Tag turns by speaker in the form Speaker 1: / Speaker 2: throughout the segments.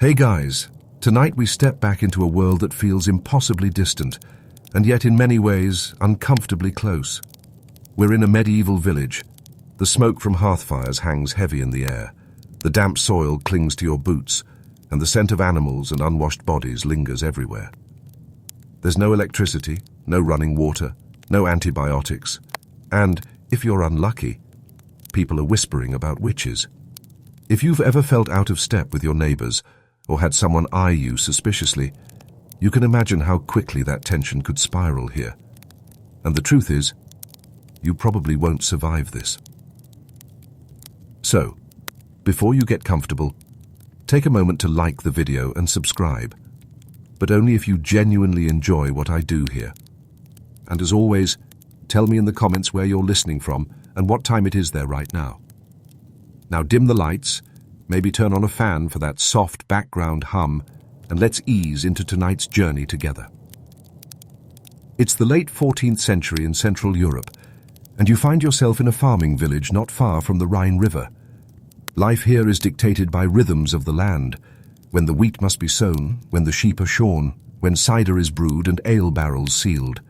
Speaker 1: Hey guys, tonight we step back into a world that feels impossibly distant, and yet in many ways uncomfortably close. We're in a medieval village. The smoke from hearth fires hangs heavy in the air. The damp soil clings to your boots, and the scent of animals and unwashed bodies lingers everywhere. There's no electricity, no running water, no antibiotics, and, if you're unlucky, people are whispering about witches. If you've ever felt out of step with your neighbors, or had someone eye you suspiciously, you can imagine how quickly that tension could spiral here. And the truth is, you probably won't survive this. So, before you get comfortable, take a moment to like the video and subscribe, but only if you genuinely enjoy what I do here. And as always, tell me in the comments where you're listening from and what time it is there right now. Now dim the lights, maybe turn on a fan for that soft background hum, and let's ease into tonight's journey together. It's the late 14th century in Central Europe, and you find yourself in a farming village not far from the Rhine River. Life here is dictated by rhythms of the land, when the wheat must be sown, when the sheep are shorn, when cider is brewed and ale barrels sealed.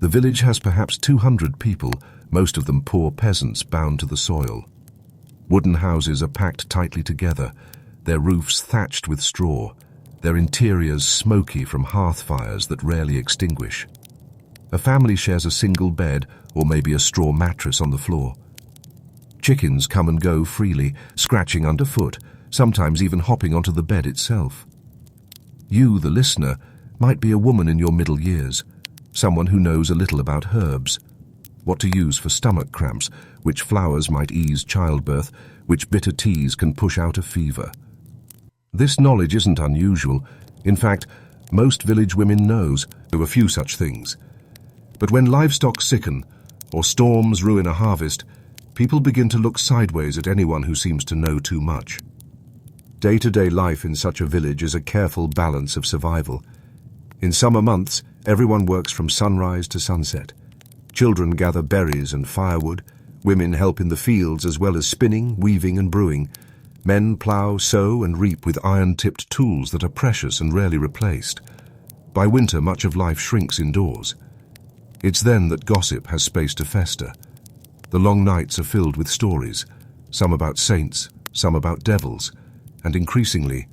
Speaker 1: The village has perhaps 200 people, most of them poor peasants bound to the soil. Wooden houses are packed tightly together, their roofs thatched with straw, their interiors smoky from hearth fires that rarely extinguish. A family shares a single bed or maybe a straw mattress on the floor. Chickens come and go freely, scratching underfoot, sometimes even hopping onto the bed itself. You, the listener, might be a woman in your middle years, someone who knows a little about herbs, what to use for stomach cramps, which flowers might ease childbirth, which bitter teas can push out a fever. This knowledge isn't unusual. In fact, most village women knows a few such things. But when livestock sicken, or storms ruin a harvest, people begin to look sideways at anyone who seems to know too much. Day-to-day life in such a village is a careful balance of survival. In summer months, everyone works from sunrise to sunset. Children gather berries and firewood, women help in the fields as well as spinning, weaving and brewing. Men plough, sow and reap with iron-tipped tools that are precious and rarely replaced. By winter, much of life shrinks indoors. It's then that gossip has space to fester. The long nights are filled with stories, some about saints, some about devils, and increasingly,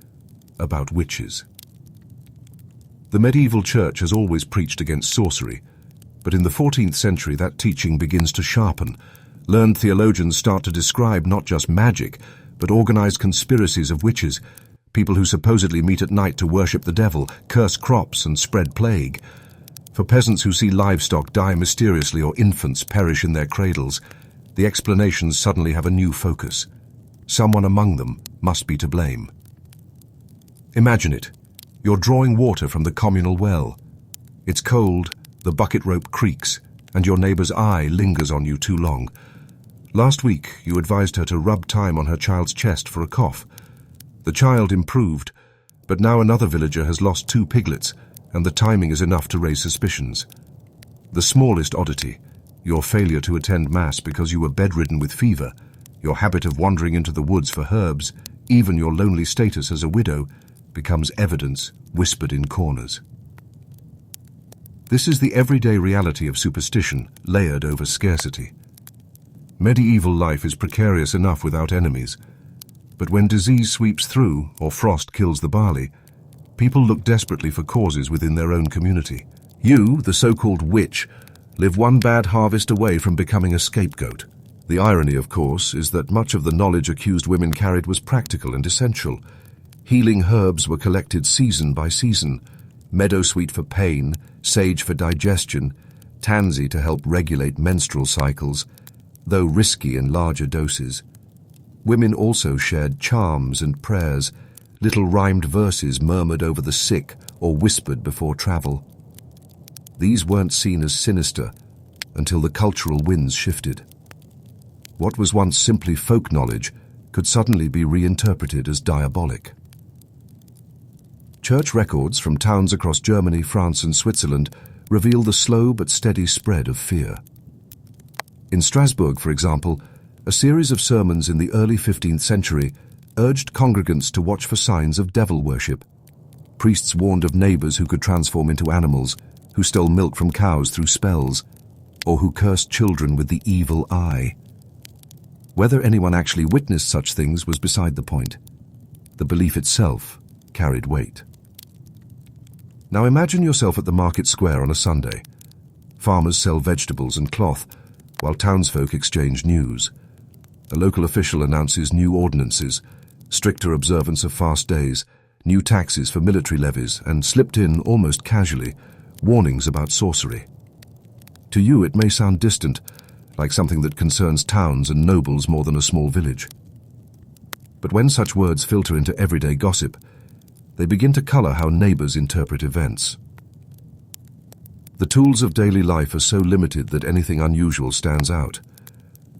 Speaker 1: about witches. The medieval church has always preached against sorcery, but in the 14th century that teaching begins to sharpen. Learned theologians start to describe not just magic, but organized conspiracies of witches, people who supposedly meet at night to worship the devil, curse crops and spread plague. For peasants who see livestock die mysteriously or infants perish in their cradles, the explanations suddenly have a new focus. Someone among them must be to blame. Imagine it. You're drawing water from the communal well. It's cold, the bucket rope creaks, and your neighbor's eye lingers on you too long. Last week, you advised her to rub thyme on her child's chest for a cough. The child improved, but now another villager has lost 2 piglets, and the timing is enough to raise suspicions. The smallest oddity, your failure to attend Mass because you were bedridden with fever, your habit of wandering into the woods for herbs, even your lonely status as a widow, becomes evidence whispered in corners. This is the everyday reality of superstition, layered over scarcity. Medieval life is precarious enough without enemies, but when disease sweeps through or frost kills the barley, people look desperately for causes within their own community. You, the so-called witch, live one bad harvest away from becoming a scapegoat. The irony, of course, is that much of the knowledge accused women carried was practical and essential. Healing herbs were collected season by season, meadowsweet for pain, sage for digestion, tansy to help regulate menstrual cycles, though risky in larger doses. Women also shared charms and prayers, little rhymed verses murmured over the sick or whispered before travel. These weren't seen as sinister until the cultural winds shifted. What was once simply folk knowledge could suddenly be reinterpreted as diabolic. Church records from towns across Germany, France and Switzerland reveal the slow but steady spread of fear. In Strasbourg, for example, a series of sermons in the early 15th century urged congregants to watch for signs of devil worship. Priests warned of neighbors who could transform into animals, who stole milk from cows through spells, or who cursed children with the evil eye. Whether anyone actually witnessed such things was beside the point. The belief itself carried weight. Now imagine yourself at the market square on a Sunday. Farmers sell vegetables and cloth, while townsfolk exchange news. A local official announces new ordinances, stricter observance of fast days, new taxes for military levies, and slipped in, almost casually, warnings about sorcery. To you it may sound distant, like something that concerns towns and nobles more than a small village. But when such words filter into everyday gossip, they begin to color how neighbors interpret events. The tools of daily life are so limited that anything unusual stands out.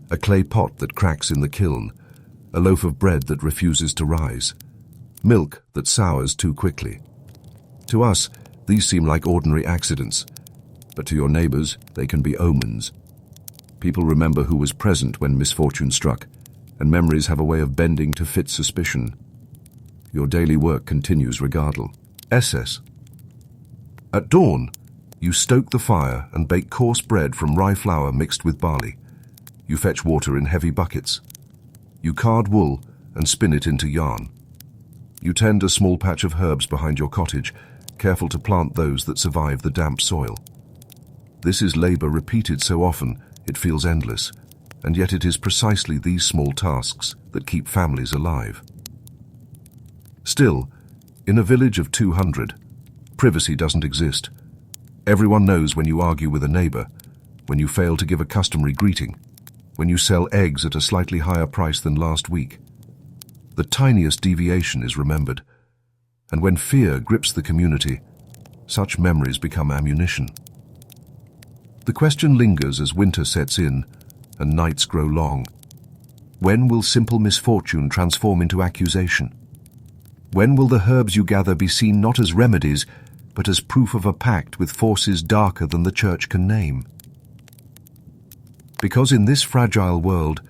Speaker 1: A clay pot that cracks in the kiln, a loaf of bread that refuses to rise, milk that sours too quickly. To us, these seem like ordinary accidents, but to your neighbors, they can be omens. People remember who was present when misfortune struck, and memories have a way of bending to fit suspicion. Your daily work continues regardless. SS. At dawn, you stoke the fire and bake coarse bread from rye flour mixed with barley. You fetch water in heavy buckets. You card wool and spin it into yarn. You tend a small patch of herbs behind your cottage, careful to plant those that survive the damp soil. This is labor repeated so often it feels endless, and yet it is precisely these small tasks that keep families alive. Still, in a village of 200, privacy doesn't exist. Everyone knows when you argue with a neighbor, when you fail to give a customary greeting, when you sell eggs at a slightly higher price than last week. The tiniest deviation is remembered, and when fear grips the community, such memories become ammunition. The question lingers as winter sets in and nights grow long. When will simple misfortune transform into accusation? When will the herbs you gather be seen not as remedies, but as proof of a pact with forces darker than the church can name? Because in this fragile world,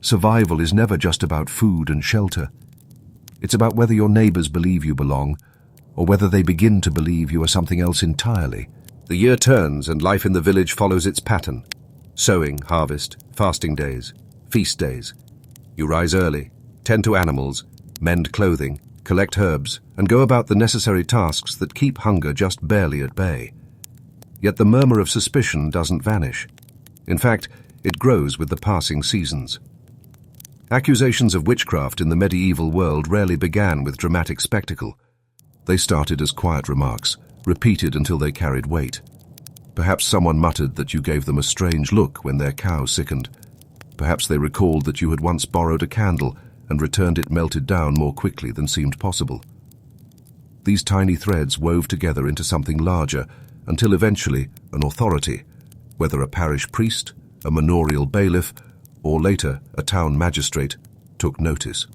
Speaker 1: survival is never just about food and shelter. It's about whether your neighbors believe you belong, or whether they begin to believe you are something else entirely. The year turns and life in the village follows its pattern. Sowing, harvest, fasting days, feast days. You rise early, tend to animals, mend clothing, collect herbs, and go about the necessary tasks that keep hunger just barely at bay. Yet the murmur of suspicion doesn't vanish. In fact, it grows with the passing seasons. Accusations of witchcraft in the medieval world rarely began with dramatic spectacle. They started as quiet remarks, repeated until they carried weight. Perhaps someone muttered that you gave them a strange look when their cow sickened. Perhaps they recalled that you had once borrowed a candle and returned it melted down more quickly than seemed possible. These tiny threads wove together into something larger until eventually an authority, whether a parish priest, a manorial bailiff, or later a town magistrate, took notice.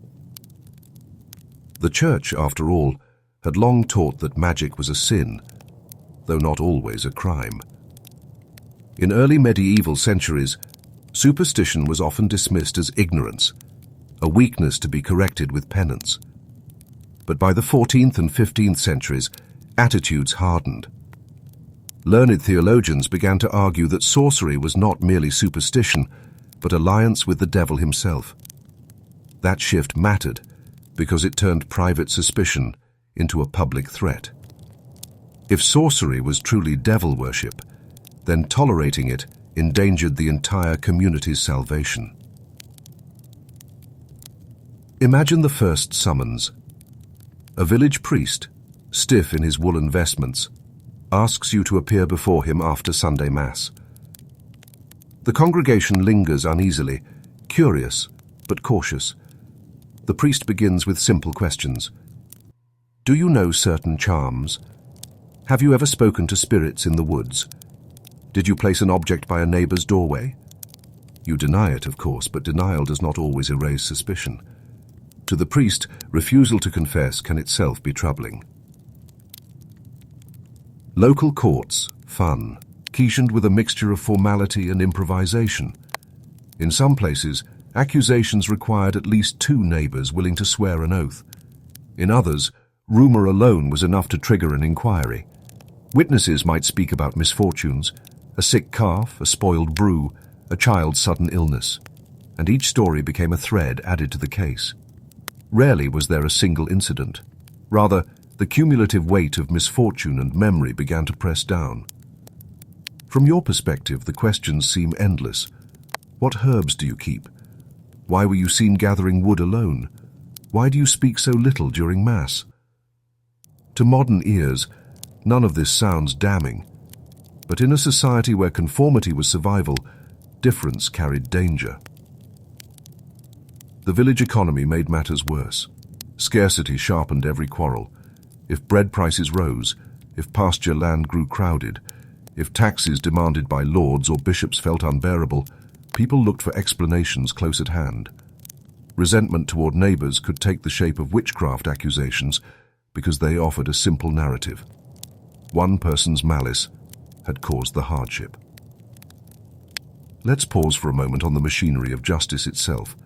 Speaker 1: The church, after all, had long taught that magic was a sin, though not always a crime. In early medieval centuries, superstition was often dismissed as ignorance, a weakness to be corrected with penance. But by the 14th and 15th centuries, attitudes hardened. Learned theologians began to argue that sorcery was not merely superstition, but alliance with the devil himself. That shift mattered because it turned private suspicion into a public threat. If sorcery was truly devil worship, then tolerating it endangered the entire community's salvation. Imagine the first summons. A village priest, stiff in his woolen vestments, asks you to appear before him after Sunday Mass. The congregation lingers uneasily, curious but cautious. The priest begins with simple questions. Do you know certain charms? Have you ever spoken to spirits in the woods? Did you place an object by a neighbor's doorway? You deny it, of course, but denial does not always erase suspicion. To the priest, refusal to confess can itself be troubling. Local courts, fun, quiescent with a mixture of formality and improvisation. In some places, Accusations required at least 2 neighbors willing to swear an oath. In others, rumor alone was enough to trigger an inquiry. Witnesses might speak about misfortunes, a sick calf, a spoiled brew, a child's sudden illness, and each story became a thread added to the case. Rarely was there a single incident. Rather, the cumulative weight of misfortune and memory began to press down. From your perspective, the questions seem endless. What herbs do you keep? Why were you seen gathering wood alone? Why do you speak so little during Mass? To modern ears, none of this sounds damning. But in a society where conformity was survival, difference carried danger. The village economy made matters worse. Scarcity sharpened every quarrel. If bread prices rose, if pasture land grew crowded, if taxes demanded by lords or bishops felt unbearable, people looked for explanations close at hand. Resentment toward neighbors could take the shape of witchcraft accusations because they offered a simple narrative. One person's malice had caused the hardship. Let's pause for a moment on the machinery of justice itself,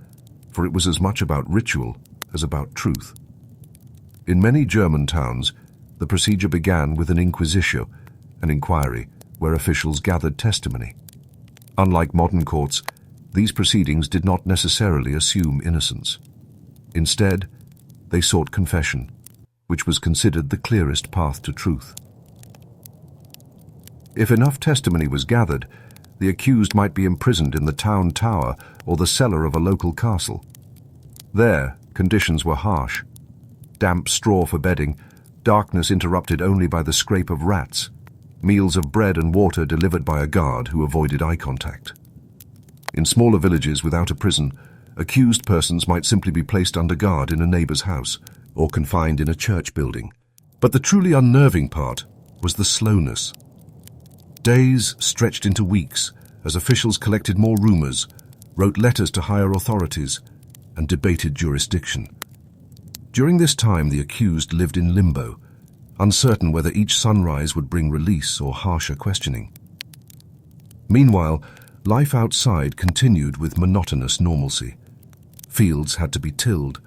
Speaker 1: for it was as much about ritual as about truth. In many German towns, the procedure began with an inquisitio, an inquiry where officials gathered testimony. Unlike modern courts, these proceedings did not necessarily assume innocence. Instead, they sought confession, which was considered the clearest path to truth. If enough testimony was gathered, the accused might be imprisoned in the town tower or the cellar of a local castle. There, conditions were harsh. Damp straw for bedding, darkness interrupted only by the scrape of rats, meals of bread and water delivered by a guard who avoided eye contact. In smaller villages without a prison, accused persons might simply be placed under guard in a neighbor's house or confined in a church building. But the truly unnerving part was the slowness. Days stretched into weeks as officials collected more rumors, wrote letters to higher authorities, and debated jurisdiction. During this time, the accused lived in limbo, uncertain whether each sunrise would bring release or harsher questioning. Meanwhile, life outside continued with monotonous normalcy. Fields had to be tilled,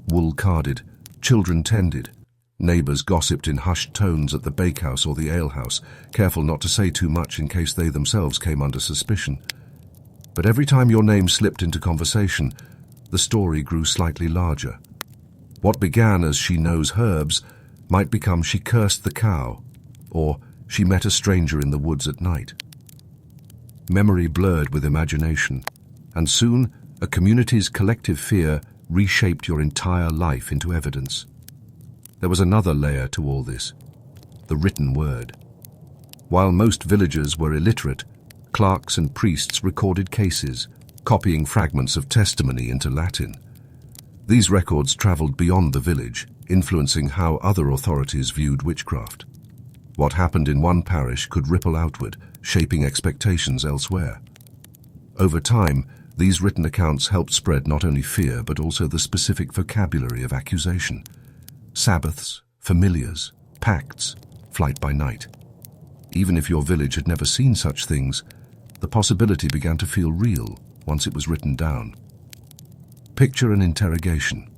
Speaker 1: wool carded, children tended. Neighbors gossiped in hushed tones at the bakehouse or the alehouse, careful not to say too much in case they themselves came under suspicion. But every time your name slipped into conversation, the story grew slightly larger. What began as "she knows herbs" might become "she cursed the cow," or "she met a stranger in the woods at night." Memory blurred with imagination, and soon a community's collective fear reshaped your entire life into evidence. There was another layer to all this: the written word. While most villagers were illiterate, clerks and priests recorded cases, copying fragments of testimony into Latin. These records traveled beyond the village, influencing how other authorities viewed witchcraft. What happened in one parish could ripple outward, shaping expectations elsewhere. Over time, these written accounts helped spread not only fear but also the specific vocabulary of accusation. Sabbaths, familiars, pacts, flight by night. Even if your village had never seen such things, the possibility began to feel real once it was written down. Picture an interrogation.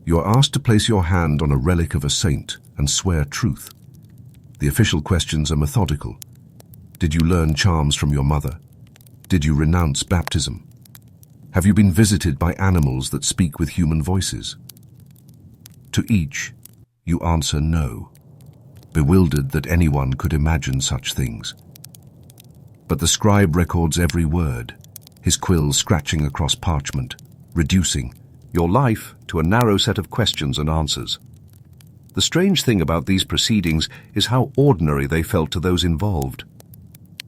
Speaker 1: You are asked to place your hand on a relic of a saint and swear truth. The official questions are methodical. Did you learn charms from your mother? Did you renounce baptism? Have you been visited by animals that speak with human voices? To each, you answer no, bewildered that anyone could imagine such things. But the scribe records every word, his quill scratching across parchment, reducing your life to a narrow set of questions and answers. The strange thing about these proceedings is how ordinary they felt to those involved.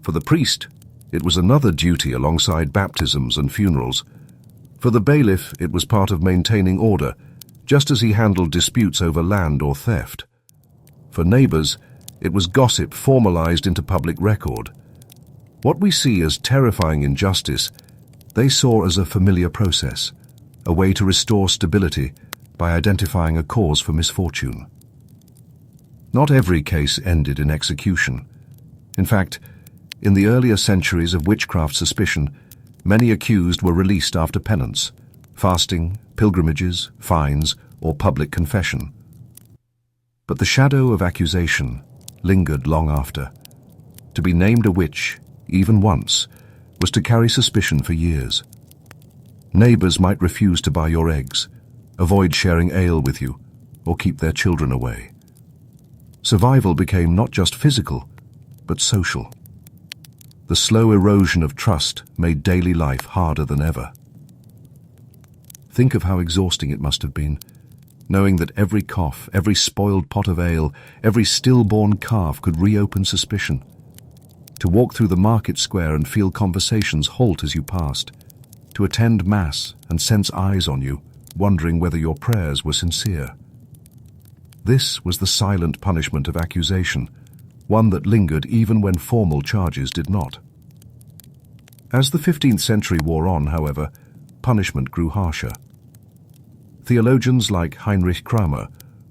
Speaker 1: For the priest, it was another duty alongside baptisms and funerals. For the bailiff, it was part of maintaining order, just as he handled disputes over land or theft. For neighbors, it was gossip formalized into public record. What we see as terrifying injustice, they saw as a familiar process, a way to restore stability by identifying a cause for misfortune. Not every case ended in execution. In fact, in the earlier centuries of witchcraft suspicion, Many accused were released after penance, fasting, pilgrimages, fines, or public confession. But the shadow of accusation lingered long after. To be named a witch, even once, was to carry suspicion for years. Neighbors might refuse to buy your eggs, avoid sharing ale with you, or keep their children away. Survival became not just physical, but social. The slow erosion of trust made daily life harder than ever. Think of how exhausting it must have been, knowing that every cough, every spoiled pot of ale, every stillborn calf could reopen suspicion. To walk through the market square and feel conversations halt as you passed. To attend mass and sense eyes on you, wondering whether your prayers were sincere. This was the silent punishment of accusation, one that lingered even when formal charges did not. As the 15th century wore on, however, punishment grew harsher. Theologians like Heinrich Kramer,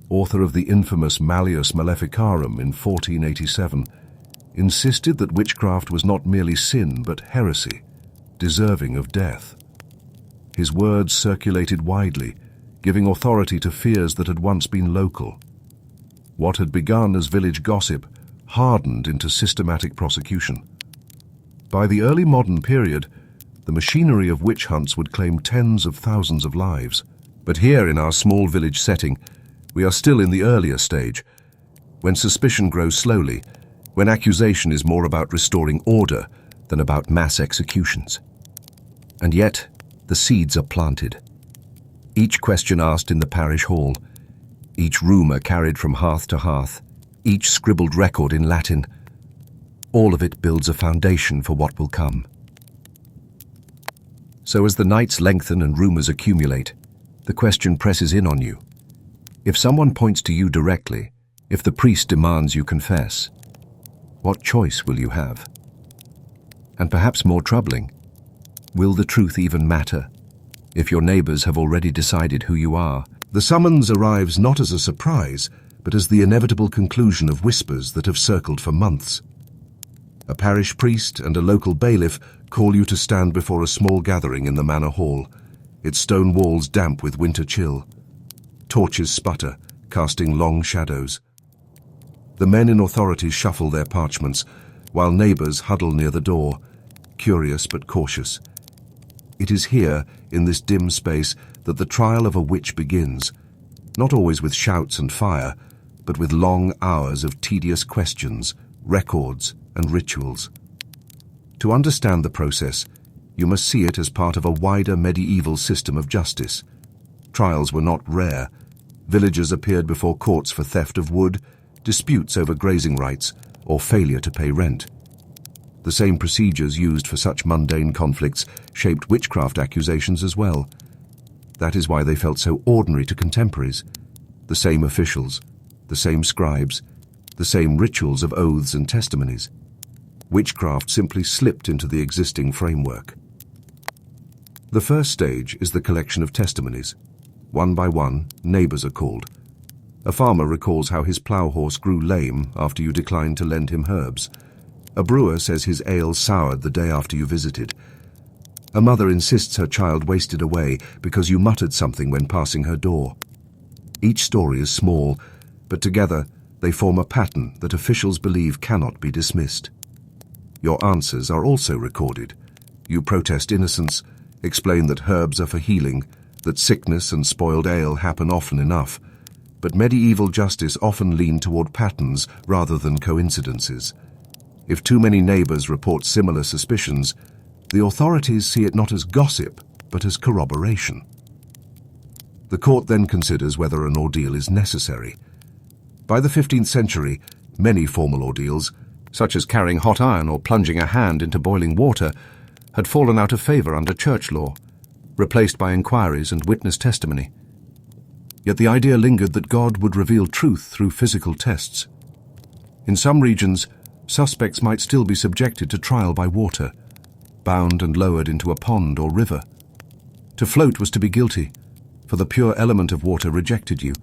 Speaker 1: author of the infamous Malleus Maleficarum in 1487, insisted that witchcraft was not merely sin but heresy, deserving of death. His words circulated widely, giving authority to fears that had once been local. What had begun as village gossip hardened into systematic prosecution. By the early modern period, the machinery of witch hunts would claim tens of thousands of lives. But here in our small village setting, we are still in the earlier stage, when suspicion grows slowly, when accusation is more about restoring order than about mass executions. And yet, the seeds are planted. Each question asked in the parish hall, each rumour carried from hearth to hearth, each scribbled record in Latin, all of it builds a foundation for what will come. So as the nights lengthen and rumours accumulate, the question presses in on you. If someone points to you directly, if the priest demands you confess, what choice will you have? And perhaps more troubling, will the truth even matter if your neighbors have already decided who you are? The summons arrives not as a surprise, but as the inevitable conclusion of whispers that have circled for months. A parish priest and a local bailiff call you to stand before a small gathering in the manor hall, its stone walls damp with winter chill. Torches sputter, casting long shadows. The men in authority shuffle their parchments, while neighbors huddle near the door, curious but cautious. It is here, in this dim space, that the trial of a witch begins, not always with shouts and fire, but with long hours of tedious questions, records, and rituals. To understand the process, you must see it as part of a wider medieval system of justice. Trials were not rare. Villagers appeared before courts for theft of wood, disputes over grazing rights, or failure to pay rent. The same procedures used for such mundane conflicts shaped witchcraft accusations as well. That is why they felt so ordinary to contemporaries. The same officials, the same scribes, the same rituals of oaths and testimonies. Witchcraft simply slipped into the existing framework. The first stage is the collection of testimonies. One by one, neighbors are called. A farmer recalls how his plough horse grew lame after you declined to lend him herbs. A brewer says his ale soured the day after you visited. A mother insists her child wasted away because you muttered something when passing her door. Each story is small, but together they form a pattern that officials believe cannot be dismissed. Your answers are also recorded. You protest innocence, explain that herbs are for healing, that sickness and spoiled ale happen often enough, but medieval justice often leaned toward patterns rather than coincidences. If too many neighbors report similar suspicions, the authorities see it not as gossip, but as corroboration. The court then considers whether an ordeal is necessary. By the 15th century, many formal ordeals, such as carrying hot iron or plunging a hand into boiling water, had fallen out of favor under church law, replaced by inquiries and witness testimony. Yet the idea lingered that God would reveal truth through physical tests. In some regions, suspects might still be subjected to trial by water, bound and lowered into a pond or river. To float was to be guilty, for the pure element of water rejected you.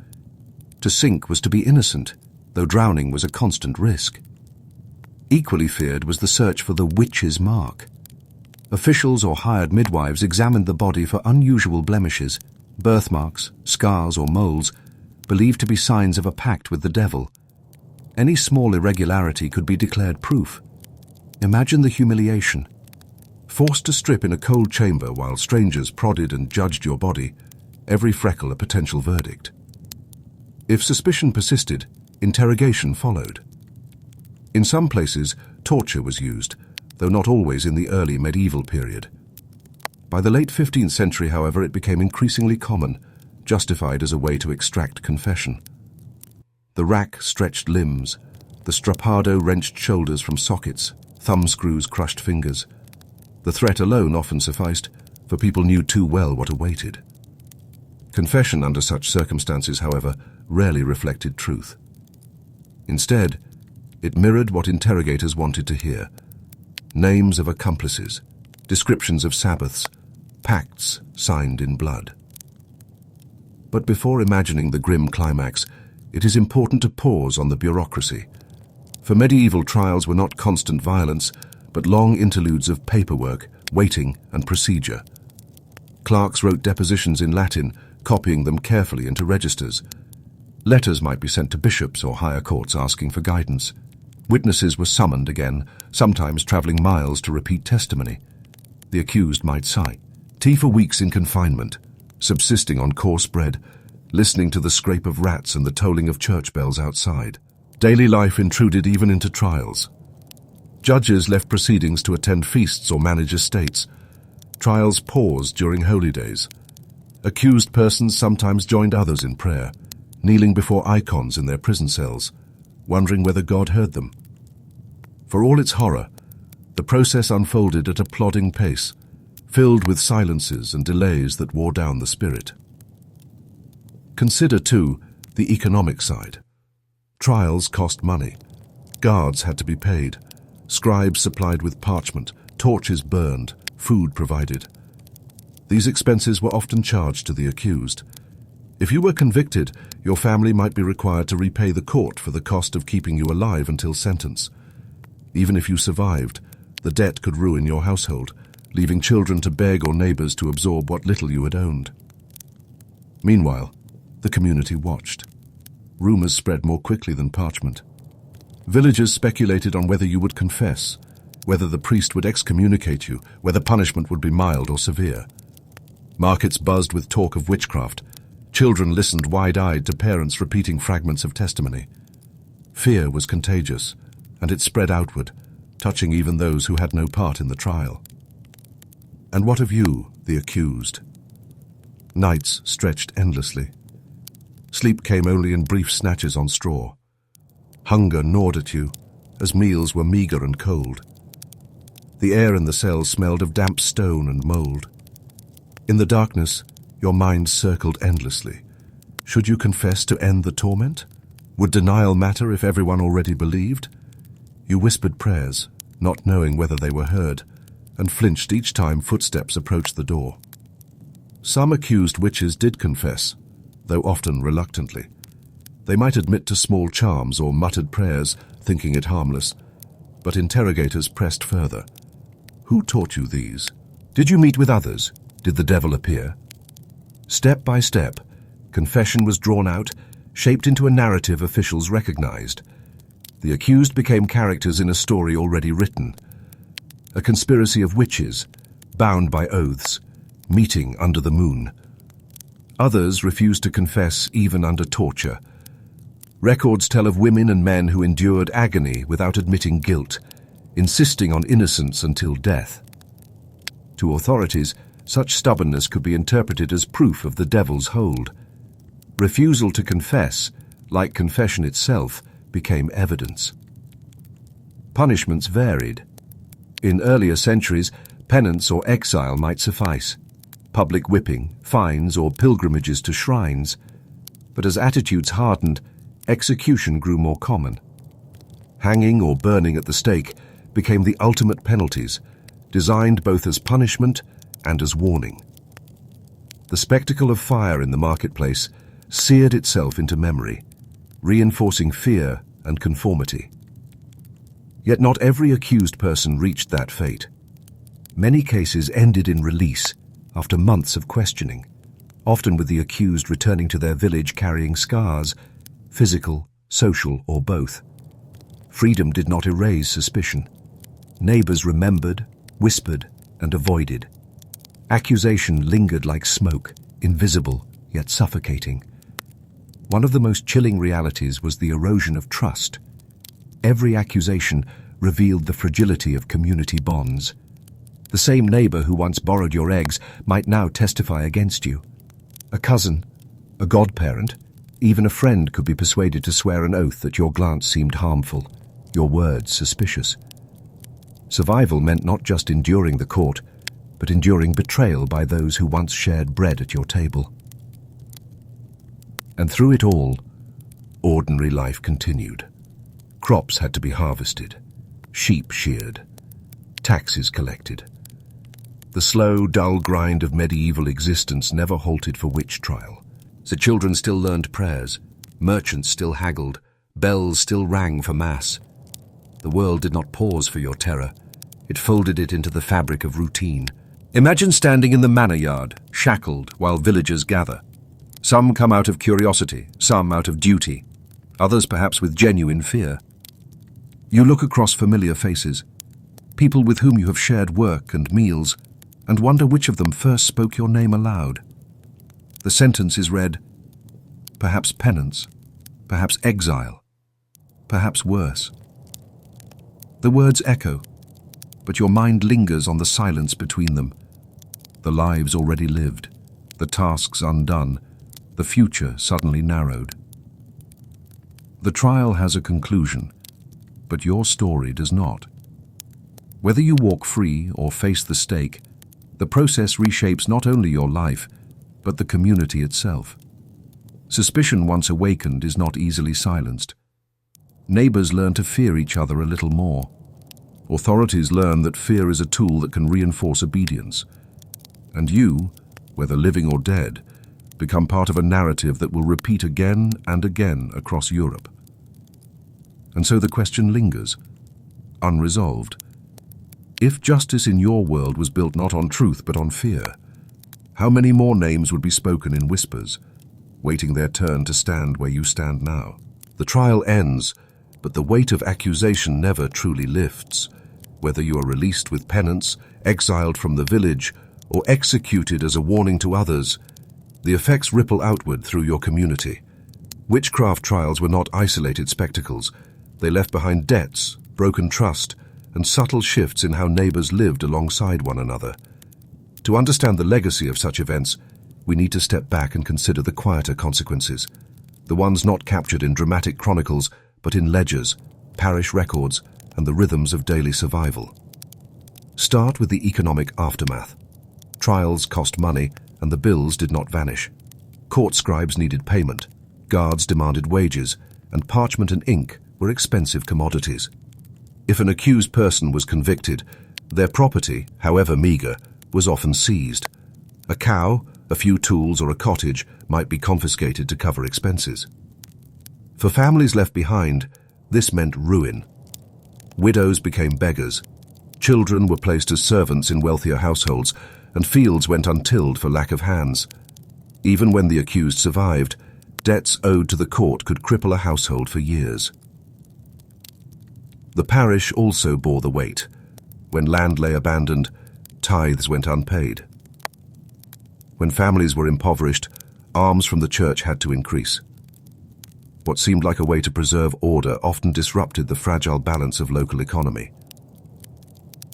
Speaker 1: To sink was to be innocent, though drowning was a constant risk. Equally feared was the search for the witch's mark. Officials or hired midwives examined the body for unusual blemishes, birthmarks, scars or moles, believed to be signs of a pact with the devil. Any small irregularity could be declared proof. Imagine the humiliation. Forced to strip in a cold chamber while strangers prodded and judged your body, every freckle a potential verdict. If suspicion persisted, interrogation followed. In some places, torture was used, though not always in the early medieval period. By the late 15th century, however, it became increasingly common, justified as a way to extract confession. The rack stretched limbs, the strappado wrenched shoulders from sockets, thumbscrews crushed fingers. The threat alone often sufficed, for people knew too well what awaited. Confession under such circumstances, however, rarely reflected truth. Instead, it mirrored what interrogators wanted to hear: names of accomplices, descriptions of Sabbaths, pacts signed in blood. But before imagining the grim climax, it is important to pause on the bureaucracy. For medieval trials were not constant violence, but long interludes of paperwork, waiting, and procedure. Clerks wrote depositions in Latin, copying them carefully into registers. Letters might be sent to bishops or higher courts asking for guidance. Witnesses were summoned again, sometimes traveling miles to repeat testimony. The accused might sigh. Tea for weeks in confinement, subsisting on coarse bread, listening to the scrape of rats and the tolling of church bells outside. Daily life intruded even into trials. Judges left proceedings to attend feasts or manage estates. Trials paused during holy days. Accused persons sometimes joined others in prayer, kneeling before icons in their prison cells, wondering whether God heard them. For all its horror, the process unfolded at a plodding pace, filled with silences and delays that wore down the spirit. Consider, too, the economic side. Trials cost money. Guards had to be paid, scribes supplied with parchment, torches burned, food provided. These expenses were often charged to the accused. If you were convicted, your family might be required to repay the court for the cost of keeping you alive until sentence. Even if you survived, the debt could ruin your household, leaving children to beg or neighbors to absorb what little you had owned. Meanwhile, the community watched. Rumors spread more quickly than parchment. Villagers speculated on whether you would confess, whether the priest would excommunicate you, whether punishment would be mild or severe. Markets buzzed with talk of witchcraft. Children listened wide-eyed to parents repeating fragments of testimony. Fear was contagious, and it spread outward, touching even those who had no part in the trial. And what of you, the accused? Nights stretched endlessly. Sleep came only in brief snatches on straw. Hunger gnawed at you, as meals were meager and cold. The air in the cells smelled of damp stone and mold. In the darkness, your mind circled endlessly. Should you confess to end the torment? Would denial matter if everyone already believed? You whispered prayers, not knowing whether they were heard, and flinched each time footsteps approached the door. Some accused witches did confess, though often reluctantly. They might admit to small charms or muttered prayers, thinking it harmless, but interrogators pressed further. Who taught you these? Did you meet with others? Did the devil appear? Step by step, confession was drawn out, shaped into a narrative officials recognized. The accused became characters in a story already written. A conspiracy of witches, bound by oaths, meeting under the moon. Others refused to confess even under torture. Records tell of women and men who endured agony without admitting guilt, insisting on innocence until death. To authorities, such stubbornness could be interpreted as proof of the devil's hold. Refusal to confess, like confession itself, became evidence. Punishments varied. In earlier centuries, penance or exile might suffice, public whipping, fines, or pilgrimages to shrines. But as attitudes hardened, execution grew more common. Hanging or burning at the stake became the ultimate penalties, designed both as punishment and as warning. The spectacle of fire in the marketplace seared itself into memory, reinforcing fear and conformity. Yet not every accused person reached that fate. Many cases ended in release after months of questioning, often with the accused returning to their village carrying scars, physical, social, or both. Freedom did not erase suspicion. Neighbors remembered, whispered, and avoided. Accusation lingered like smoke, invisible yet suffocating. One of the most chilling realities was the erosion of trust. Every accusation revealed the fragility of community bonds. The same neighbor who once borrowed your eggs might now testify against you. A cousin, a godparent, even a friend could be persuaded to swear an oath that your glance seemed harmful, your words suspicious. Survival meant not just enduring the court, but enduring betrayal by those who once shared bread at your table. And through it all, ordinary life continued. Crops had to be harvested, sheep sheared, taxes collected. The slow, dull grind of medieval existence never halted for witch trial. The children still learned prayers, merchants still haggled, bells still rang for mass. The world did not pause for your terror. It folded it into the fabric of routine. Imagine standing in the manor yard, shackled, while villagers gather. Some come out of curiosity, some out of duty, others perhaps with genuine fear. You look across familiar faces, people with whom you have shared work and meals, and wonder which of them first spoke your name aloud. The sentence is read, perhaps penance, perhaps exile, perhaps worse. The words echo, but your mind lingers on the silence between them. The lives already lived, the tasks undone, the future suddenly narrowed. The trial has a conclusion, but your story does not. Whether you walk free or face the stake, the process reshapes not only your life, but the community itself. Suspicion once awakened is not easily silenced. Neighbors learn to fear each other a little more. Authorities learn that fear is a tool that can reinforce obedience. And you, whether living or dead, become part of a narrative that will repeat again and again across Europe. And so the question lingers, unresolved. If justice in your world was built not on truth but on fear, how many more names would be spoken in whispers, waiting their turn to stand where you stand now? The trial ends, but the weight of accusation never truly lifts. Whether you are released with penance, exiled from the village, or executed as a warning to others, the effects ripple outward through your community. Witchcraft trials were not isolated spectacles. They left behind debts, broken trust, and subtle shifts in how neighbors lived alongside one another. To understand the legacy of such events, we need to step back and consider the quieter consequences, the ones not captured in dramatic chronicles, but in ledgers, parish records, and the rhythms of daily survival. Start with the economic aftermath. Trials cost money, and the bills did not vanish. Court scribes needed payment, guards demanded wages, and parchment and ink were expensive commodities. If an accused person was convicted, their property, however meager, was often seized. A cow, a few tools, or a cottage might be confiscated to cover expenses. For families left behind, this meant ruin. Widows became beggars. Children were placed as servants in wealthier households, and fields went untilled for lack of hands. Even when the accused survived, debts owed to the court could cripple a household for years. The parish also bore the weight. When land lay abandoned, tithes went unpaid. When families were impoverished, alms from the church had to increase. What seemed like a way to preserve order often disrupted the fragile balance of local economy.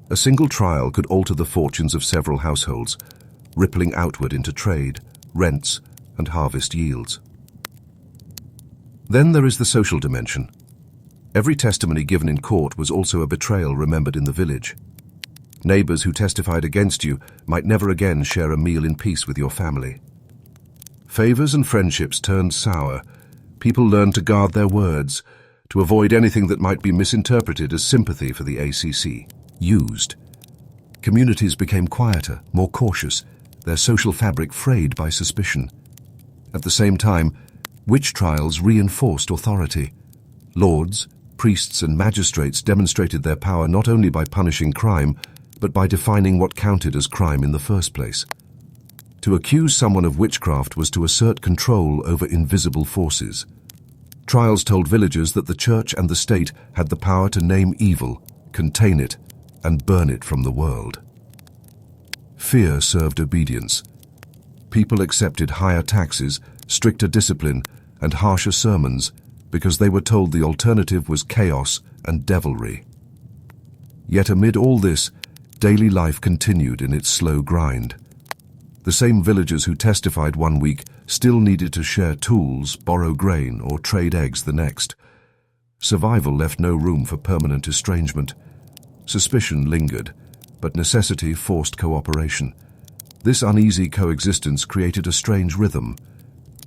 Speaker 1: A single trial could alter the fortunes of several households, rippling outward into trade, rents, and harvest yields. Then there is the social dimension. Every testimony given in court was also a betrayal remembered in the village. Neighbors who testified against you might never again share a meal in peace with your family. Favors and friendships turned sour. People learned to guard their words, to avoid anything that might be misinterpreted as sympathy for the ACC. Used. Communities became quieter, more cautious, their social fabric frayed by suspicion. At the same time, witch trials reinforced authority. Lords, priests, and magistrates demonstrated their power not only by punishing crime, but by defining what counted as crime in the first place. To accuse someone of witchcraft was to assert control over invisible forces. Trials told villagers that the church and the state had the power to name evil, contain it, and burn it from the world. Fear served obedience. People accepted higher taxes, stricter discipline, and harsher sermons because they were told the alternative was chaos and devilry. Yet amid all this, daily life continued in its slow grind. The same villagers who testified one week still needed to share tools, borrow grain, or trade eggs the next. Survival left no room for permanent estrangement. Suspicion lingered, but necessity forced cooperation. This uneasy coexistence created a strange rhythm: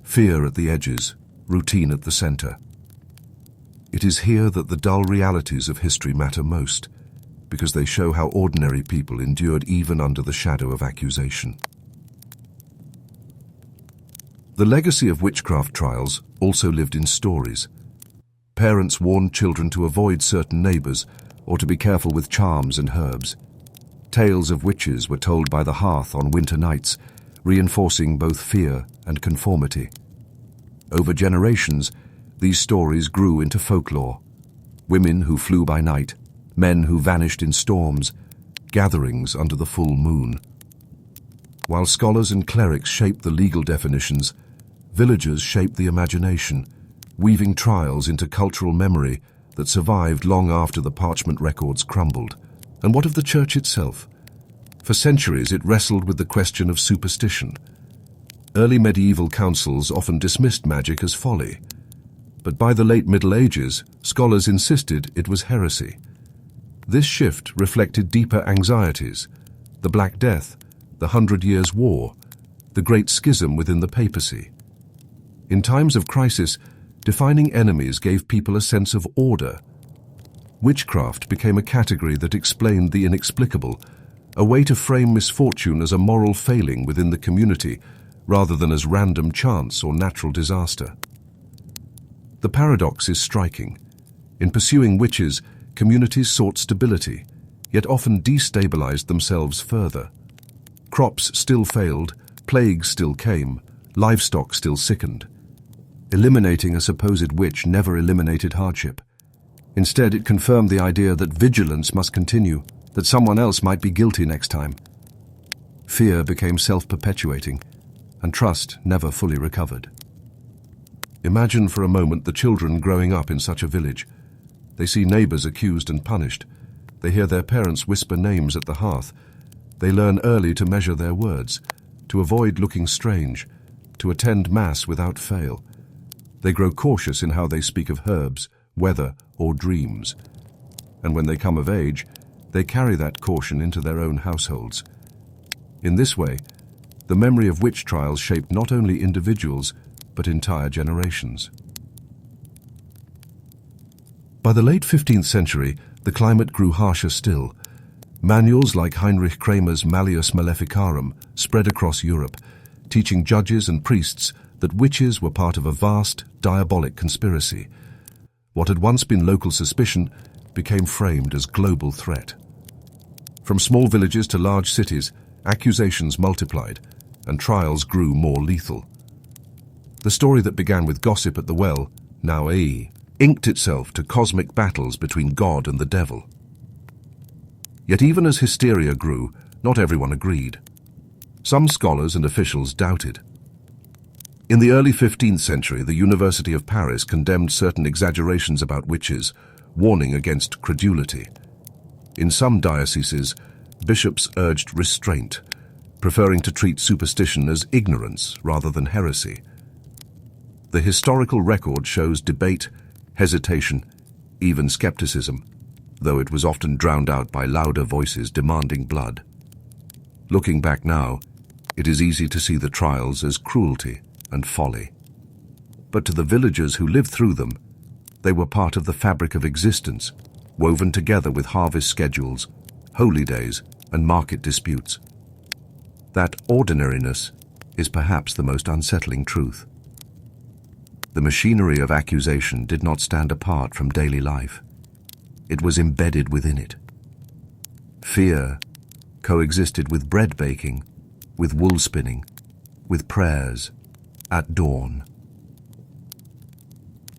Speaker 1: fear at the edges, routine at the center. It is here that the dull realities of history matter most, because they show how ordinary people endured even under the shadow of accusation. The legacy of witchcraft trials also lived in stories. Parents warned children to avoid certain neighbors or to be careful with charms and herbs. Tales of witches were told by the hearth on winter nights, reinforcing both fear and conformity. Over generations, these stories grew into folklore. Women who flew by night, men who vanished in storms, gatherings under the full moon. While scholars and clerics shaped the legal definitions, villagers shaped the imagination, weaving trials into cultural memory that survived long after the parchment records crumbled. And what of the church itself? For centuries it wrestled with the question of superstition. Early medieval councils often dismissed magic as folly, but by the late Middle Ages, scholars insisted it was heresy. This shift reflected deeper anxieties: the Black Death, the 100 Years' War, the Great Schism within the papacy. In times of crisis, defining enemies gave people a sense of order. Witchcraft became a category that explained the inexplicable, a way to frame misfortune as a moral failing within the community rather than as random chance or natural disaster. The paradox is striking. In pursuing witches, communities sought stability, yet often destabilized themselves further. Crops still failed, plagues still came, livestock still sickened. Eliminating a supposed witch never eliminated hardship. Instead, it confirmed the idea that vigilance must continue, that someone else might be guilty next time. Fear became self-perpetuating, and trust never fully recovered. Imagine for a moment the children growing up in such a village. They see neighbors accused and punished. They hear their parents whisper names at the hearth. They learn early to measure their words, to avoid looking strange, to attend mass without fail. They grow cautious in how they speak of herbs, weather, or dreams. And when they come of age, they carry that caution into their own households. In this way, the memory of witch trials shaped not only individuals, but entire generations. By the late 15th century, the climate grew harsher still. Manuals like Heinrich Kramer's Malleus Maleficarum spread across Europe, teaching judges and priests that witches were part of a vast, diabolic conspiracy. What had once been local suspicion became framed as global threat. From small villages to large cities, accusations multiplied, and trials grew more lethal. The story that began with gossip at the well, now inked itself to cosmic battles between God and the devil. Yet even as hysteria grew, not everyone agreed. Some scholars and officials doubted. In the early 15th century, the University of Paris condemned certain exaggerations about witches, warning against credulity. In some dioceses, bishops urged restraint, preferring to treat superstition as ignorance rather than heresy. The historical record shows debate, hesitation, even skepticism, though it was often drowned out by louder voices demanding blood. Looking back now, it is easy to see the trials as cruelty and folly. But to the villagers who lived through them, they were part of the fabric of existence, woven together with harvest schedules, holy days, and market disputes. That ordinariness is perhaps the most unsettling truth. The machinery of accusation did not stand apart from daily life. It was embedded within it. Fear, coexisted with bread baking, with wool spinning, with prayers, at dawn.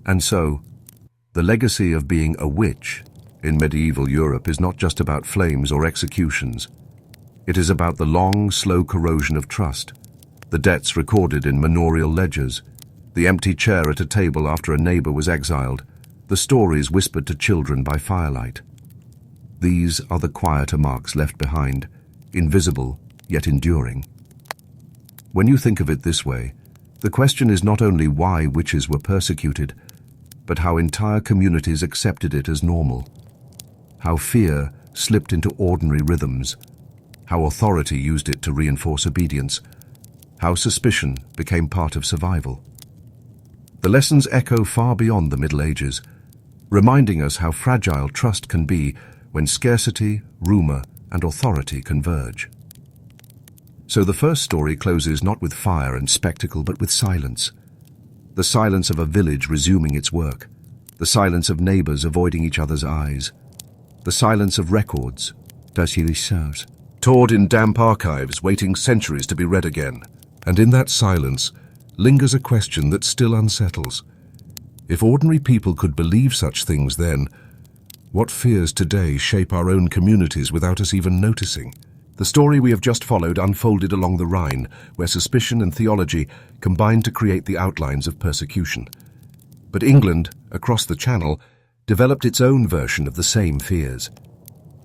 Speaker 1: And so, the legacy of being a witch in medieval Europe is not just about flames or executions. It is about the long, slow corrosion of trust, the debts recorded in manorial ledgers, the empty chair at a table after a neighbor was exiled, the stories whispered to children by firelight. These are the quieter marks left behind, invisible yet enduring. When you think of it this way, the question is not only why witches were persecuted, but how entire communities accepted it as normal, how fear slipped into ordinary rhythms, how authority used it to reinforce obedience, how suspicion became part of survival. The lessons echo far beyond the Middle Ages, reminding us how fragile trust can be when scarcity, rumor, and authority converge. So the first story closes not with fire and spectacle, but with silence. The silence of a village resuming its work, the silence of neighbors avoiding each other's eyes, the silence of records, stored in damp archives waiting centuries to be read again. And in that silence lingers a question that still unsettles. If ordinary people could believe such things then, what fears today shape our own communities without us even noticing? The story we have just followed unfolded along the Rhine, where suspicion and theology combined to create the outlines of persecution. But England, across the Channel, developed its own version of the same fears.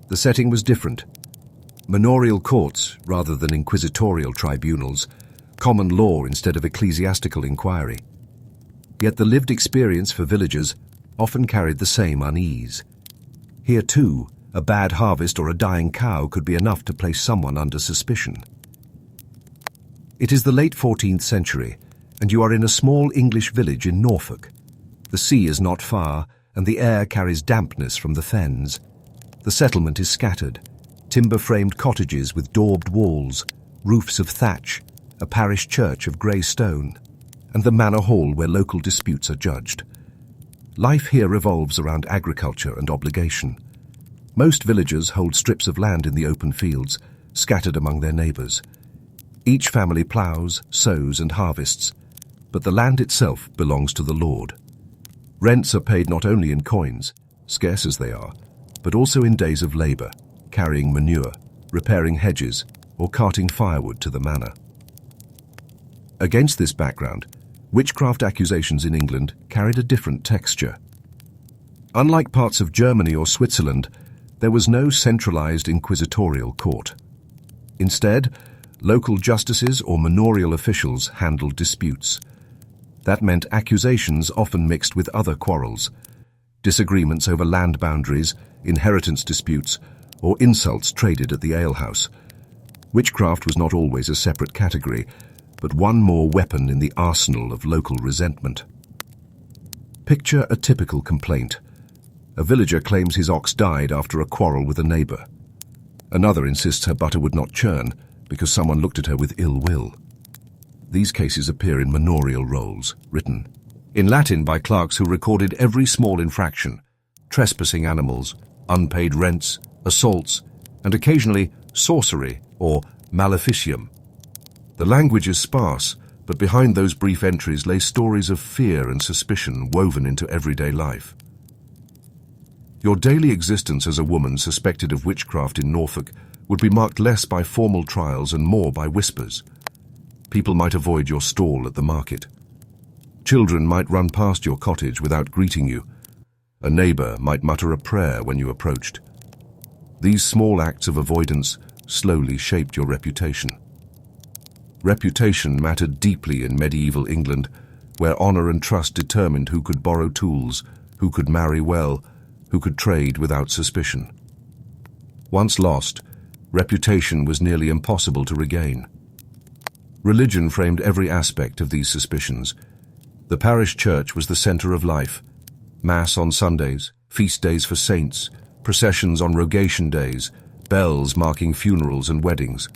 Speaker 1: The setting was different. Manorial courts rather than inquisitorial tribunals, common law instead of ecclesiastical inquiry. Yet the lived experience for villagers often carried the same unease. Here too, a bad harvest or a dying cow could be enough to place someone under suspicion. It is the late 14th century, and you are in a small English village in Norfolk. The sea is not far, and the air carries dampness from the fens. The settlement is scattered, timber-framed cottages with daubed walls, roofs of thatch, a parish church of grey stone, and the manor hall where local disputes are judged. Life here revolves around agriculture and obligation. Most villagers hold strips of land in the open fields, scattered among their neighbours. Each family ploughs, sows and harvests, but the land itself belongs to the Lord. Rents are paid not only in coins, scarce as they are, but also in days of labour, carrying manure, repairing hedges, or carting firewood to the manor. Against this background, witchcraft accusations in England carried a different texture. Unlike parts of Germany or Switzerland, there was no centralized inquisitorial court. Instead, local justices or manorial officials handled disputes. That meant accusations often mixed with other quarrels, disagreements over land boundaries, inheritance disputes, or insults traded at the alehouse. Witchcraft was not always a separate category, but one more weapon in the arsenal of local resentment. Picture a typical complaint. A villager claims his ox died after a quarrel with a neighbour. Another insists her butter would not churn because someone looked at her with ill will. These cases appear in manorial rolls, written in Latin by clerks who recorded every small infraction: trespassing animals, unpaid rents, assaults, and occasionally sorcery or maleficium. The language is sparse, but behind those brief entries lay stories of fear and suspicion woven into everyday life. Your daily existence as a woman suspected of witchcraft in Norfolk would be marked less by formal trials and more by whispers. People might avoid your stall at the market. Children might run past your cottage without greeting you. A neighbour might mutter a prayer when you approached. These small acts of avoidance slowly shaped your reputation. Reputation mattered deeply in medieval England, where honour and trust determined who could borrow tools, who could marry well, who could trade without suspicion. Once lost, reputation was nearly impossible to regain. Religion framed every aspect of these suspicions. The parish church was the centre of life. Mass on Sundays, feast days for saints, processions on rogation days, bells marking funerals and weddings.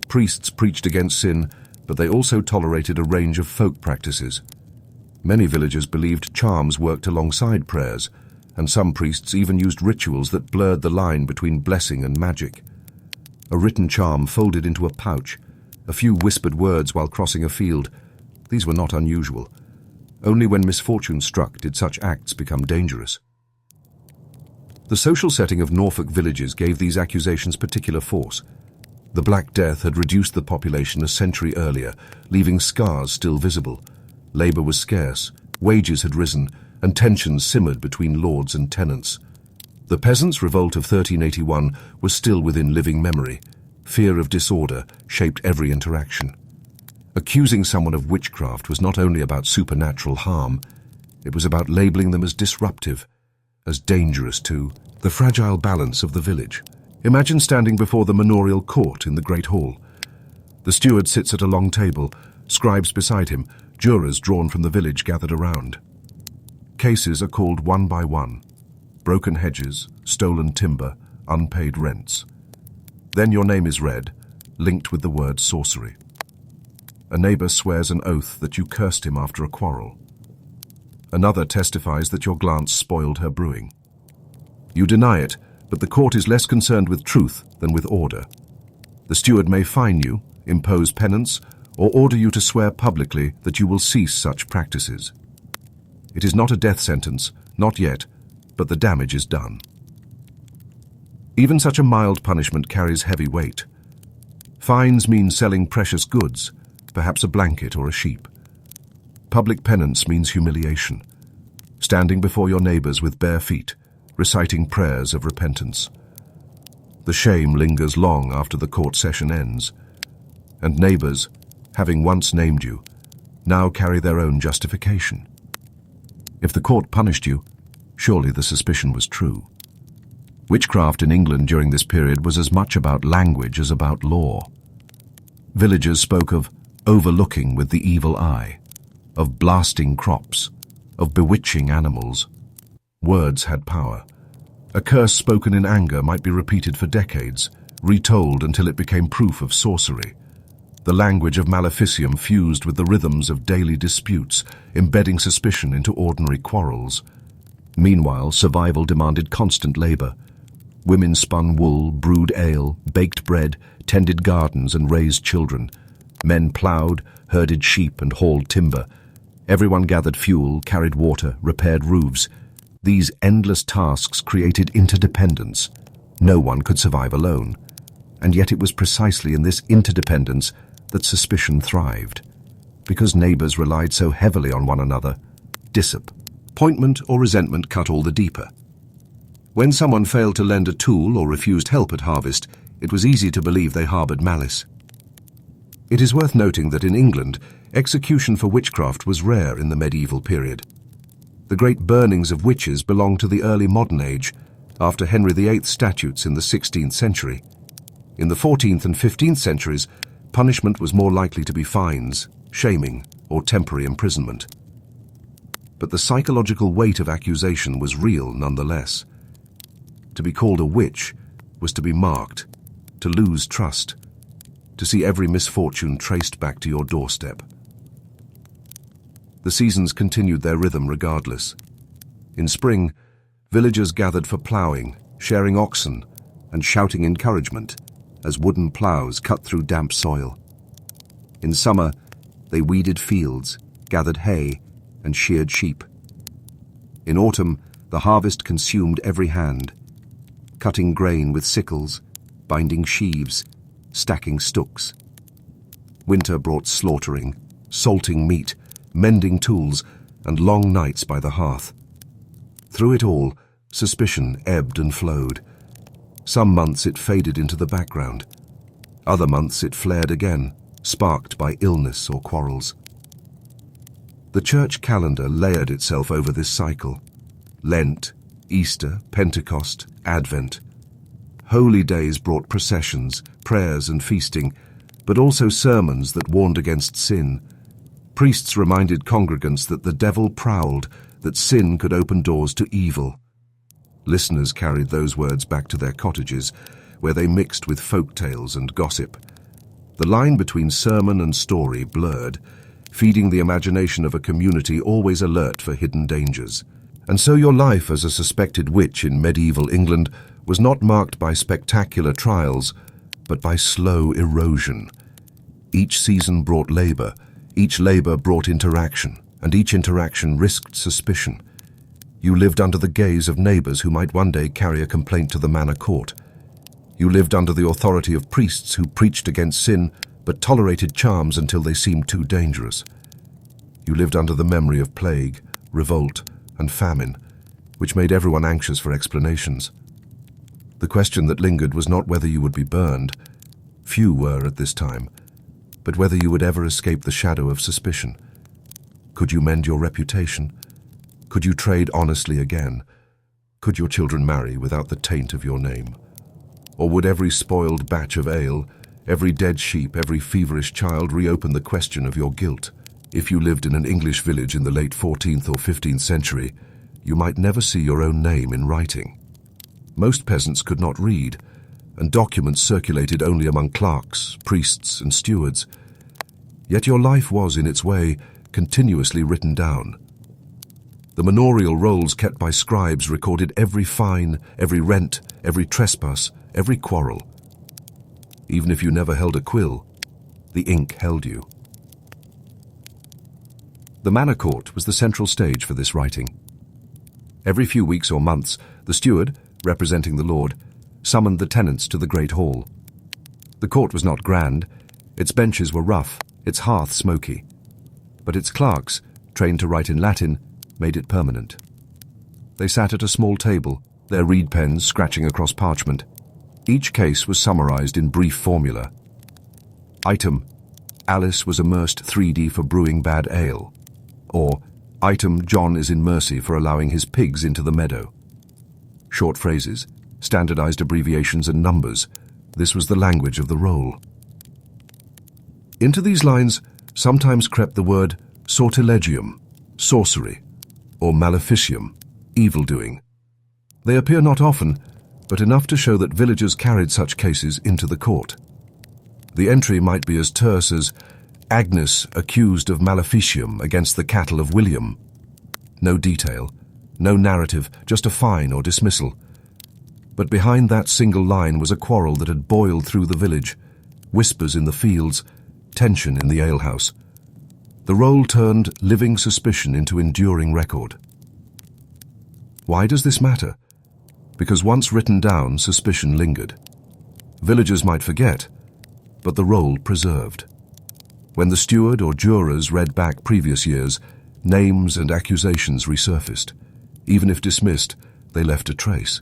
Speaker 1: Priests preached against sin, but they also tolerated a range of folk practices. Many villagers believed charms worked alongside prayers, and some priests even used rituals that blurred the line between blessing and magic. a written charm folded into a pouch, a few whispered words while crossing a field. These were not unusual. Only when misfortune struck did such acts become dangerous. The social setting of Norfolk villages gave these accusations particular force. The Black Death had reduced the population a century earlier, leaving scars still visible. Labour was scarce, wages had risen, and tensions simmered between lords and tenants. The peasants' revolt of 1381 was still within living memory. Fear of disorder shaped every interaction. Accusing someone of witchcraft was not only about supernatural harm, it was about labelling them as disruptive, as dangerous too. The fragile balance of the village. Imagine standing before the manorial court in the Great Hall. The steward sits at a long table, scribes beside him, jurors drawn from the village gathered around. Cases are called one by one. Broken hedges, stolen timber, unpaid rents. Then your name is read, linked with the word sorcery. A neighbour swears an oath that you cursed him after a quarrel. Another testifies that your glance spoiled her brewing. You deny it, but the court is less concerned with truth than with order. The steward may fine you, impose penance, or order you to swear publicly that you will cease such practices. It is not a death sentence, not yet, but the damage is done. Even such a mild punishment carries heavy weight. Fines mean selling precious goods, perhaps a blanket or a sheep. Public penance means humiliation, standing before your neighbours with bare feet, reciting prayers of repentance. The shame lingers long after the court session ends, and neighbours, having once named you, now carry their own justification. If the court punished you, surely the suspicion was true. Witchcraft in England during this period was as much about language as about law. Villagers spoke of overlooking with the evil eye, of blasting crops, of bewitching animals. Words had power. A curse spoken in anger might be repeated for decades, retold until it became proof of sorcery. The language of maleficium fused with the rhythms of daily disputes, embedding suspicion into ordinary quarrels. Meanwhile, survival demanded constant labour. Women spun wool, brewed ale, baked bread, tended gardens and raised children. Men ploughed, herded sheep and hauled timber. Everyone gathered fuel, carried water, repaired roofs. These endless tasks created interdependence. No one could survive alone. And yet it was precisely in this interdependence that suspicion thrived. Because neighbours relied so heavily on one another, disappointment or resentment cut all the deeper. When someone failed to lend a tool or refused help at harvest, it was easy to believe they harboured malice. It is worth noting that in England, execution for witchcraft was rare in the medieval period. The great burnings of witches belong to the early modern age, after Henry VIII's statutes in the 16th century. In the 14th and 15th centuries, punishment was more likely to be fines, shaming, or temporary imprisonment. But the psychological weight of accusation was real nonetheless. To be called a witch was to be marked, to lose trust, to see every misfortune traced back to your doorstep. The seasons continued their rhythm regardless. In spring, villagers gathered for ploughing, sharing oxen, and shouting encouragement as wooden ploughs cut through damp soil. In summer, they weeded fields, gathered hay, and sheared sheep. In autumn, the harvest consumed every hand, cutting grain with sickles, binding sheaves, stacking stooks. Winter brought slaughtering, salting meat, mending tools, and long nights by the hearth. Through it all, suspicion ebbed and flowed. Some months it faded into the background. Other months it flared again, sparked by illness or quarrels. The church calendar layered itself over this cycle. Lent, Easter, Pentecost, Advent. Holy days brought processions, prayers and feasting, but also sermons that warned against sin. Priests reminded congregants that the devil prowled, that sin could open doors to evil. Listeners carried those words back to their cottages, where they mixed with folk tales and gossip. The line between sermon and story blurred, feeding the imagination of a community always alert for hidden dangers. And so your life as a suspected witch in medieval England was not marked by spectacular trials, but by slow erosion. Each season brought labor, each labor brought interaction, and each interaction risked suspicion. You lived under the gaze of neighbors who might one day carry a complaint to the manor court. You lived under the authority of priests who preached against sin but tolerated charms until they seemed too dangerous. You lived under the memory of plague, revolt, and famine, which made everyone anxious for explanations. The question that lingered was not whether you would be burned, few were at this time, but whether you would ever escape the shadow of suspicion. Could you mend your reputation? Could you trade honestly again? Could your children marry without the taint of your name? Or would every spoiled batch of ale, every dead sheep, every feverish child reopen the question of your guilt? If you lived in an English village in the late 14th or 15th century, you might never see your own name in writing. Most peasants could not read, and documents circulated only among clerks, priests, and stewards. Yet your life was, in its way, continuously written down. The manorial rolls kept by scribes recorded every fine, every rent, every trespass, every quarrel. Even if you never held a quill, the ink held you. The manor court was the central stage for this writing. Every few weeks or months, the steward, representing the lord, summoned the tenants to the great hall. The court was not grand, its benches were rough, its hearth smoky, but its clerks, trained to write in Latin, made it permanent. They sat at a small table, their reed pens scratching across parchment. Each case was summarized in brief formula. Item: Alice was immersed 3D for brewing bad ale. Or, item: John is in mercy for allowing his pigs into the meadow. Short phrases, standardized abbreviations and numbers. This was the language of the roll. Into these lines sometimes crept the word sortilegium, sorcery, or maleficium, evil-doing. They appear not often, but enough to show that villagers carried such cases into the court. The entry might be as terse as Agnes accused of maleficium against the cattle of William. No detail, no narrative, just a fine or dismissal. But behind that single line was a quarrel that had boiled through the village, whispers in the fields, tension in the alehouse. The roll turned living suspicion into enduring record. Why does this matter? Because once written down, suspicion lingered. Villagers might forget, but the roll preserved. When the steward or jurors read back previous years, names and accusations resurfaced. Even if dismissed, they left a trace.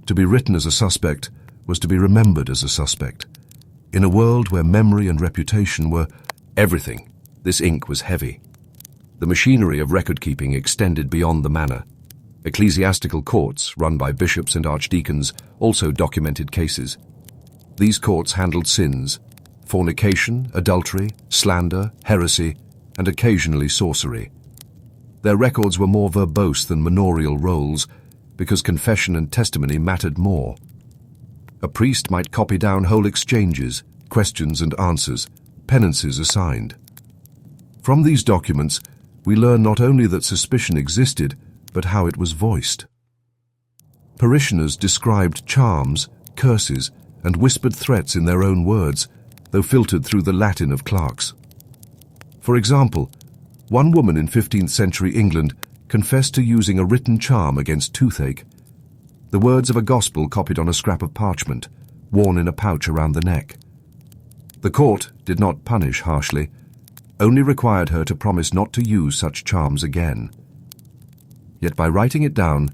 Speaker 1: To be written as a suspect was to be remembered as a suspect. In a world where memory and reputation were everything, this ink was heavy. The machinery of record-keeping extended beyond the manor. Ecclesiastical courts, run by bishops and archdeacons, also documented cases. These courts handled sins: fornication, adultery, slander, heresy, and occasionally sorcery. Their records were more verbose than manorial rolls because confession and testimony mattered more. A priest might copy down whole exchanges, questions and answers, penances assigned. From these documents, we learn not only that suspicion existed, but how it was voiced. Parishioners described charms, curses, and whispered threats in their own words, though filtered through the Latin of clerks. For example, one woman in 15th century England confessed to using a written charm against toothache, the words of a gospel copied on a scrap of parchment, worn in a pouch around the neck. The court did not punish harshly, only required her to promise not to use such charms again. Yet by writing it down,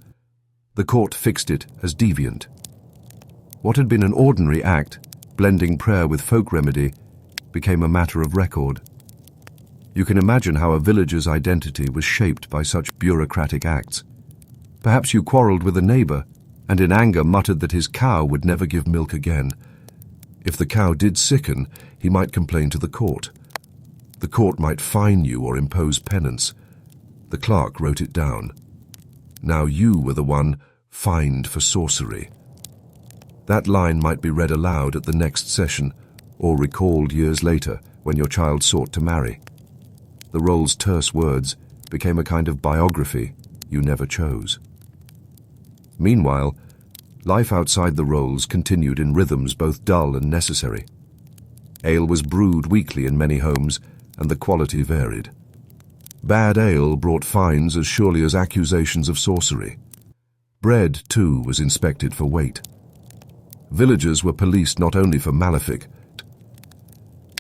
Speaker 1: the court fixed it as deviant. What had been an ordinary act, blending prayer with folk remedy, became a matter of record. You can imagine how a village's identity was shaped by such bureaucratic acts. Perhaps you quarreled with a neighbor, and in anger muttered that his cow would never give milk again. If the cow did sicken, he might complain to the court. The court might fine you or impose penance. The clerk wrote it down. Now you were the one fined for sorcery. That line might be read aloud at the next session, or recalled years later when your child sought to marry. The roll's terse words became a kind of biography you never chose. Meanwhile, Life outside the rolls continued in rhythms both dull and necessary. Ale was brewed weekly in many homes, and the quality varied. Bad ale brought fines as surely as accusations of sorcery. Bread, too, was inspected for weight. Villagers were policed not only for malefic,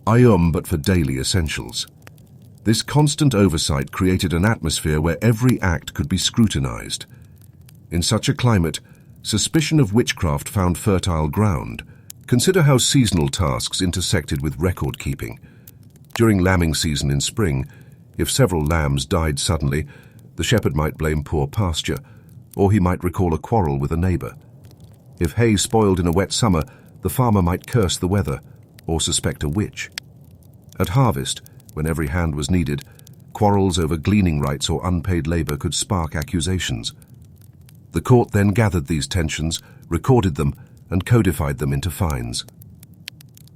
Speaker 1: but for daily essentials. This constant oversight created an atmosphere where every act could be scrutinized. In such a climate, suspicion of witchcraft found fertile ground. Consider how seasonal tasks intersected with record-keeping. During lambing season in spring, if several lambs died suddenly, the shepherd might blame poor pasture, or he might recall a quarrel with a neighbor. If hay spoiled in a wet summer, the farmer might curse the weather, or suspect a witch. At harvest, when every hand was needed, quarrels over gleaning rights or unpaid labor could spark accusations. The court then gathered these tensions, recorded them, and codified them into fines.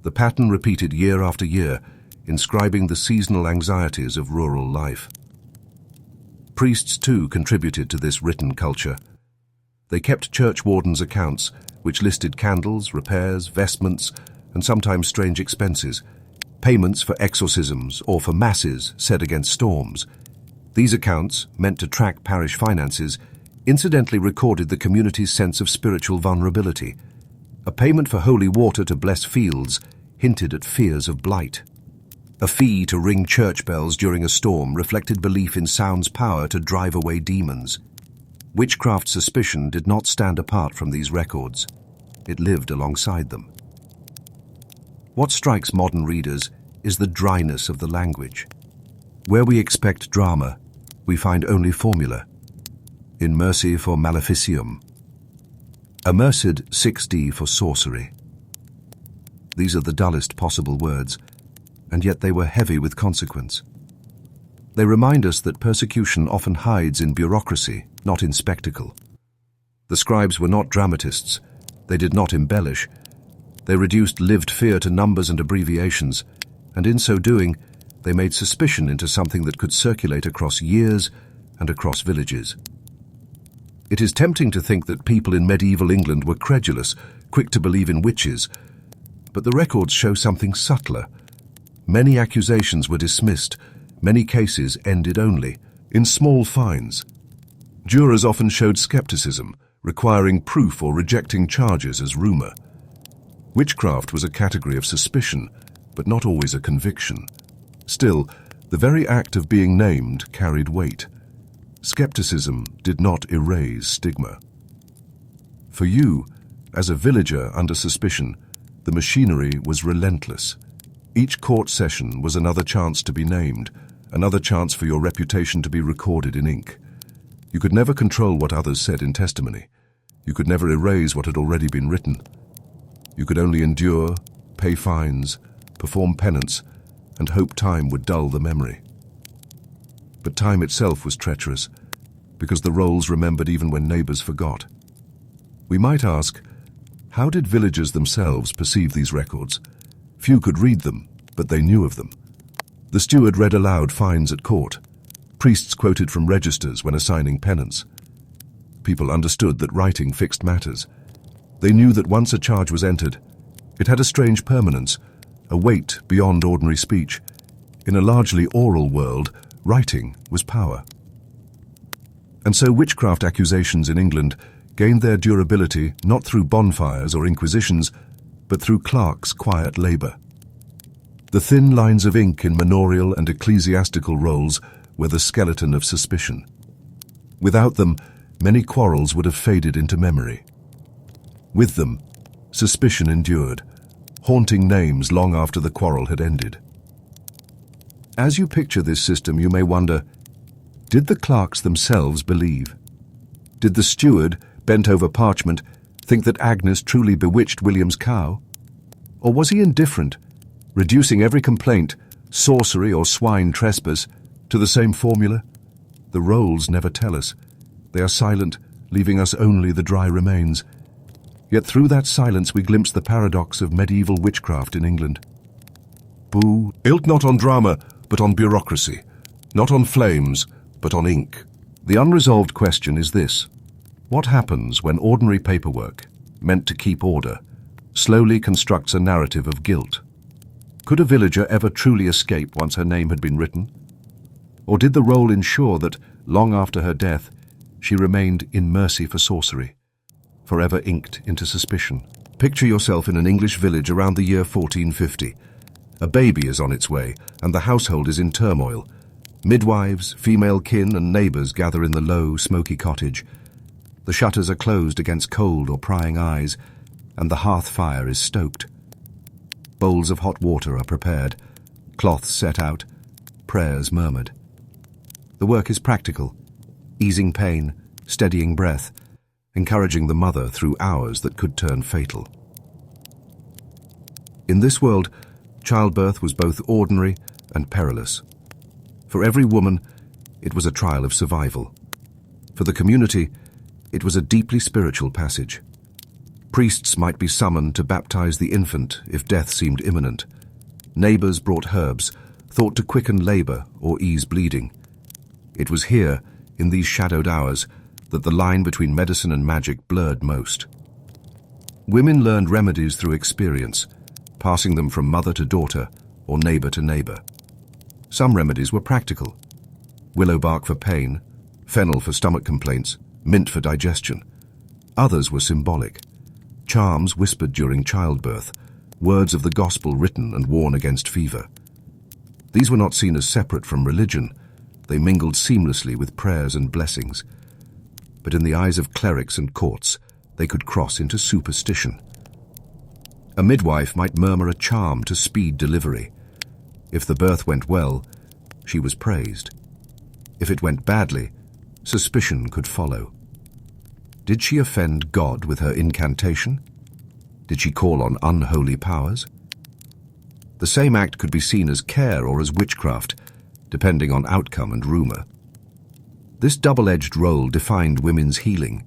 Speaker 1: The pattern repeated year after year, inscribing the seasonal anxieties of rural life. Priests, too, contributed to this written culture. They kept church wardens' accounts, which listed candles, repairs, vestments, and sometimes strange expenses, payments for exorcisms or for masses said against storms. These accounts, meant to track parish finances, incidentally recorded the community's sense of spiritual vulnerability. A payment for holy water to bless fields hinted at fears of blight. A fee to ring church bells during a storm reflected belief in sound's power to drive away demons. Witchcraft suspicion did not stand apart from these records. It lived alongside them. What strikes modern readers is the dryness of the language. Where we expect drama, we find only formula. Immerse for maleficium. Immersed 6D for sorcery. These are the dullest possible words, and yet they were heavy with consequence. They remind us that persecution often hides in bureaucracy, not in spectacle. The scribes were not dramatists. They did not embellish. They reduced lived fear to numbers and abbreviations, and in so doing, they made suspicion into something that could circulate across years and across villages. It is tempting to think that people in medieval England were credulous, quick to believe in witches, but the records show something subtler. Many accusations were dismissed, many cases ended only in small fines. Jurors often showed skepticism, requiring proof or rejecting charges as rumor. Witchcraft was a category of suspicion, but not always a conviction. Still, the very act of being named carried weight. Skepticism did not erase stigma. For you, as a villager under suspicion, the machinery was relentless. Each court session was another chance to be named, another chance for your reputation to be recorded in ink. You could never control what others said in testimony. You could never erase what had already been written. You could only endure, pay fines, perform penance, and hope time would dull the memory. But time itself was treacherous, because the rolls remembered even when neighbors forgot. We might ask, how did villagers themselves perceive these records? Few could read them, but they knew of them. The steward read aloud fines at court. Priests quoted from registers when assigning penance. People understood that writing fixed matters. They knew that once a charge was entered, it had a strange permanence, a weight beyond ordinary speech. In a largely oral world, writing was power. And so witchcraft accusations in England gained their durability not through bonfires or inquisitions, but through clerks' quiet labor. The thin lines of ink in manorial and ecclesiastical rolls were the skeleton of suspicion. Without them, many quarrels would have faded into memory. With them, suspicion endured, haunting names long after the quarrel had ended. As you picture this system, you may wonder, did the clerks themselves believe? Did the steward, bent over parchment, think that Agnes truly bewitched William's cow? Or was he indifferent, reducing every complaint, sorcery or swine trespass, to the same formula? The rolls never tell us. They are silent, leaving us only the dry remains. Yet through that silence we glimpse the paradox of medieval witchcraft in England. Boo, ilt not on drama, but on bureaucracy. Not on flames, but on ink. The unresolved question is this: what happens when ordinary paperwork, meant to keep order, slowly constructs a narrative of guilt. Could a villager ever truly escape once her name had been written? Or did the role ensure that, long after her death, she remained in mercy for sorcery, forever inked into suspicion? Picture yourself in an English village around the year 1450. A baby is on its way, and the household is in turmoil. Midwives, female kin, and neighbours gather in the low, smoky cottage. The shutters are closed against cold or prying eyes, and the hearth fire is stoked. Bowls of hot water are prepared, cloths set out, prayers murmured. The work is practical, easing pain, steadying breath, encouraging the mother through hours that could turn fatal. In this world, childbirth was both ordinary and perilous. For every woman, it was a trial of survival. For the community, it was a deeply spiritual passage. Priests might be summoned to baptize the infant if death seemed imminent. Neighbors brought herbs, thought to quicken labor or ease bleeding. It was here, in these shadowed hours, that the line between medicine and magic blurred most. Women learned remedies through experience, passing them from mother to daughter or neighbor to neighbor. Some remedies were practical: willow bark for pain, fennel for stomach complaints, mint for digestion. Others were symbolic: charms whispered during childbirth, words of the gospel written and worn against fever. These were not seen as separate from religion. They mingled seamlessly with prayers and blessings. But in the eyes of clerics and courts, they could cross into superstition. A midwife might murmur a charm to speed delivery. If the birth went well, she was praised. If it went badly, suspicion could follow. Did she offend God with her incantation? Did she call on unholy powers? The same act could be seen as care or as witchcraft, depending on outcome and rumor. This double-edged role defined women's healing.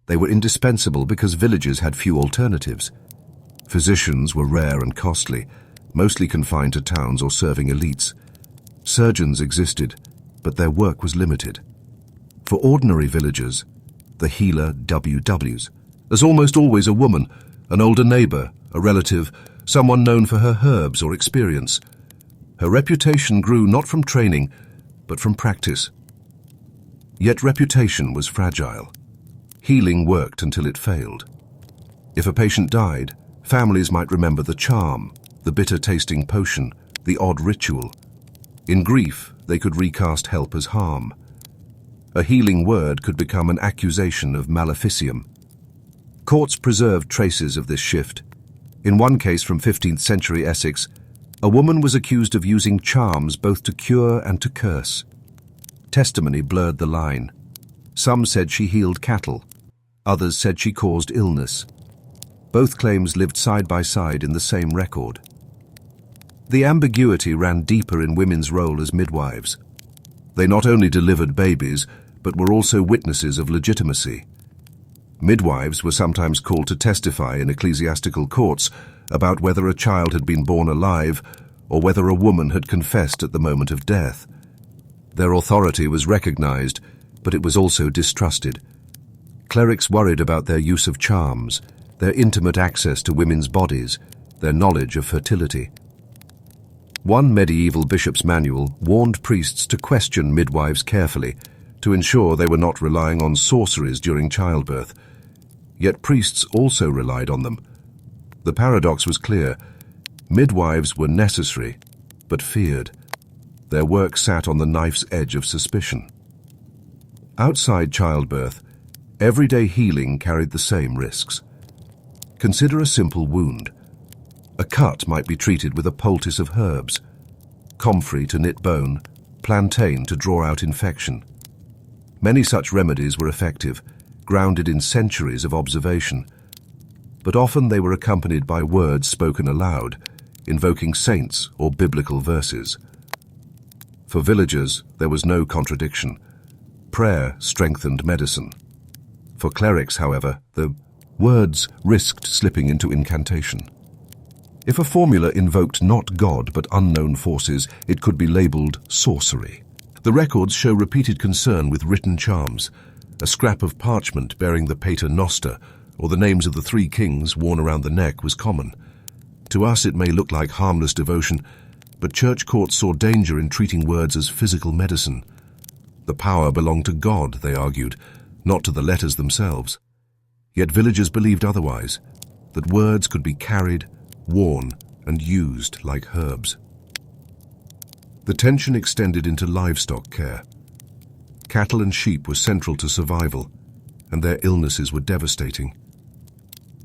Speaker 1: They were indispensable because villages had few alternatives. Physicians were rare and costly, mostly confined to towns or serving elites. Surgeons existed, but their work was limited. For ordinary villagers, the healer WWs, as almost always a woman, an older neighbor, a relative, someone known for her herbs or experience. Her reputation grew not from training, but from practice. Yet reputation was fragile. Healing worked until it failed. If a patient died, families might remember the charm, the bitter-tasting potion, the odd ritual. In grief, they could recast help as harm. A healing word could become an accusation of maleficium. Courts preserved traces of this shift. In one case from 15th century Essex, a woman was accused of using charms both to cure and to curse. Testimony blurred the line. Some said she healed cattle. Others said she caused illness. Both claims lived side by side in the same record. The ambiguity ran deeper in women's role as midwives. They not only delivered babies, but were also witnesses of legitimacy. Midwives were sometimes called to testify in ecclesiastical courts about whether a child had been born alive or whether a woman had confessed at the moment of death. Their authority was recognized, but it was also distrusted. Clerics worried about their use of charms, their intimate access to women's bodies, their knowledge of fertility. One medieval bishop's manual warned priests to question midwives carefully, to ensure they were not relying on sorceries during childbirth. Yet priests also relied on them. The paradox was clear. Midwives were necessary, but feared. Their work sat on the knife's edge of suspicion. Outside childbirth, everyday healing carried the same risks. Consider a simple wound. A cut might be treated with a poultice of herbs, comfrey to knit bone, plantain to draw out infection. Many such remedies were effective, grounded in centuries of observation, but often they were accompanied by words spoken aloud, invoking saints or biblical verses. For villagers, there was no contradiction. Prayer strengthened medicine. For clerics, however, the words risked slipping into incantation. If a formula invoked not God but unknown forces, it could be labeled sorcery. The records show repeated concern with written charms. A scrap of parchment bearing the pater noster, or the names of the three kings worn around the neck was common. To us it may look like harmless devotion, but church courts saw danger in treating words as physical medicine. The power belonged to God, they argued, not to the letters themselves. Yet villagers believed otherwise, that words could be carried, worn, and used like herbs. The tension extended into livestock care. Cattle and sheep were central to survival, and their illnesses were devastating.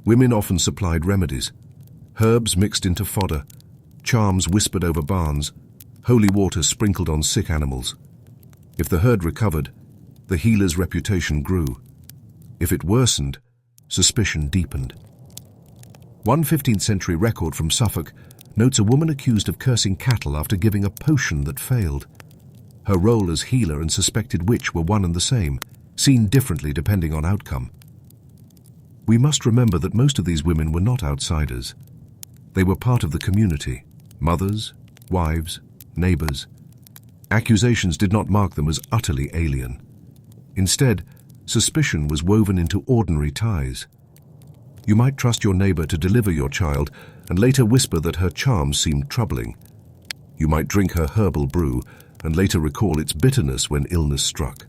Speaker 1: Women often supplied remedies, herbs mixed into fodder, charms whispered over barns, holy water sprinkled on sick animals. If the herd recovered, the healer's reputation grew. If it worsened, suspicion deepened. One 15th century record from Suffolk notes a woman accused of cursing cattle after giving a potion that failed. Her role as healer and suspected witch were one and the same, seen differently depending on outcome. We must remember that most of these women were not outsiders. They were part of the community, mothers, wives, neighbors. Accusations did not mark them as utterly alien. Instead, suspicion was woven into ordinary ties. You might trust your neighbor to deliver your child and later whisper that her charms seemed troubling. You might drink her herbal brew and later recall its bitterness when illness struck.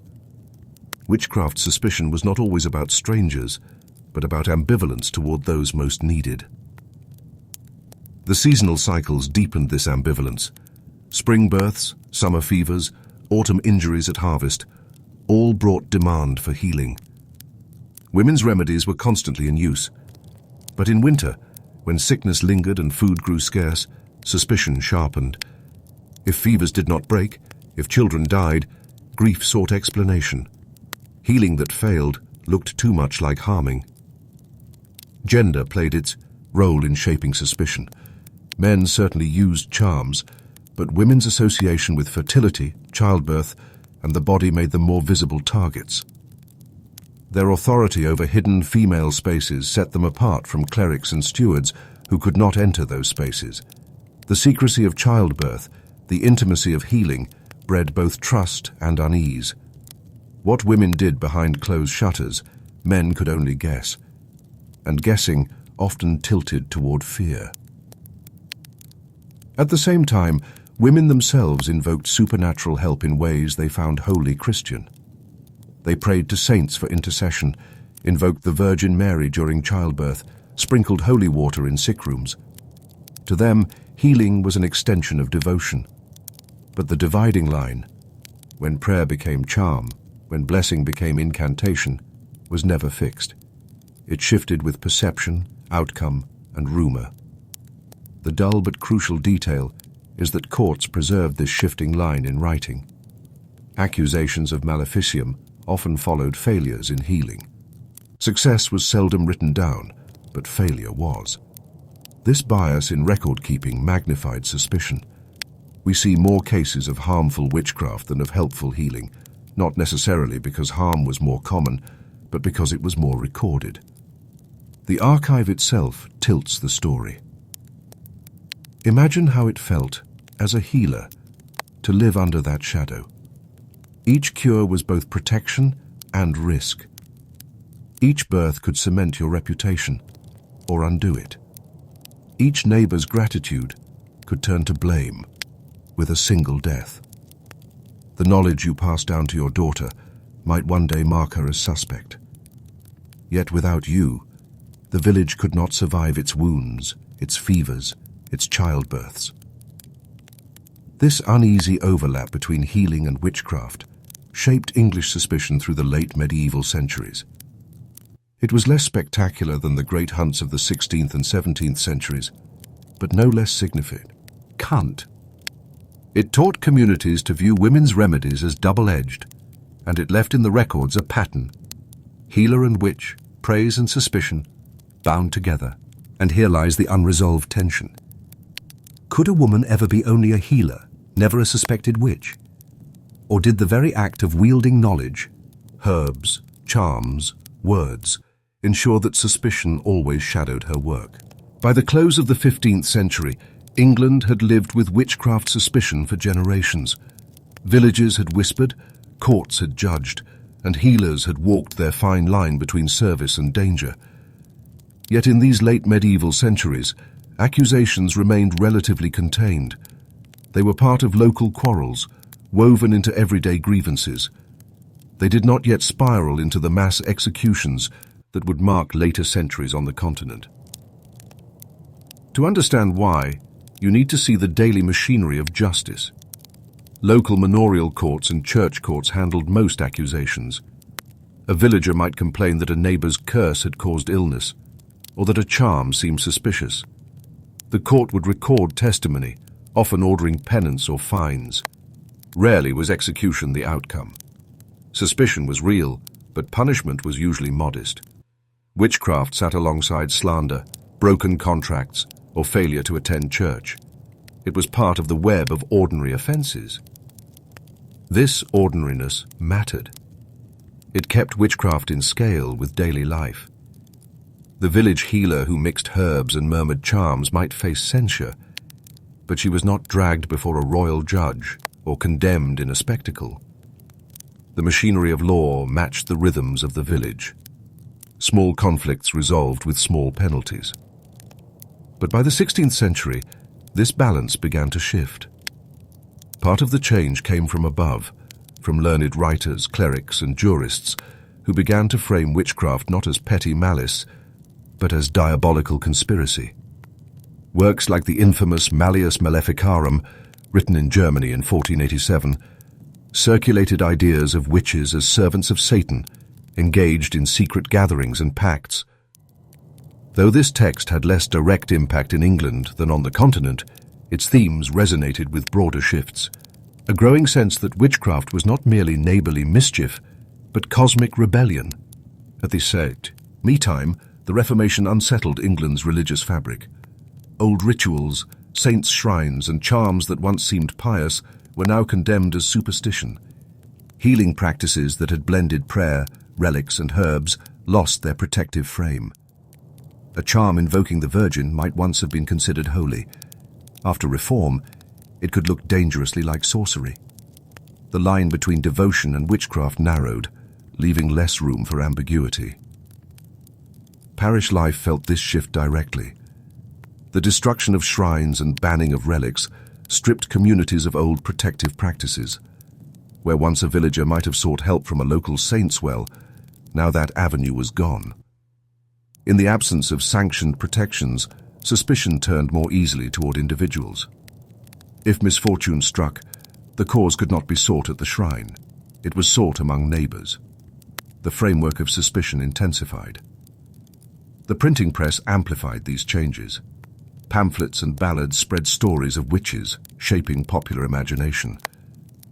Speaker 1: Witchcraft suspicion was not always about strangers, but about ambivalence toward those most needed. The seasonal cycles deepened this ambivalence. Spring births, summer fevers, autumn injuries at harvest, all brought demand for healing. Women's remedies were constantly in use. But in winter, when sickness lingered and food grew scarce, suspicion sharpened. If fevers did not break, if children died, grief sought explanation. Healing that failed looked too much like harming. Gender played its role in shaping suspicion. Men certainly used charms, but women's association with fertility, childbirth, and the body made them more visible targets. Their authority over hidden female spaces set them apart from clerics and stewards who could not enter those spaces. The secrecy of childbirth, the intimacy of healing, bred both trust and unease. What women did behind closed shutters, men could only guess, and guessing often tilted toward fear. At the same time, women themselves invoked supernatural help in ways they found wholly Christian. They prayed to saints for intercession, invoked the Virgin Mary during childbirth, sprinkled holy water in sick rooms. To them, healing was an extension of devotion. But the dividing line, when prayer became charm, when blessing became incantation, was never fixed. It shifted with perception, outcome, and rumor. The dull but crucial detail is that courts preserved this shifting line in writing. Accusations of maleficium often followed failures in healing. Success was seldom written down, but failure was. This bias in record-keeping magnified suspicion. We see more cases of harmful witchcraft than of helpful healing, not necessarily because harm was more common, but because it was more recorded. The archive itself tilts the story. Imagine how it felt, as a healer, to live under that shadow. Each cure was both protection and risk. Each birth could cement your reputation, or undo it. Each neighbor's gratitude could turn to blame, with a single death. The knowledge you pass down to your daughter might one day mark her as suspect. Yet without you, the village could not survive its wounds, its fevers, its childbirths. This uneasy overlap between healing and witchcraft shaped English suspicion through the late medieval centuries. It was less spectacular than the great hunts of the 16th and 17th centuries, but no less significant. It taught communities to view women's remedies as double-edged, and it left in the records a pattern. Healer and witch, praise and suspicion, bound together. And here lies the unresolved tension. Could a woman ever be only a healer, never a suspected witch? Or did the very act of wielding knowledge, herbs, charms, words, ensure that suspicion always shadowed her work? By the close of the 15th century, England had lived with witchcraft suspicion for generations. Villages had whispered, courts had judged, and healers had walked their fine line between service and danger. Yet in these late medieval centuries, accusations remained relatively contained. They were part of local quarrels, woven into everyday grievances. They did not yet spiral into the mass executions that would mark later centuries on the continent. To understand why, you need to see the daily machinery of justice. Local manorial courts and church courts handled most accusations. A villager might complain that a neighbor's curse had caused illness, or that a charm seemed suspicious. The court would record testimony, often ordering penance or fines. Rarely was execution the outcome. Suspicion was real, but punishment was usually modest. Witchcraft sat alongside slander, broken contracts, or failure to attend church. It was part of the web of ordinary offenses. This ordinariness mattered. It kept witchcraft in scale with daily life. The village healer who mixed herbs and murmured charms might face censure, but she was not dragged before a royal judge or condemned in a spectacle. The machinery of law matched the rhythms of the village. Small conflicts resolved with small penalties. But by the 16th century, this balance began to shift. Part of the change came from above, from learned writers, clerics, and jurists who began to frame witchcraft not as petty malice, but as diabolical conspiracy. Works like the infamous Malleus Maleficarum, written in Germany in 1487, circulated ideas of witches as servants of Satan, engaged in secret gatherings and pacts. Though this text had less direct impact in England than on the continent, its themes resonated with broader shifts. A growing sense that witchcraft was not merely neighborly mischief, but cosmic rebellion. At this time, the Reformation unsettled England's religious fabric. Old rituals, saints' shrines, and charms that once seemed pious were now condemned as superstition. Healing practices that had blended prayer, relics, and herbs lost their protective frame. A charm invoking the Virgin might once have been considered holy. After Reform, it could look dangerously like sorcery. The line between devotion and witchcraft narrowed, leaving less room for ambiguity. Parish life felt this shift directly. The destruction of shrines and banning of relics stripped communities of old protective practices. Where once a villager might have sought help from a local saint's well, now that avenue was gone. In the absence of sanctioned protections, suspicion turned more easily toward individuals. If misfortune struck, the cause could not be sought at the shrine. It was sought among neighbors. The framework of suspicion intensified. The printing press amplified these changes. Pamphlets and ballads spread stories of witches, shaping popular imagination.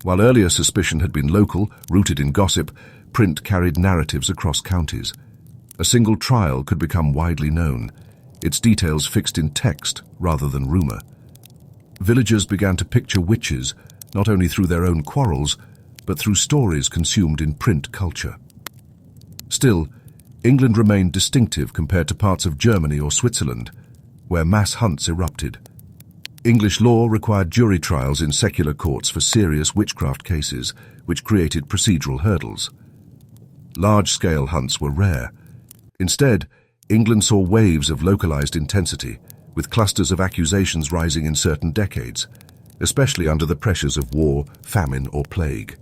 Speaker 1: While earlier suspicion had been local, rooted in gossip, print carried narratives across counties. A single trial could become widely known, its details fixed in text rather than rumor. Villagers began to picture witches not only through their own quarrels, but through stories consumed in print culture. Still, England remained distinctive compared to parts of Germany or Switzerland, where mass hunts erupted. English law required jury trials in secular courts for serious witchcraft cases, which created procedural hurdles. Large-scale hunts were rare. Instead, England saw waves of localized intensity, with clusters of accusations rising in certain decades, especially under the pressures of war, famine, or plague.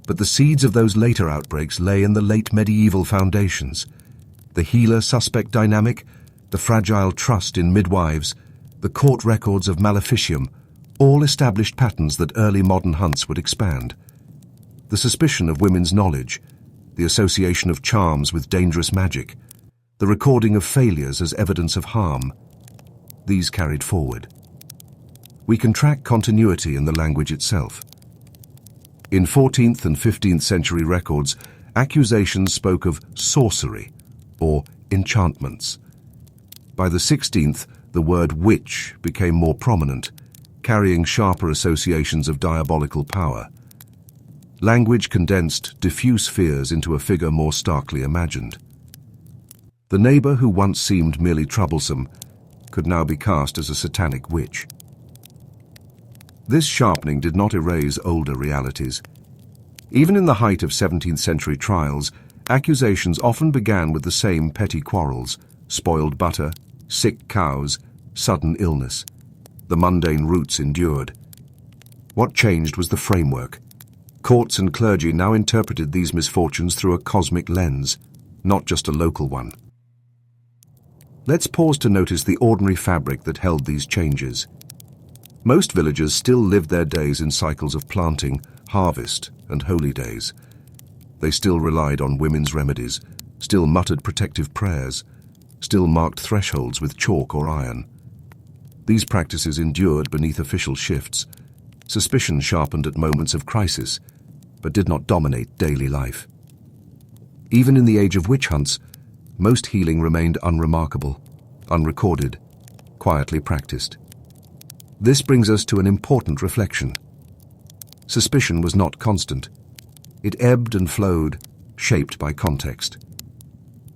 Speaker 1: But the seeds of those later outbreaks lay in the late medieval foundations. The healer-suspect dynamic, the fragile trust in midwives, the court records of maleficium, all established patterns that early modern hunts would expand. The suspicion of women's knowledge, the association of charms with dangerous magic, the recording of failures as evidence of harm, these carried forward. We can track continuity in the language itself. In 14th and 15th century records, accusations spoke of sorcery, or enchantments. By the 16th, the word witch became more prominent, carrying sharper associations of diabolical power. Language condensed diffuse fears into a figure more starkly imagined. The neighbor who once seemed merely troublesome could now be cast as a satanic witch. This sharpening did not erase older realities. Even in the height of 17th century trials, accusations often began with the same petty quarrels, spoiled butter, sick cows, sudden illness. The mundane routes endured. What changed was the framework. Courts and clergy now interpreted these misfortunes through a cosmic lens, not just a local one. Let's pause to notice the ordinary fabric that held these changes. Most villagers still lived their days in cycles of planting, harvest, and holy days. They still relied on women's remedies, still muttered protective prayers, still marked thresholds with chalk or iron. These practices endured beneath official shifts. Suspicion sharpened at moments of crisis, but did not dominate daily life. Even in the age of witch hunts, most healing remained unremarkable, unrecorded, quietly practiced. This brings us to an important reflection. Suspicion was not constant. It ebbed and flowed, shaped by context.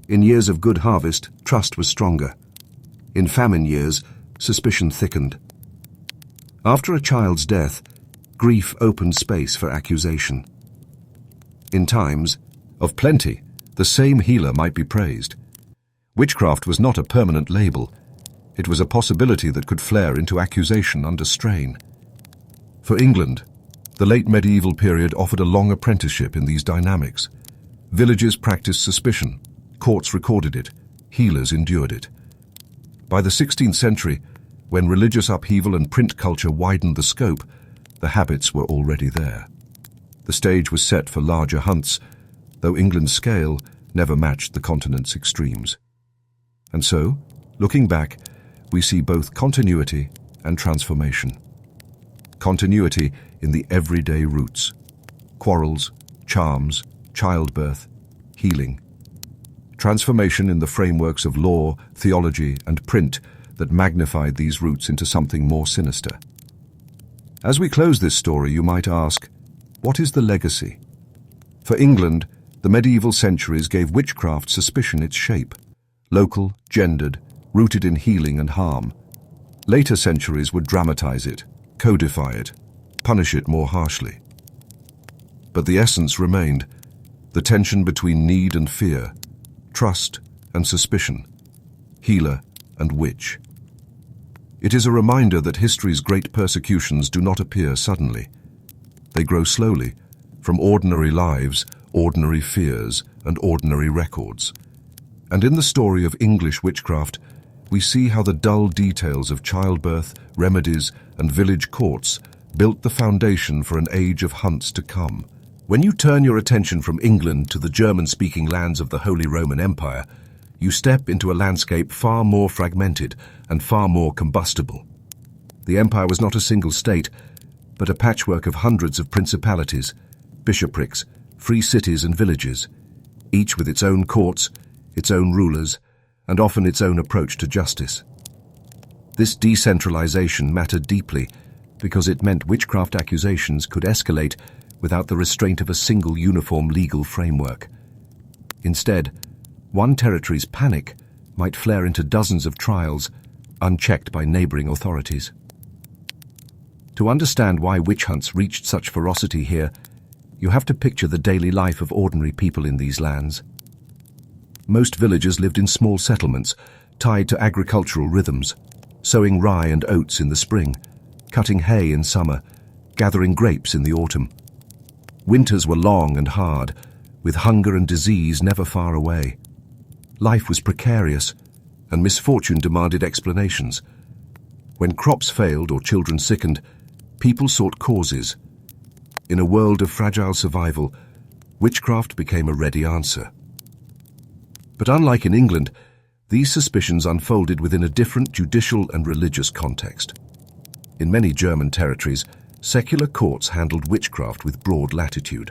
Speaker 1: In years of good harvest, trust was stronger. In famine years, suspicion thickened. After a child's death, grief opened space for accusation. In times of plenty, the same healer might be praised. Witchcraft was not a permanent label. It was a possibility that could flare into accusation under strain. For England, the late medieval period offered a long apprenticeship in these dynamics. Villages practiced suspicion, courts recorded it, healers endured it. By the 16th century, when religious upheaval and print culture widened the scope, the habits were already there. The stage was set for larger hunts, though England's scale never matched the continent's extremes. And so, looking back, we see both continuity and transformation. Continuity in the everyday roots: quarrels, charms, childbirth, healing. Transformation in the frameworks of law, theology, and print that magnified these roots into something more sinister. As we close this story, you might ask, what is the legacy? For England, the medieval centuries gave witchcraft suspicion its shape: local, gendered, rooted in healing and harm. Later centuries would dramatize it, codify it, punish it more harshly. But the essence remained: the tension between need and fear, trust and suspicion, healer and witch. It is a reminder that history's great persecutions do not appear suddenly. They grow slowly, from ordinary lives, ordinary fears, and ordinary records. And in the story of English witchcraft, we see how the dull details of childbirth, remedies, and village courts built the foundation for an age of hunts to come. When you turn your attention from England to the German-speaking lands of the Holy Roman Empire, you step into a landscape far more fragmented and far more combustible. The empire was not a single state, but a patchwork of hundreds of principalities, bishoprics, free cities and villages, each with its own courts, its own rulers, and often its own approach to justice. This decentralization mattered deeply because it meant witchcraft accusations could escalate without the restraint of a single uniform legal framework. Instead, one territory's panic might flare into dozens of trials, unchecked by neighboring authorities. To understand why witch hunts reached such ferocity here, you have to picture the daily life of ordinary people in these lands. Most villagers lived in small settlements, tied to agricultural rhythms, sowing rye and oats in the spring, cutting hay in summer, gathering grapes in the autumn. Winters were long and hard, with hunger and disease never far away. Life was precarious, and misfortune demanded explanations. When crops failed or children sickened, people sought causes. In a world of fragile survival, witchcraft became a ready answer. But unlike in England, these suspicions unfolded within a different judicial and religious context. In many German territories, secular courts handled witchcraft with broad latitude.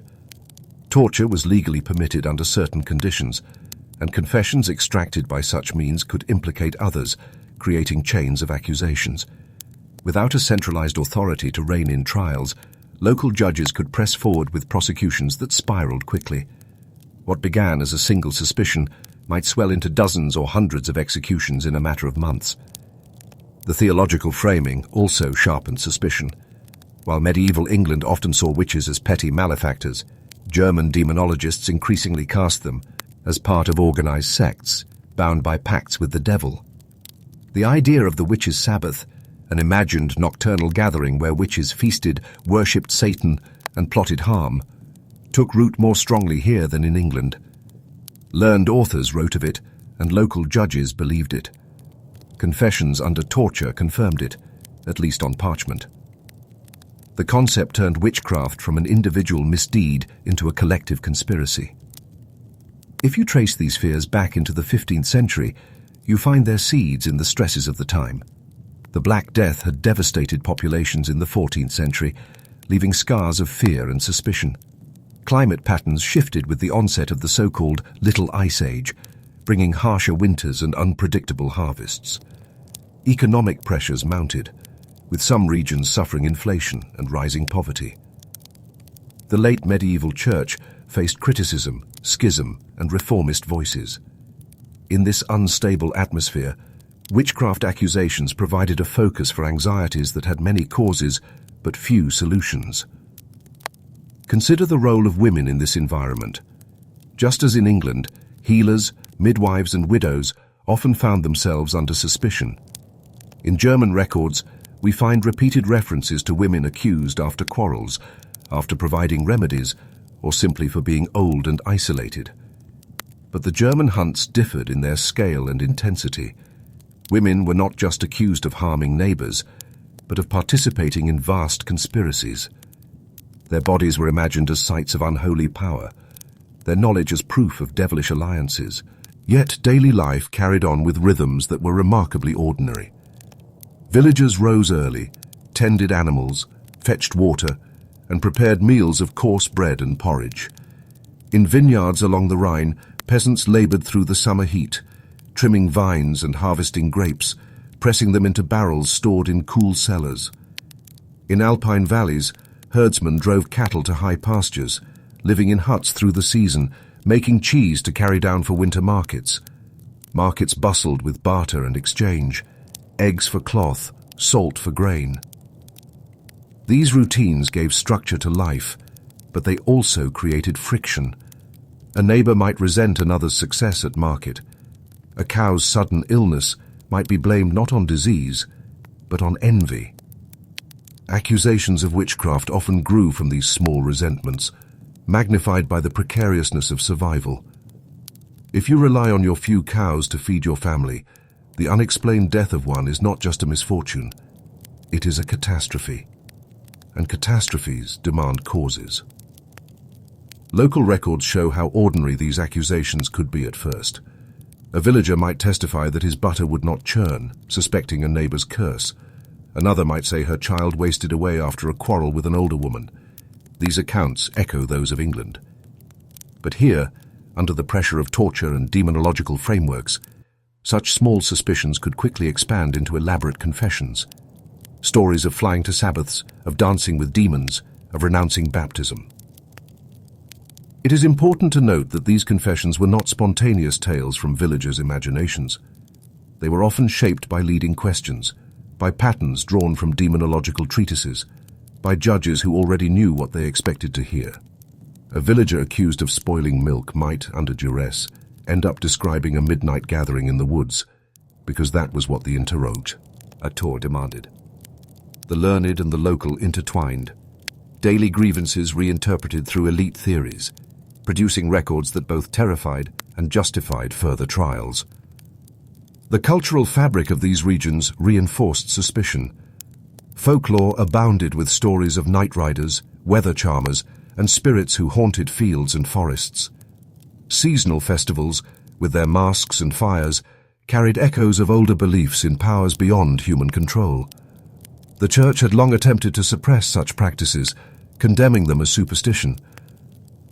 Speaker 1: Torture was legally permitted under certain conditions, and confessions extracted by such means could implicate others, creating chains of accusations. Without a centralized authority to rein in trials, local judges could press forward with prosecutions that spiraled quickly. What began as a single suspicion might swell into dozens or hundreds of executions in a matter of months. The theological framing also sharpened suspicion. While medieval England often saw witches as petty malefactors, German demonologists increasingly cast them as part of organized sects, bound by pacts with the devil. The idea of the witches' Sabbath, an imagined nocturnal gathering where witches feasted, worshipped Satan, and plotted harm, took root more strongly here than in England. Learned authors wrote of it, and local judges believed it. Confessions under torture confirmed it, at least on parchment. The concept turned witchcraft from an individual misdeed into a collective conspiracy. If you trace these fears back into the 15th century, you find their seeds in the stresses of the time. The Black Death had devastated populations in the 14th century, leaving scars of fear and suspicion. Climate patterns shifted with the onset of the so-called Little Ice Age, bringing harsher winters and unpredictable harvests. Economic pressures mounted, with some regions suffering inflation and rising poverty. The late medieval church faced criticism, schism, and reformist voices. In this unstable atmosphere, witchcraft accusations provided a focus for anxieties that had many causes but few solutions. Consider the role of women in this environment. Just as in England, healers, midwives, and widows often found themselves under suspicion. In German records, we find repeated references to women accused after quarrels, after providing remedies, or simply for being old and isolated. But the German hunts differed in their scale and intensity. Women were not just accused of harming neighbors, but of participating in vast conspiracies. Their bodies were imagined as sites of unholy power, their knowledge as proof of devilish alliances. Yet daily life carried on with rhythms that were remarkably ordinary. Villagers rose early, tended animals, fetched water, and prepared meals of coarse bread and porridge. In vineyards along the Rhine, peasants labored through the summer heat, trimming vines and harvesting grapes, pressing them into barrels stored in cool cellars. In alpine valleys, herdsmen drove cattle to high pastures, living in huts through the season, making cheese to carry down for winter markets. Markets bustled with barter and exchange, eggs for cloth, salt for grain. These routines gave structure to life, but they also created friction. A neighbor might resent another's success at market. A cow's sudden illness might be blamed not on disease, but on envy. Accusations of witchcraft often grew from these small resentments, magnified by the precariousness of survival. If you rely on your few cows to feed your family, the unexplained death of one is not just a misfortune, it is a catastrophe. And catastrophes demand causes. Local records show how ordinary these accusations could be at first. A villager might testify that his butter would not churn, suspecting a neighbor's curse. Another might say her child wasted away after a quarrel with an older woman. These accounts echo those of England. But here, under the pressure of torture and demonological frameworks, such small suspicions could quickly expand into elaborate confessions. Stories of flying to Sabbaths, of dancing with demons, of renouncing baptism. It is important to note that these confessions were not spontaneous tales from villagers' imaginations. They were often shaped by leading questions, by patterns drawn from demonological treatises, by judges who already knew what they expected to hear. A villager accused of spoiling milk might, under duress, end up describing a midnight gathering in the woods, because that was what the interrogator demanded. The learned and the local intertwined, daily grievances reinterpreted through elite theories, producing records that both terrified and justified further trials. The cultural fabric of these regions reinforced suspicion. Folklore abounded with stories of night riders, weather charmers, and spirits who haunted fields and forests. Seasonal festivals, with their masks and fires, carried echoes of older beliefs in powers beyond human control. The Church had long attempted to suppress such practices, condemning them as superstition.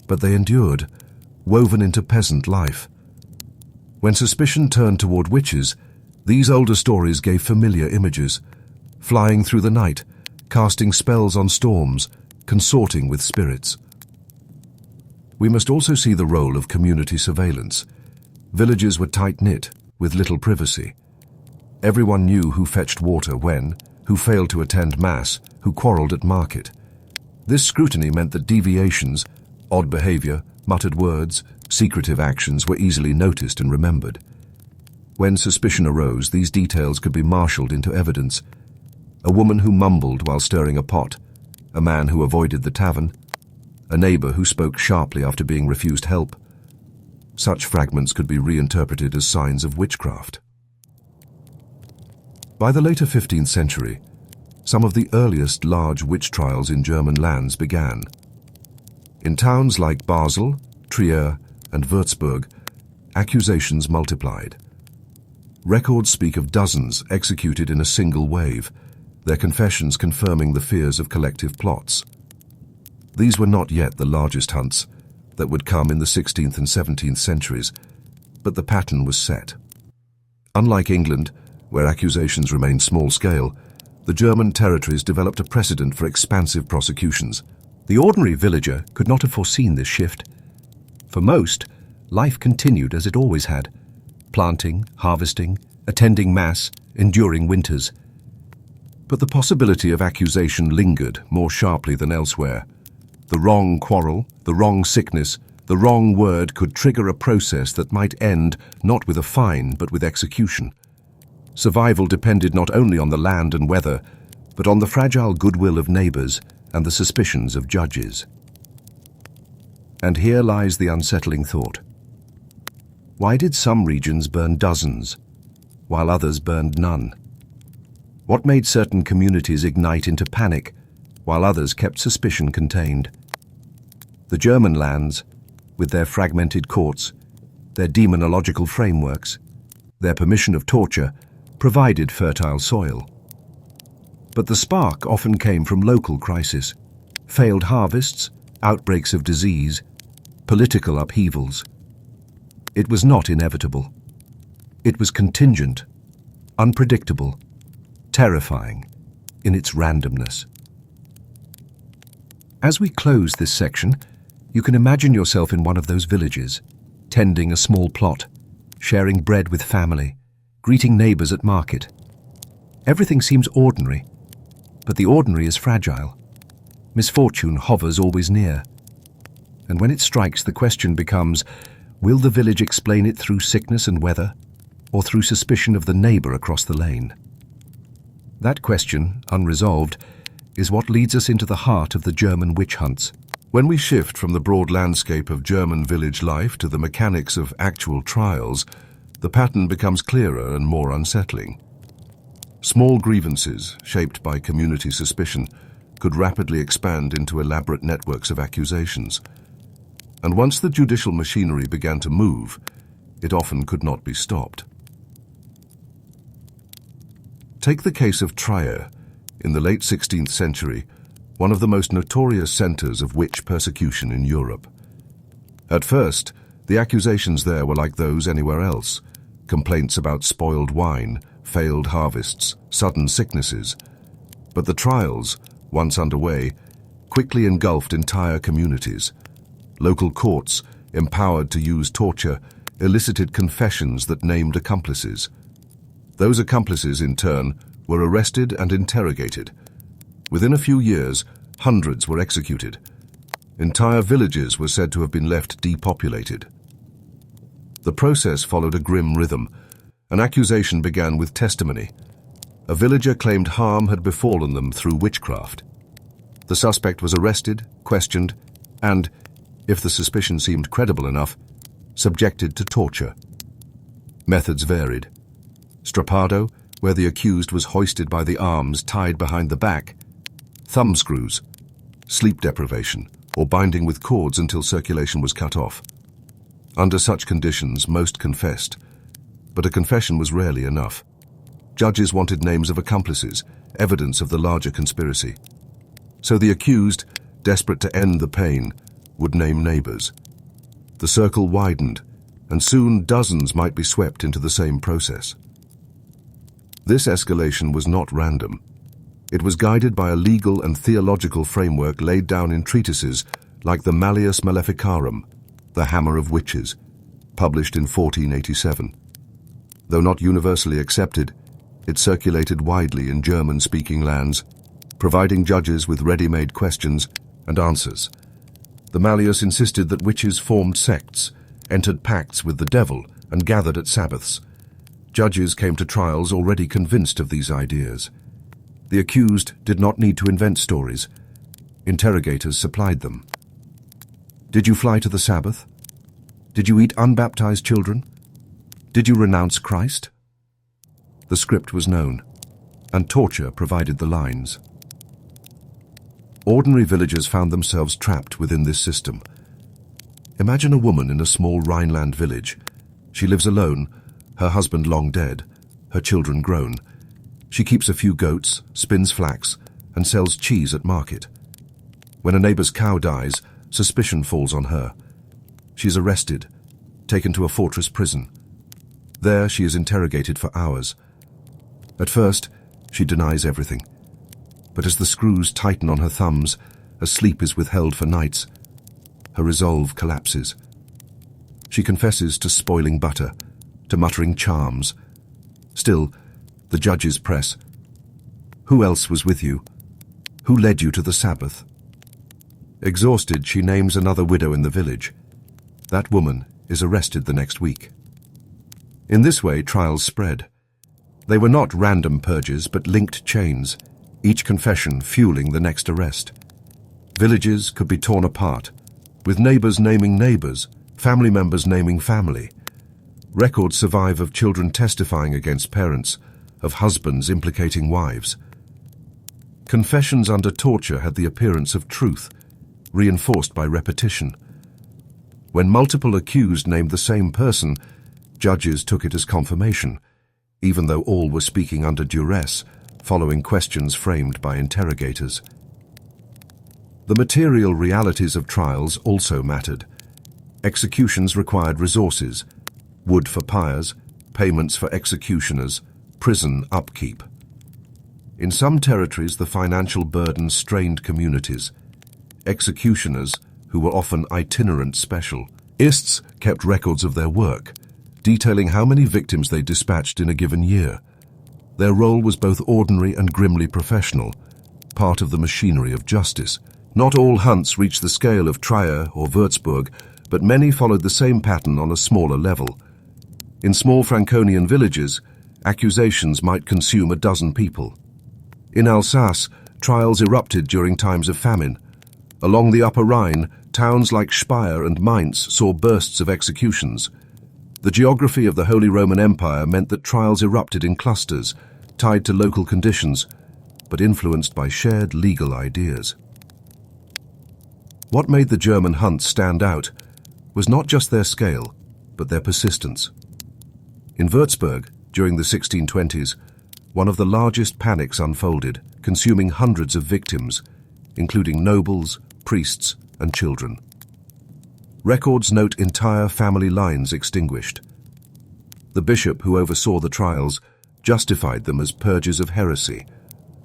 Speaker 1: But they endured, woven into peasant life. When suspicion turned toward witches, these older stories gave familiar images, flying through the night, casting spells on storms, consorting with spirits. We must also see the role of community surveillance. Villages were tight-knit, with little privacy. Everyone knew who fetched water when, who failed to attend mass, who quarreled at market. This scrutiny meant that deviations, odd behavior, muttered words, secretive actions were easily noticed and remembered. When suspicion arose, these details could be marshalled into evidence. A woman who mumbled while stirring a pot, a man who avoided the tavern, a neighbour who spoke sharply after being refused help. Such fragments could be reinterpreted as signs of witchcraft. By the later 15th century, some of the earliest large witch trials in German lands began. In towns like Basel, Trier, and Würzburg, accusations multiplied. Records speak of dozens executed in a single wave, their confessions confirming the fears of collective plots. These were not yet the largest hunts that would come in the 16th and 17th centuries, but the pattern was set. Unlike England, where accusations remained small-scale, the German territories developed a precedent for expansive prosecutions. The ordinary villager could not have foreseen this shift. For most, life continued as it always had, planting, harvesting, attending mass, enduring winters. But the possibility of accusation lingered more sharply than elsewhere. The wrong quarrel, the wrong sickness, the wrong word could trigger a process that might end not with a fine but with execution. Survival depended not only on the land and weather, but on the fragile goodwill of neighbours and the suspicions of judges. And here lies the unsettling thought. Why did some regions burn dozens, while others burned none? What made certain communities ignite into panic, while others kept suspicion contained? The German lands, with their fragmented courts, their demonological frameworks, their permission of torture, provided fertile soil. But the spark often came from local crisis, failed harvests, outbreaks of disease, political upheavals. It was not inevitable. It was contingent, unpredictable, terrifying in its randomness. As we close this section, you can imagine yourself in one of those villages, tending a small plot, sharing bread with family, greeting neighbours at market. Everything seems ordinary, but the ordinary is fragile. Misfortune hovers always near. And when it strikes, the question becomes, will the village explain it through sickness and weather, or through suspicion of the neighbour across the lane? That question, unresolved, is what leads us into the heart of the German witch hunts. When we shift from the broad landscape of German village life to the mechanics of actual trials, the pattern becomes clearer and more unsettling. Small grievances, shaped by community suspicion, could rapidly expand into elaborate networks of accusations. And once the judicial machinery began to move, it often could not be stopped. Take the case of Trier, in the late 16th century, one of the most notorious centres of witch persecution in Europe. At first, the accusations there were like those anywhere else: complaints about spoiled wine, failed harvests, sudden sicknesses. But the trials, once underway, quickly engulfed entire communities. Local courts, empowered to use torture, elicited confessions that named accomplices. Those accomplices, in turn, were arrested and interrogated. Within a few years, hundreds were executed. Entire villages were said to have been left depopulated. The process followed a grim rhythm. An accusation began with testimony. A villager claimed harm had befallen them through witchcraft. The suspect was arrested, questioned, and, if the suspicion seemed credible enough, subjected to torture. Methods varied. Strappado, where the accused was hoisted by the arms tied behind the back; thumbscrews; sleep deprivation, or binding with cords until circulation was cut off. Under such conditions, most confessed, but a confession was rarely enough. Judges wanted names of accomplices, evidence of the larger conspiracy. So the accused, desperate to end the pain, would name neighbours. The circle widened, and soon dozens might be swept into the same process. This escalation was not random. It was guided by a legal and theological framework laid down in treatises like the Malleus Maleficarum, the Hammer of Witches, published in 1487. Though not universally accepted, it circulated widely in German-speaking lands, providing judges with ready-made questions and answers. The Malleus insisted that witches formed sects, entered pacts with the devil, and gathered at Sabbaths. Judges came to trials already convinced of these ideas. The accused did not need to invent stories. Interrogators supplied them. Did you fly to the Sabbath? Did you eat unbaptized children? Did you renounce Christ? The script was known, and torture provided the lines. Ordinary villagers found themselves trapped within this system. Imagine a woman in a small Rhineland village. She lives alone, her husband long dead, her children grown. She keeps a few goats, spins flax, and sells cheese at market. When a neighbor's cow dies, suspicion falls on her. She is arrested, taken to a fortress prison. There she is interrogated for hours. At first, she denies everything. But as the screws tighten on her thumbs, as sleep is withheld for nights, her resolve collapses. She confesses to spoiling butter, to muttering charms. Still, the judges press. Who else was with you? Who led you to the Sabbath? Exhausted, she names another widow in the village. That woman is arrested the next week. In this way, trials spread. They were not random purges, but linked chains, each confession fueling the next arrest. Villages could be torn apart, with neighbors naming neighbors, family members naming family. Records survive of children testifying against parents, of husbands implicating wives. Confessions under torture had the appearance of truth, reinforced by repetition. When multiple accused named the same person, judges took it as confirmation, even though all were speaking under duress, following questions framed by interrogators. The material realities of trials also mattered. Executions required resources: wood for pyres, payments for executioners, prison upkeep. In some territories, the financial burden strained communities. Executioners, who were often itinerant specialists, kept records of their work, detailing how many victims they dispatched in a given year. Their role was both ordinary and grimly professional, part of the machinery of justice. Not all hunts reached the scale of Trier or Würzburg, but many followed the same pattern on a smaller level. In small Franconian villages, accusations might consume a dozen people. In Alsace, trials erupted during times of famine. Along the Upper Rhine, towns like Speyer and Mainz saw bursts of executions. The geography of the Holy Roman Empire meant that trials erupted in clusters, tied to local conditions, but influenced by shared legal ideas. What made the German hunts stand out was not just their scale, but their persistence. In Würzburg, during the 1620s, one of the largest panics unfolded, consuming hundreds of victims, including nobles, priests, and children. Records note entire family lines extinguished. The bishop who oversaw the trials justified them as purges of heresy,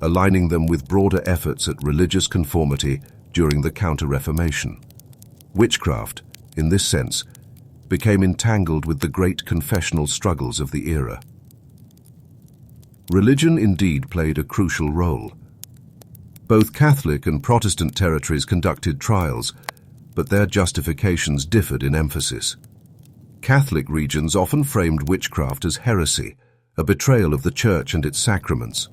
Speaker 1: aligning them with broader efforts at religious conformity during the Counter-Reformation. Witchcraft, in this sense, became entangled with the great confessional struggles of the era. Religion indeed played a crucial role. Both Catholic and Protestant territories conducted trials, but their justifications differed in emphasis. Catholic regions often framed witchcraft as heresy, a betrayal of the Church and its sacraments.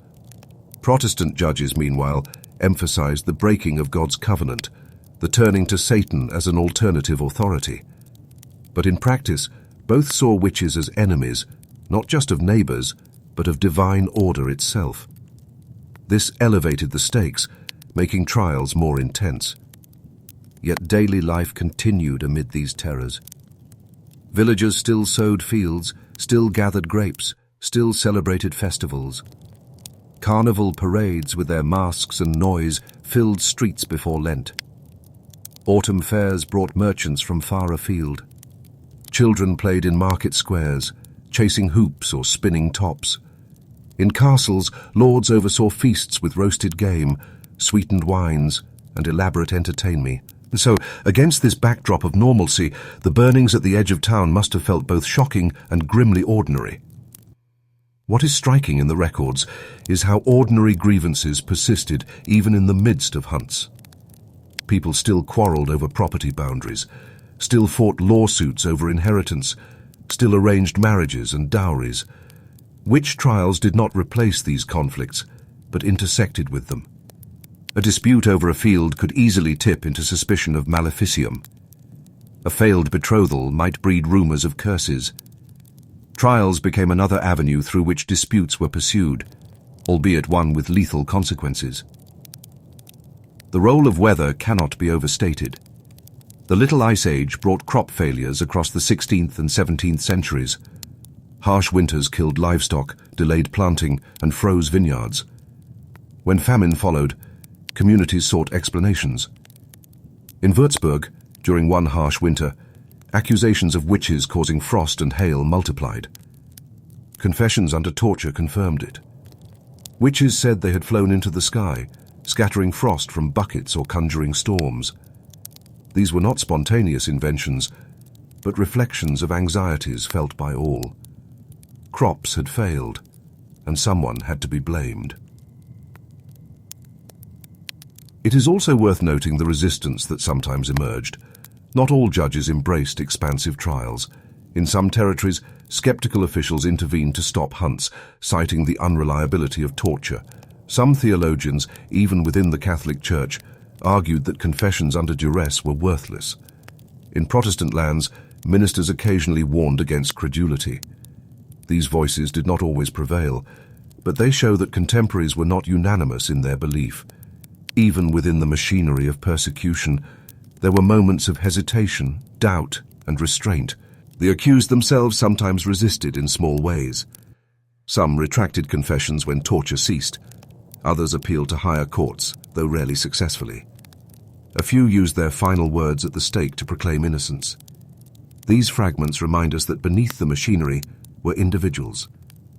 Speaker 1: Protestant judges, meanwhile, emphasized the breaking of God's covenant, the turning to Satan as an alternative authority. But in practice, both saw witches as enemies, not just of neighbors, but of divine order itself. This elevated the stakes, making trials more intense. Yet daily life continued amid these terrors. Villagers still sowed fields, still gathered grapes, still celebrated festivals. Carnival parades with their masks and noise filled streets before Lent. Autumn fairs brought merchants from far afield. Children played in market squares, chasing hoops or spinning tops. In castles, lords oversaw feasts with roasted game, sweetened wines, and elaborate entertainment. So, against this backdrop of normalcy, the burnings at the edge of town must have felt both shocking and grimly ordinary. What is striking in the records is how ordinary grievances persisted even in the midst of hunts. People still quarreled over property boundaries, still fought lawsuits over inheritance, still arranged marriages and dowries. Witch trials did not replace these conflicts, but intersected with them. A dispute over a field could easily tip into suspicion of maleficium. A failed betrothal might breed rumors of curses. Trials became another avenue through which disputes were pursued, albeit one with lethal consequences. The role of weather cannot be overstated. The Little Ice Age brought crop failures across the 16th and 17th centuries. Harsh winters killed livestock, delayed planting, and froze vineyards. When famine followed, communities sought explanations. In Würzburg, during one harsh winter, accusations of witches causing frost and hail multiplied. Confessions under torture confirmed it. Witches said they had flown into the sky, scattering frost from buckets or conjuring storms. These were not spontaneous inventions, but reflections of anxieties felt by all. Crops had failed, and someone had to be blamed. It is also worth noting the resistance that sometimes emerged. Not all judges embraced expansive trials. In some territories, skeptical officials intervened to stop hunts, citing the unreliability of torture. Some theologians, even within the Catholic Church, argued that confessions under duress were worthless. In Protestant lands, ministers occasionally warned against credulity. These voices did not always prevail, but they show that contemporaries were not unanimous in their belief. Even within the machinery of persecution, there were moments of hesitation, doubt, and restraint. The accused themselves sometimes resisted in small ways. Some retracted confessions when torture ceased. Others appealed to higher courts, though rarely successfully. A few used their final words at the stake to proclaim innocence. These fragments remind us that beneath the machinery were individuals,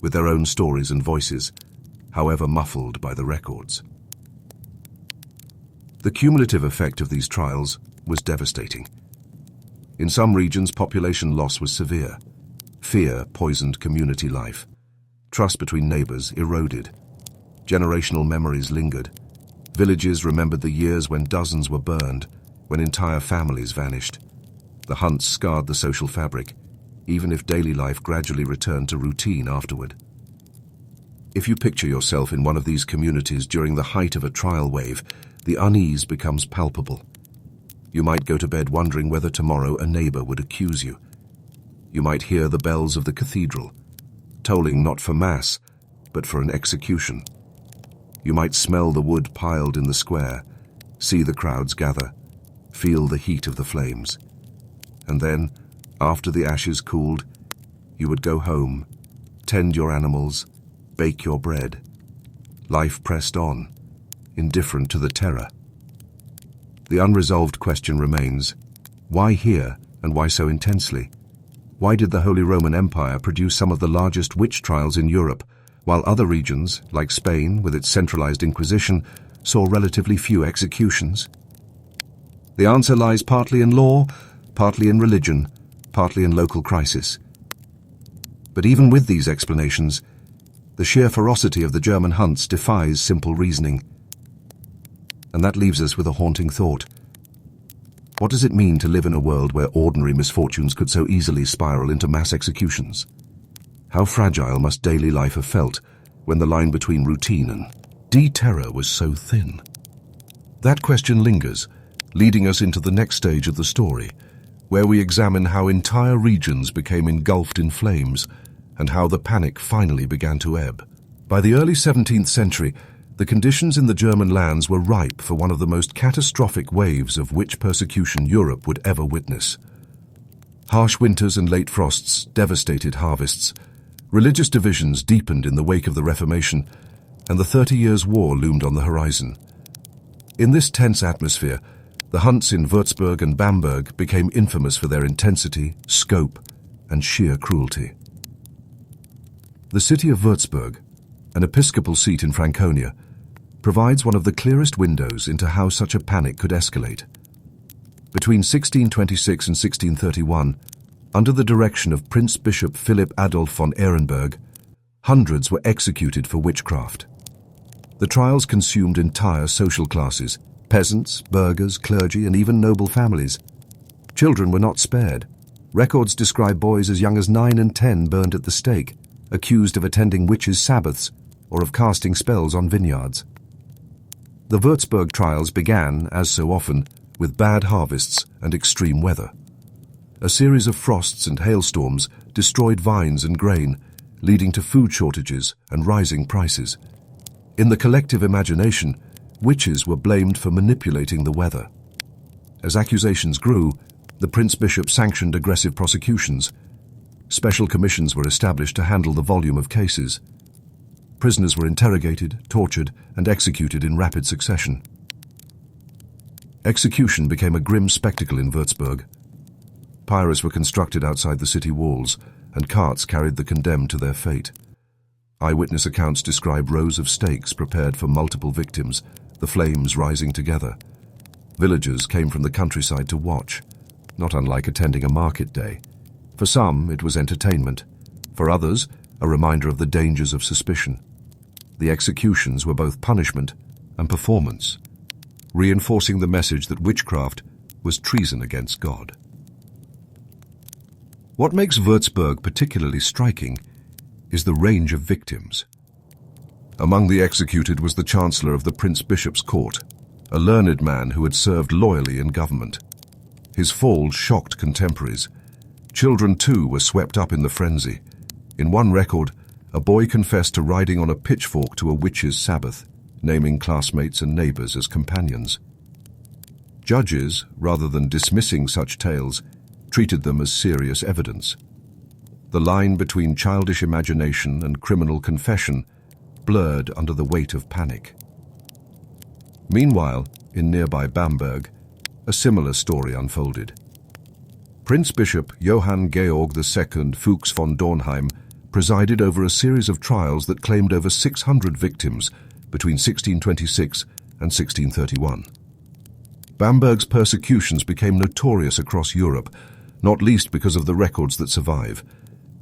Speaker 1: with their own stories and voices, however muffled by the records. The cumulative effect of these trials was devastating. In some regions, population loss was severe. Fear poisoned community life. Trust between neighbors eroded. Generational memories lingered. Villages remembered the years when dozens were burned, when entire families vanished. The hunts scarred the social fabric, even if daily life gradually returned to routine afterward. If you picture yourself in one of these communities during the height of a trial wave, the unease becomes palpable. You might go to bed wondering whether tomorrow a neighbor would accuse you. You might hear the bells of the cathedral, tolling not for mass, but for an execution. You might smell the wood piled in the square, see the crowds gather, feel the heat of the flames. And then, after the ashes cooled, you would go home, tend your animals, bake your bread. Life pressed on, indifferent to the terror. The unresolved question remains, why here and why so intensely? Why did the Holy Roman Empire produce some of the largest witch trials in Europe, while other regions, like Spain with its centralized Inquisition, saw relatively few executions? The answer lies partly in law, partly in religion, partly in local crisis. But even with these explanations, the sheer ferocity of the German hunts defies simple reasoning. And that leaves us with a haunting thought. What does it mean to live in a world where ordinary misfortunes could so easily spiral into mass executions? How fragile must daily life have felt when the line between routine and terror was so thin? That question lingers, leading us into the next stage of the story, where we examine how entire regions became engulfed in flames and how the panic finally began to ebb. By the early 17th century, the conditions in the German lands were ripe for one of the most catastrophic waves of witch persecution Europe would ever witness. Harsh winters and late frosts devastated harvests. Religious divisions deepened in the wake of the Reformation, and the 30 Years' War loomed on the horizon. In this tense atmosphere, the hunts in Würzburg and Bamberg became infamous for their intensity, scope, and sheer cruelty. The city of Würzburg, an episcopal seat in Franconia, provides one of the clearest windows into how such a panic could escalate. Between 1626 and 1631, under the direction of Prince Bishop Philipp Adolf von Ehrenberg, hundreds were executed for witchcraft. The trials consumed entire social classes, peasants, burghers, clergy, and even noble families. Children were not spared. Records describe boys as young as 9 and 10 burned at the stake, accused of attending witches' sabbaths or of casting spells on vineyards. The Würzburg trials began, as so often, with bad harvests and extreme weather. A series of frosts and hailstorms destroyed vines and grain, leading to food shortages and rising prices. In the collective imagination, witches were blamed for manipulating the weather. As accusations grew, the prince-bishop sanctioned aggressive prosecutions. Special commissions were established to handle the volume of cases. Prisoners were interrogated, tortured, and executed in rapid succession. Execution became a grim spectacle in Würzburg. Pyres were constructed outside the city walls, and carts carried the condemned to their fate. Eyewitness accounts describe rows of stakes prepared for multiple victims, the flames rising together. Villagers came from the countryside to watch, not unlike attending a market day. For some, it was entertainment. For others, a reminder of the dangers of suspicion. The executions were both punishment and performance, reinforcing the message that witchcraft was treason against God. What makes Würzburg particularly striking is the range of victims. Among the executed was the Chancellor of the Prince-Bishop's Court, a learned man who had served loyally in government. His fall shocked contemporaries. Children, too, were swept up in the frenzy. In one record, a boy confessed to riding on a pitchfork to a witch's sabbath, naming classmates and neighbors as companions. Judges, rather than dismissing such tales, treated them as serious evidence. The line between childish imagination and criminal confession blurred under the weight of panic. Meanwhile, in nearby Bamberg, a similar story unfolded. Prince-Bishop Johann Georg II Fuchs von Dornheim presided over a series of trials that claimed over 600 victims between 1626 and 1631. Bamberg's persecutions became notorious across Europe, not least because of the records that survive: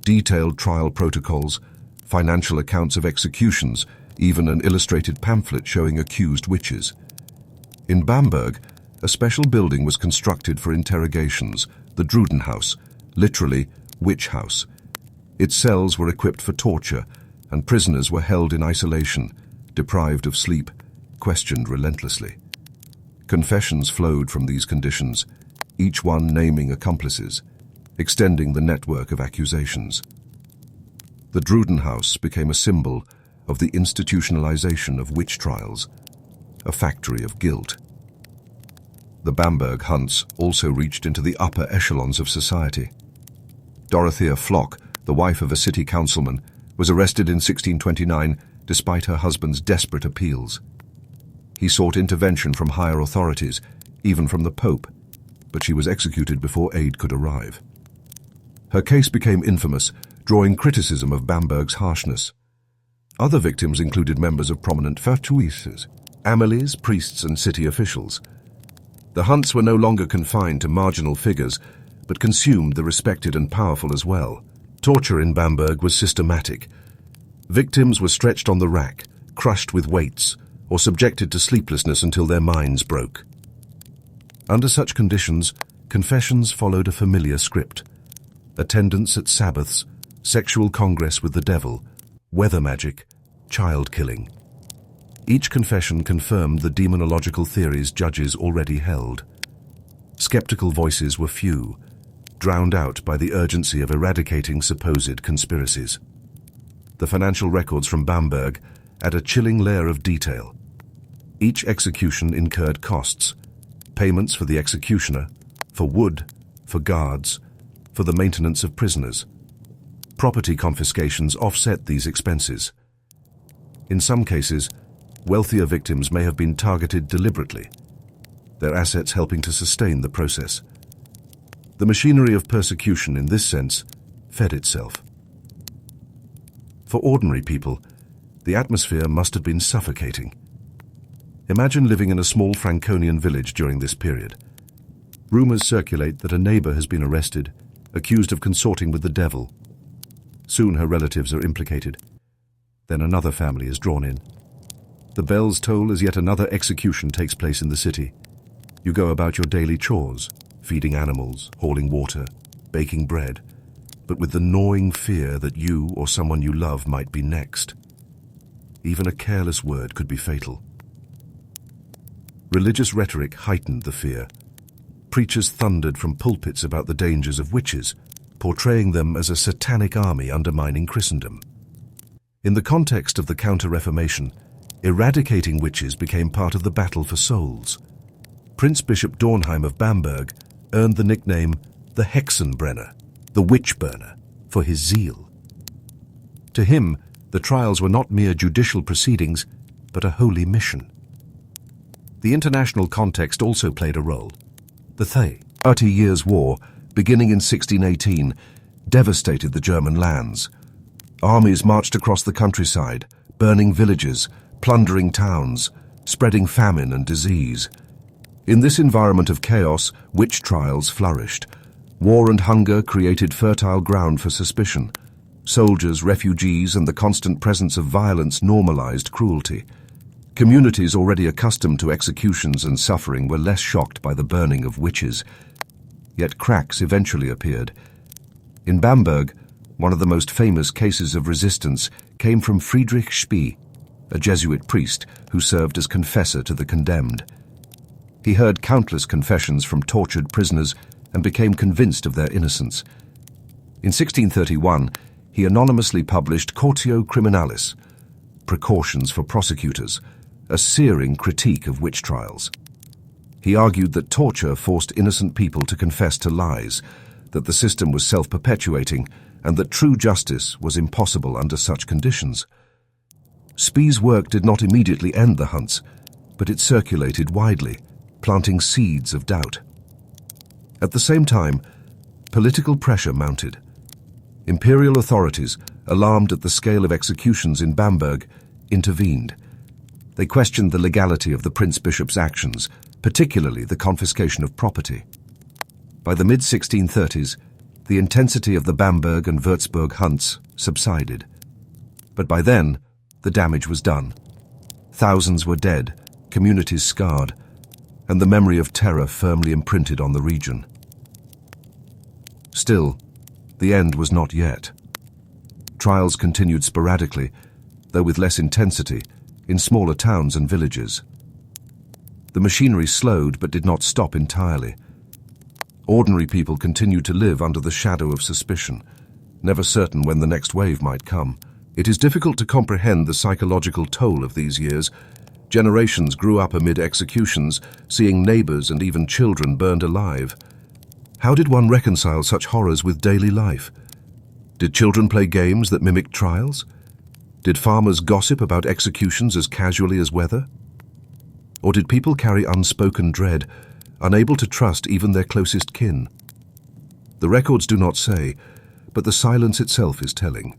Speaker 1: detailed trial protocols, financial accounts of executions, even an illustrated pamphlet showing accused witches. In Bamberg, a special building was constructed for interrogations, the Drudenhaus, literally witch house. Its cells were equipped for torture, and prisoners were held in isolation, deprived of sleep, questioned relentlessly. Confessions flowed from these conditions, each one naming accomplices, extending the network of accusations. The Drudenhaus became a symbol of the institutionalization of witch trials, a factory of guilt. The Bamberg hunts also reached into the upper echelons of society. Dorothea Flock, the wife of a city councilman, was arrested in 1629 despite her husband's desperate appeals. He sought intervention from higher authorities, even from the Pope, but she was executed before aid could arrive. Her case became infamous, drawing criticism of Bamberg's harshness. Other victims included members of prominent Fürtuises, amelis, priests, and city officials. The hunts were no longer confined to marginal figures, but consumed the respected and powerful as well. Torture in Bamberg was systematic. Victims were stretched on the rack, crushed with weights, or subjected to sleeplessness until their minds broke. Under such conditions, confessions followed a familiar script: attendance at sabbaths, sexual congress with the devil, weather magic, child killing. Each confession confirmed the demonological theories judges already held. Skeptical voices were few, drowned out by the urgency of eradicating supposed conspiracies. The financial records from Bamberg add a chilling layer of detail. Each execution incurred costs: payments for the executioner, for wood, for guards, for the maintenance of prisoners. Property confiscations offset these expenses. In some cases, wealthier victims may have been targeted deliberately, their assets helping to sustain the process. The machinery of persecution, in this sense, fed itself. For ordinary people, the atmosphere must have been suffocating. Imagine living in a small Franconian village during this period. Rumors circulate that a neighbor has been arrested, accused of consorting with the devil. Soon her relatives are implicated. Then another family is drawn in. The bells toll as yet another execution takes place in the city. You go about your daily chores, feeding animals, hauling water, baking bread. but with the gnawing fear that you or someone you love might be next. Even a careless word could be fatal. Religious rhetoric heightened the fear. Preachers thundered from pulpits about the dangers of witches, portraying them as a satanic army undermining Christendom. In the context of the Counter-Reformation, eradicating witches became part of the battle for souls. Prince Bishop Dornheim of Bamberg earned the nickname the Hexenbrenner, the witch burner, for his zeal. To him, the trials were not mere judicial proceedings, but a holy mission. The international context also played a role. The 30 Years' War, beginning in 1618, devastated the German lands. Armies marched across the countryside, burning villages, plundering towns, spreading famine and disease. In this environment of chaos, witch trials flourished. War and hunger created fertile ground for suspicion. Soldiers, refugees, and the constant presence of violence normalized cruelty. Communities already accustomed to executions and suffering were less shocked by the burning of witches. Yet cracks eventually appeared. In Bamberg, one of the most famous cases of resistance came from Friedrich Spee, a Jesuit priest who served as confessor to the condemned. He heard countless confessions from tortured prisoners and became convinced of their innocence. In 1631, he anonymously published Cautio Criminalis, Precautions for Prosecutors, a searing critique of witch trials. He argued that torture forced innocent people to confess to lies, that the system was self-perpetuating, and that true justice was impossible under such conditions. Spee's work did not immediately end the hunts, but it circulated widely, planting seeds of doubt. At the same time, political pressure mounted. Imperial authorities, alarmed at the scale of executions in Bamberg, intervened. They questioned the legality of the prince-bishop's actions, particularly the confiscation of property. By the mid-1630s, the intensity of the Bamberg and Würzburg hunts subsided. But by then, the damage was done. Thousands were dead, communities scarred, and the memory of terror firmly imprinted on the region. Still, the end was not yet. Trials continued sporadically, though with less intensity, in smaller towns and villages. The machinery slowed but did not stop entirely. Ordinary people continued to live under the shadow of suspicion, never certain when the next wave might come. It is difficult to comprehend the psychological toll of these years. Generations grew up amid executions, seeing neighbors and even children burned alive. How did one reconcile such horrors with daily life? Did children play games that mimicked trials? Did farmers gossip about executions as casually as weather? Or did people carry unspoken dread, unable to trust even their closest kin? The records do not say, but the silence itself is telling.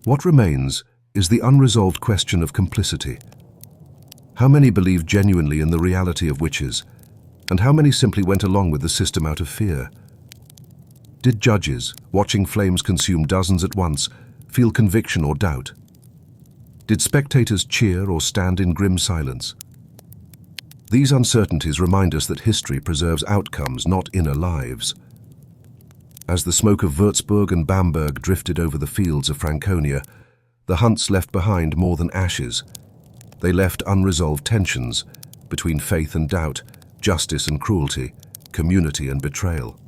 Speaker 1: What remains is the unresolved question of complicity. How many believed genuinely in the reality of witches, and how many simply went along with the system out of fear? Did judges, watching flames consume dozens at once, feel conviction or doubt? Did spectators cheer or stand in grim silence? These uncertainties remind us that history preserves outcomes, not inner lives. As the smoke of Würzburg and Bamberg drifted over the fields of Franconia, the hunts left behind more than ashes. They left unresolved tensions between faith and doubt, justice and cruelty, community and betrayal.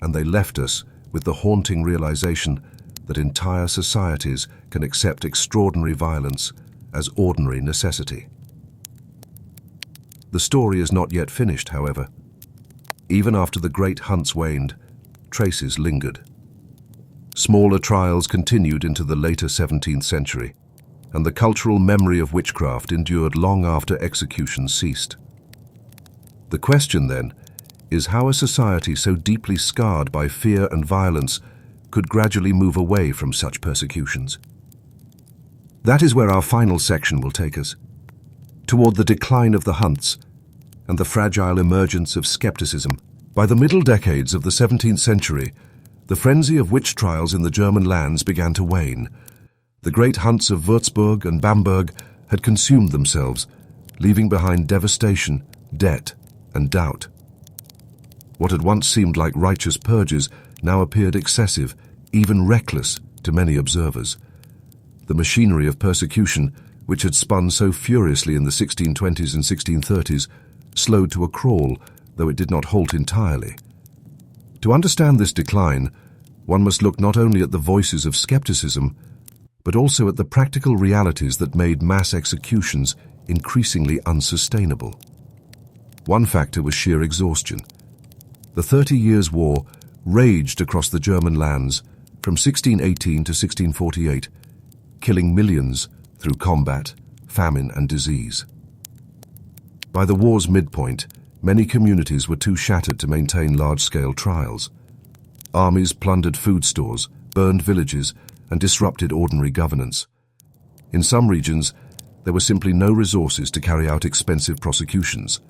Speaker 1: And they left us with the haunting realization that entire societies can accept extraordinary violence as ordinary necessity. The story is not yet finished, however. Even after the great hunts waned, traces lingered. Smaller trials continued into the later 17th century, and the cultural memory of witchcraft endured long after execution ceased. The question, then, is how a society so deeply scarred by fear and violence could gradually move away from such persecutions. That is where our final section will take us, toward the decline of the hunts and the fragile emergence of skepticism. By the middle decades of the 17th century, the frenzy of witch trials in the German lands began to wane. The great hunts of Würzburg and Bamberg had consumed themselves, leaving behind devastation, debt, and doubt. What had once seemed like righteous purges now appeared excessive, even reckless, to many observers. The machinery of persecution, which had spun so furiously in the 1620s and 1630s, slowed to a crawl, though it did not halt entirely. To understand this decline, one must look not only at the voices of skepticism, but also at the practical realities that made mass executions increasingly unsustainable. One factor was sheer exhaustion. The 30 Years' War raged across the German lands from 1618 to 1648, killing millions through combat, famine, and disease. By the war's midpoint, many communities were too shattered to maintain large-scale trials. Armies plundered food stores, burned villages, and disrupted ordinary governance. In some regions, there were simply no resources to carry out expensive prosecutions.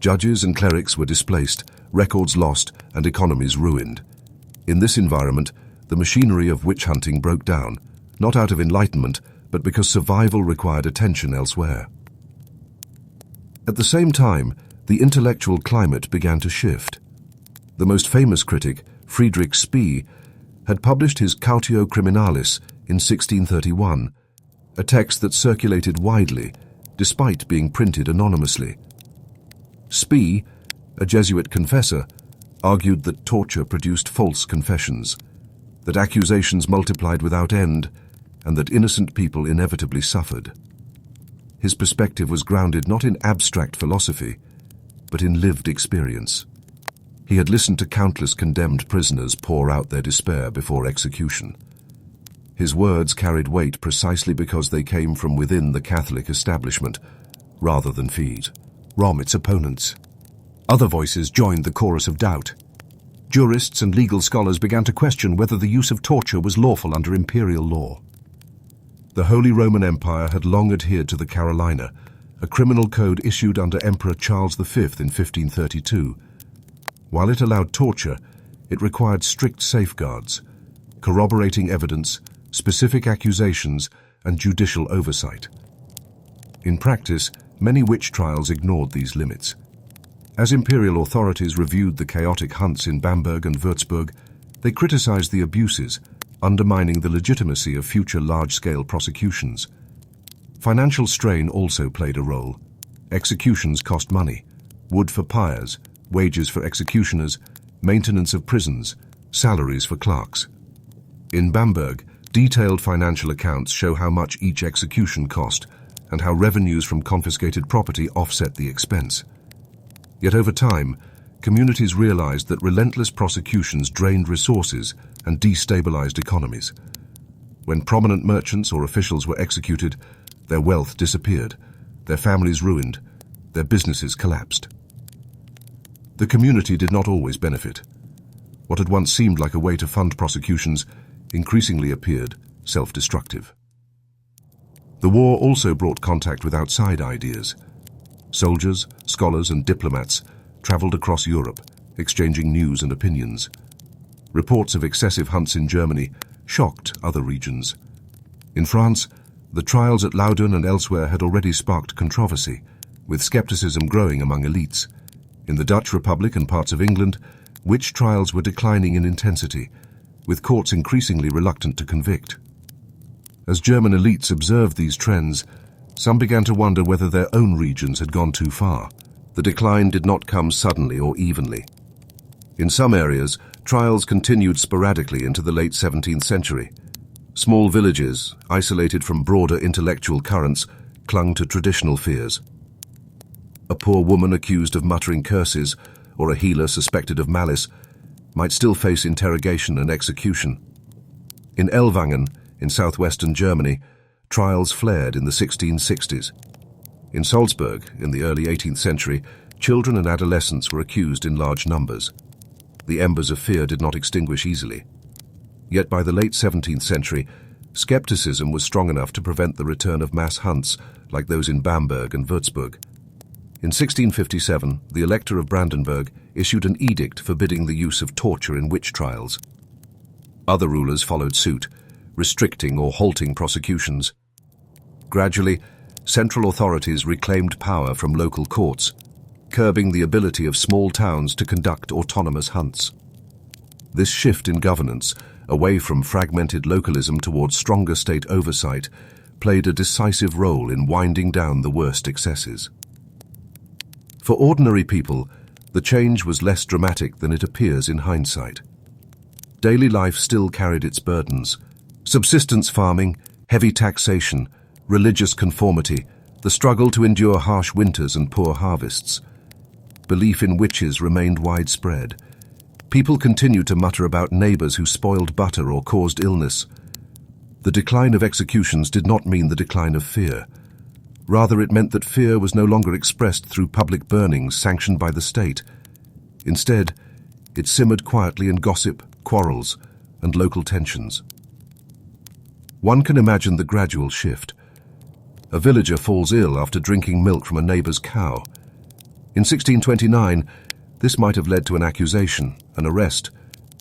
Speaker 1: Judges and clerics were displaced, records lost, and economies ruined. In this environment, the machinery of witch hunting broke down, not out of enlightenment, but because survival required attention elsewhere. At the same time, the intellectual climate began to shift. The most famous critic, Friedrich Spee, had published his Cautio Criminalis in 1631, a text that circulated widely, despite being printed anonymously. Spee, a Jesuit confessor, argued that torture produced false confessions, that accusations multiplied without end, and that innocent people inevitably suffered. His perspective was grounded not in abstract philosophy, but in lived experience. He had listened to countless condemned prisoners pour out their despair before execution. His words carried weight precisely because they came from within the Catholic establishment, rather than feed its opponents. Other voices joined the chorus of doubt. Jurists and legal scholars began to question whether the use of torture was lawful under imperial law. The Holy Roman Empire had long adhered to the Carolina, a criminal code issued under Emperor Charles V in 1532. While it allowed torture, it required strict safeguards, corroborating evidence, specific accusations, and judicial oversight. In practice, many witch trials ignored these limits. As imperial authorities reviewed the chaotic hunts in Bamberg and Würzburg, they criticized the abuses, undermining the legitimacy of future large-scale prosecutions. Financial strain also played a role. Executions cost money: wood for pyres, wages for executioners, maintenance of prisons, salaries for clerks. In Bamberg, detailed financial accounts show how much each execution cost and how revenues from confiscated property offset the expense. Yet over time, communities realized that relentless prosecutions drained resources and destabilized economies. When prominent merchants or officials were executed, their wealth disappeared, their families ruined, their businesses collapsed. The community did not always benefit. What had once seemed like a way to fund prosecutions increasingly appeared self-destructive. The war also brought contact with outside ideas. Soldiers, scholars, and diplomats traveled across Europe, exchanging news and opinions. Reports of excessive hunts in Germany shocked other regions. In France, the trials at Loudun and elsewhere had already sparked controversy, with skepticism growing among elites. In the Dutch Republic and parts of England, witch trials were declining in intensity, with courts increasingly reluctant to convict. As German elites observed these trends, some began to wonder whether their own regions had gone too far. The decline did not come suddenly or evenly. In some areas, trials continued sporadically into the late 17th century. Small villages, isolated from broader intellectual currents, clung to traditional fears. A poor woman accused of muttering curses, or a healer suspected of malice, might still face interrogation and execution. In Ellwangen, in southwestern Germany, trials flared in the 1660s. In Salzburg, in the early 18th century, children and adolescents were accused in large numbers. The embers of fear did not extinguish easily. Yet by the late 17th century, skepticism was strong enough to prevent the return of mass hunts like those in Bamberg and Würzburg. In 1657, the Elector of Brandenburg issued an edict forbidding the use of torture in witch trials. Other rulers followed suit, restricting or halting prosecutions. Gradually, central authorities reclaimed power from local courts, curbing the ability of small towns to conduct autonomous hunts. This shift in governance, away from fragmented localism towards stronger state oversight, played a decisive role in winding down the worst excesses. For ordinary people, the change was less dramatic than it appears in hindsight. Daily life still carried its burdens: subsistence farming, heavy taxation, religious conformity, the struggle to endure harsh winters and poor harvests. Belief in witches remained widespread. People continued to mutter about neighbors who spoiled butter or caused illness. The decline of executions did not mean the decline of fear. Rather, it meant that fear was no longer expressed through public burnings sanctioned by the state. Instead, it simmered quietly in gossip, quarrels, and local tensions. One can imagine the gradual shift. A villager falls ill after drinking milk from a neighbor's cow. In 1629, this might have led to an accusation, an arrest,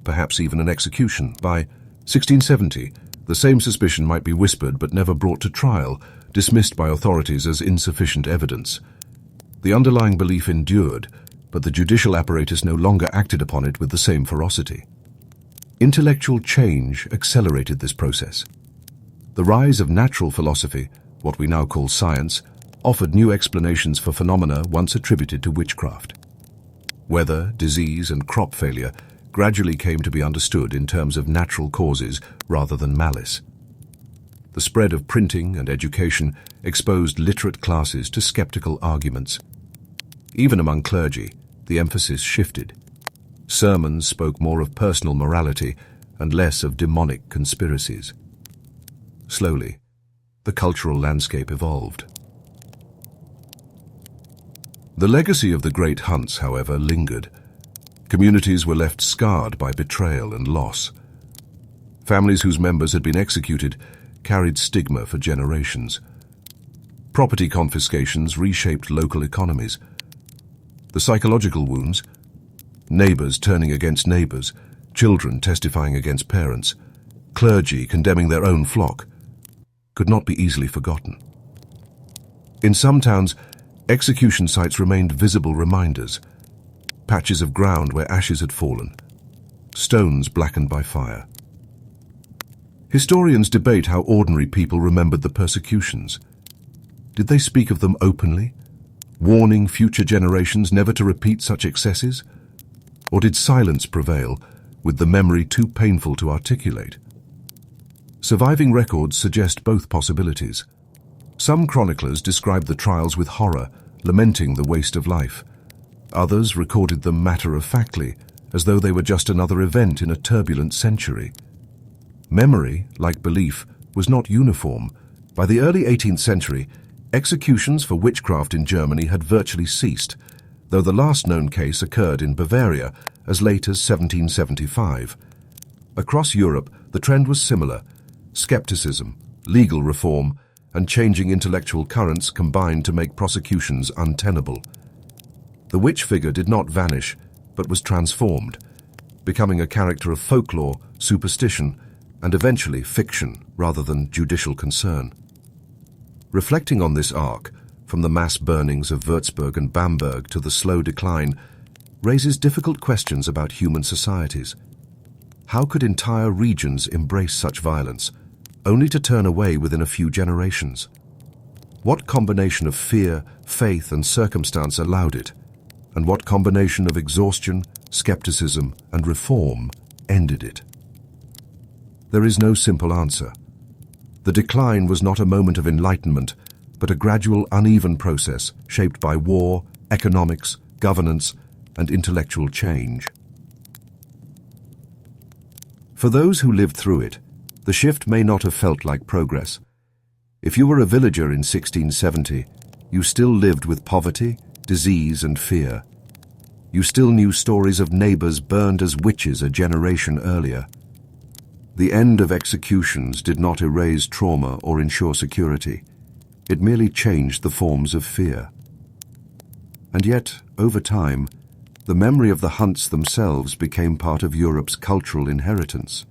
Speaker 1: perhaps even an execution. By 1670, the same suspicion might be whispered but never brought to trial, dismissed by authorities as insufficient evidence. The underlying belief endured, but the judicial apparatus no longer acted upon it with the same ferocity. Intellectual change accelerated this process. The rise of natural philosophy, what we now call science, offered new explanations for phenomena once attributed to witchcraft. Weather, disease, and crop failure gradually came to be understood in terms of natural causes rather than malice. The spread of printing and education exposed literate classes to skeptical arguments. Even among clergy, the emphasis shifted. Sermons spoke more of personal morality and less of demonic conspiracies. Slowly, the cultural landscape evolved. The legacy of the great hunts, however, lingered. Communities were left scarred by betrayal and loss. Families whose members had been executed carried stigma for generations. Property confiscations reshaped local economies. The psychological wounds, neighbors turning against neighbors, children testifying against parents, clergy condemning their own flock, could not be easily forgotten. In some towns, execution sites remained visible reminders: patches of ground where ashes had fallen, stones blackened by fire. Historians debate how ordinary people remembered the persecutions. Did they speak of them openly, warning future generations never to repeat such excesses? Or did silence prevail, with the memory too painful to articulate? Surviving records suggest both possibilities. Some chroniclers described the trials with horror, lamenting the waste of life. Others recorded them matter-of-factly, as though they were just another event in a turbulent century. Memory, like belief, was not uniform. By the early 18th century, executions for witchcraft in Germany had virtually ceased, though the last known case occurred in Bavaria as late as 1775. Across Europe, the trend was similar. Skepticism, legal reform, and changing intellectual currents combined to make prosecutions untenable. The witch figure did not vanish, but was transformed, becoming a character of folklore, superstition, and eventually fiction rather than judicial concern. Reflecting on this arc, from the mass burnings of Würzburg and Bamberg to the slow decline, raises difficult questions about human societies. How could entire regions embrace such violence, only to turn away within a few generations? What combination of fear, faith, and circumstance allowed it? And what combination of exhaustion, skepticism, and reform ended it? There is no simple answer. The decline was not a moment of enlightenment, but a gradual, uneven process shaped by war, economics, governance, and intellectual change. For those who lived through it, the shift may not have felt like progress. If you were a villager in 1670, you still lived with poverty, disease, and fear. You still knew stories of neighbors burned as witches a generation earlier. The end of executions did not erase trauma or ensure security. It merely changed the forms of fear. And yet, over time, the memory of the hunts themselves became part of Europe's cultural inheritance.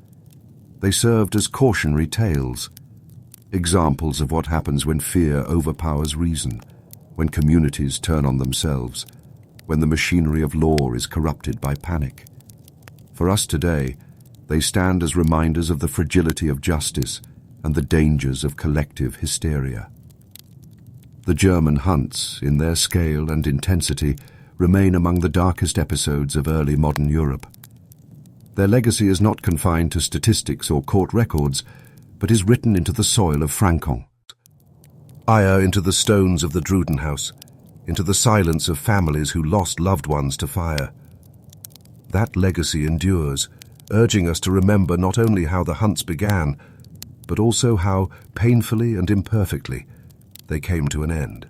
Speaker 1: They served as cautionary tales, examples of what happens when fear overpowers reason, when communities turn on themselves, when the machinery of law is corrupted by panic. For us today, they stand as reminders of the fragility of justice and the dangers of collective hysteria. The German hunts, in their scale and intensity, remain among the darkest episodes of early modern Europe. Their legacy is not confined to statistics or court records, but is written into the soil of Franconia, into the stones of the Druden house, into the silence of families who lost loved ones to fire. That legacy endures, urging us to remember not only how the hunts began, but also how, painfully and imperfectly, they came to an end.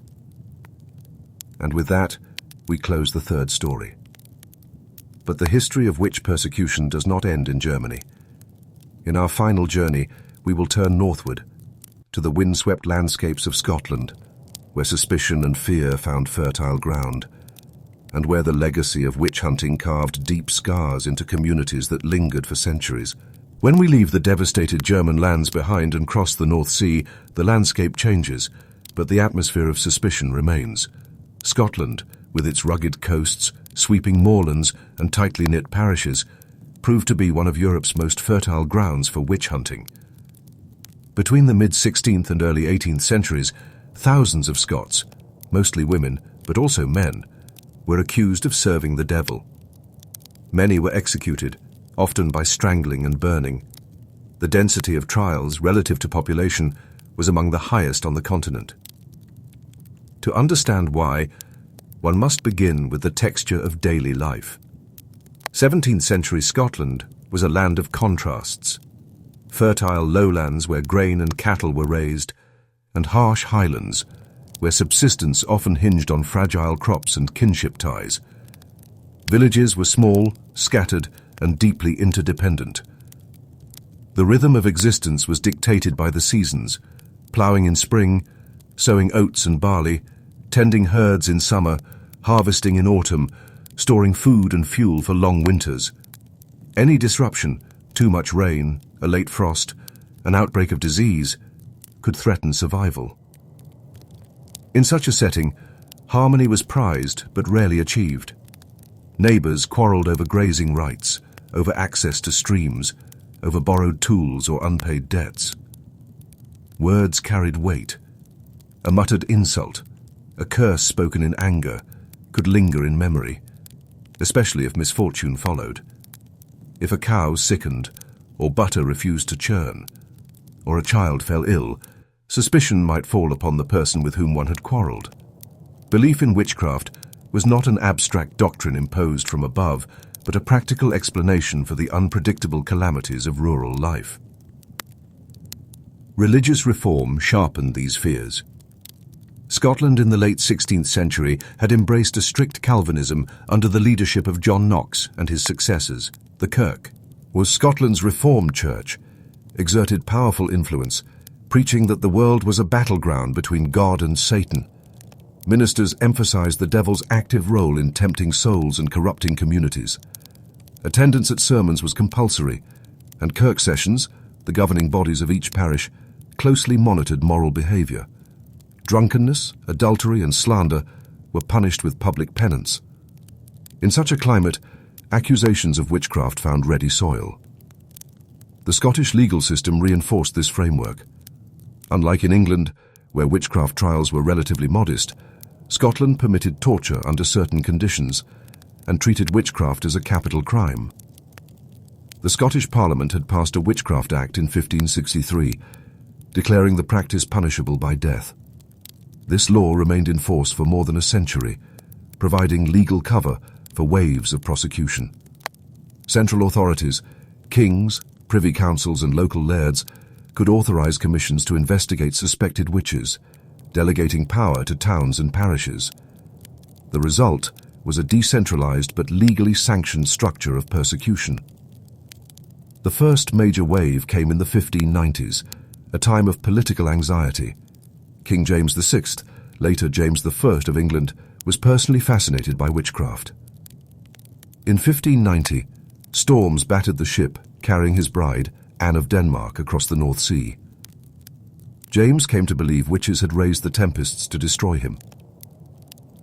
Speaker 1: And with that, we close the third story. But the history of witch persecution does not end in Germany. In our final journey, we will turn northward, to the windswept landscapes of Scotland, where suspicion and fear found fertile ground, and where the legacy of witch hunting carved deep scars into communities that lingered for centuries. When we leave the devastated German lands behind and cross the North Sea, the landscape changes, but the atmosphere of suspicion remains. Scotland, with its rugged coasts, sweeping moorlands, and tightly knit parishes, proved to be one of Europe's most fertile grounds for witch hunting. Between the mid-16th and early 18th centuries, thousands of Scots, mostly women, but also men, were accused of serving the devil. Many were executed, often by strangling and burning. The density of trials relative to population was among the highest on the continent. To understand why, one must begin with the texture of daily life. 17th century Scotland was a land of contrasts. Fertile lowlands where grain and cattle were raised, and harsh highlands where subsistence often hinged on fragile crops and kinship ties. Villages were small, scattered, and deeply interdependent. The rhythm of existence was dictated by the seasons, ploughing in spring, sowing oats and barley, tending herds in summer, harvesting in autumn, storing food and fuel for long winters. Any disruption, too much rain, a late frost, an outbreak of disease, could threaten survival. In such a setting, harmony was prized but rarely achieved. Neighbors quarreled over grazing rights, over access to streams, over borrowed tools or unpaid debts. Words carried weight. A muttered insult, a curse spoken in anger, could linger in memory, especially if misfortune followed. If a cow sickened, or butter refused to churn, or a child fell ill, suspicion might fall upon the person with whom one had quarreled. Belief in witchcraft was not an abstract doctrine imposed from above, but a practical explanation for the unpredictable calamities of rural life. Religious reform sharpened these fears. Scotland in the late 16th century had embraced a strict Calvinism under the leadership of John Knox and his successors. The Kirk was Scotland's Reformed church, exerted powerful influence, preaching that the world was a battleground between God and Satan. Ministers emphasized the devil's active role in tempting souls and corrupting communities. Attendance at sermons was compulsory, and Kirk sessions, the governing bodies of each parish, closely monitored moral behavior. Drunkenness, adultery, and slander were punished with public penance. In such a climate, accusations of witchcraft found ready soil. The Scottish legal system reinforced this framework. Unlike in England, where witchcraft trials were relatively modest, Scotland permitted torture under certain conditions and treated witchcraft as a capital crime. The Scottish Parliament had passed a Witchcraft Act in 1563, declaring the practice punishable by death. This law remained in force for more than a century, providing legal cover for waves of prosecution. Central authorities, kings, privy councils, and local lairds could authorize commissions to investigate suspected witches, delegating power to towns and parishes. The result was a decentralized but legally sanctioned structure of persecution. The first major wave came in the 1590s, a time of political anxiety. King James VI, later James I of England, was personally fascinated by witchcraft. In 1590, storms battered the ship carrying his bride, Anne of Denmark, across the North Sea. James came to believe witches had raised the tempests to destroy him.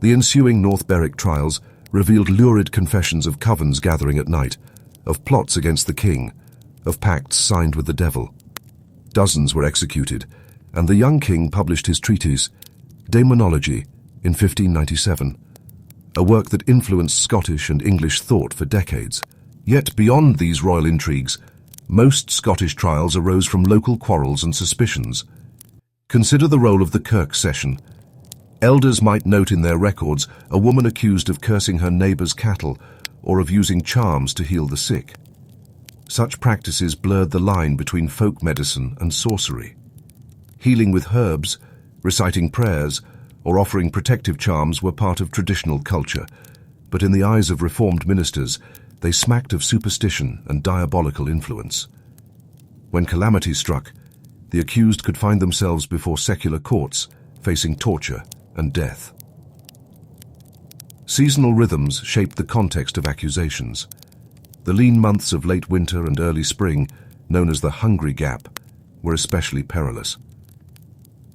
Speaker 1: The ensuing North Berwick trials revealed lurid confessions of covens gathering at night, of plots against the king, of pacts signed with the devil. Dozens were executed, and the young king published his treatise, Daemonology, in 1597, a work that influenced Scottish and English thought for decades. Yet beyond these royal intrigues, most Scottish trials arose from local quarrels and suspicions. Consider the role of the Kirk session. Elders might note in their records a woman accused of cursing her neighbour's cattle or of using charms to heal the sick. Such practices blurred the line between folk medicine and sorcery. Healing with herbs, reciting prayers, or offering protective charms were part of traditional culture, but in the eyes of reformed ministers, they smacked of superstition and diabolical influence. When calamity struck, the accused could find themselves before secular courts, facing torture and death. Seasonal rhythms shaped the context of accusations. The lean months of late winter and early spring, known as the Hungry Gap, were especially perilous.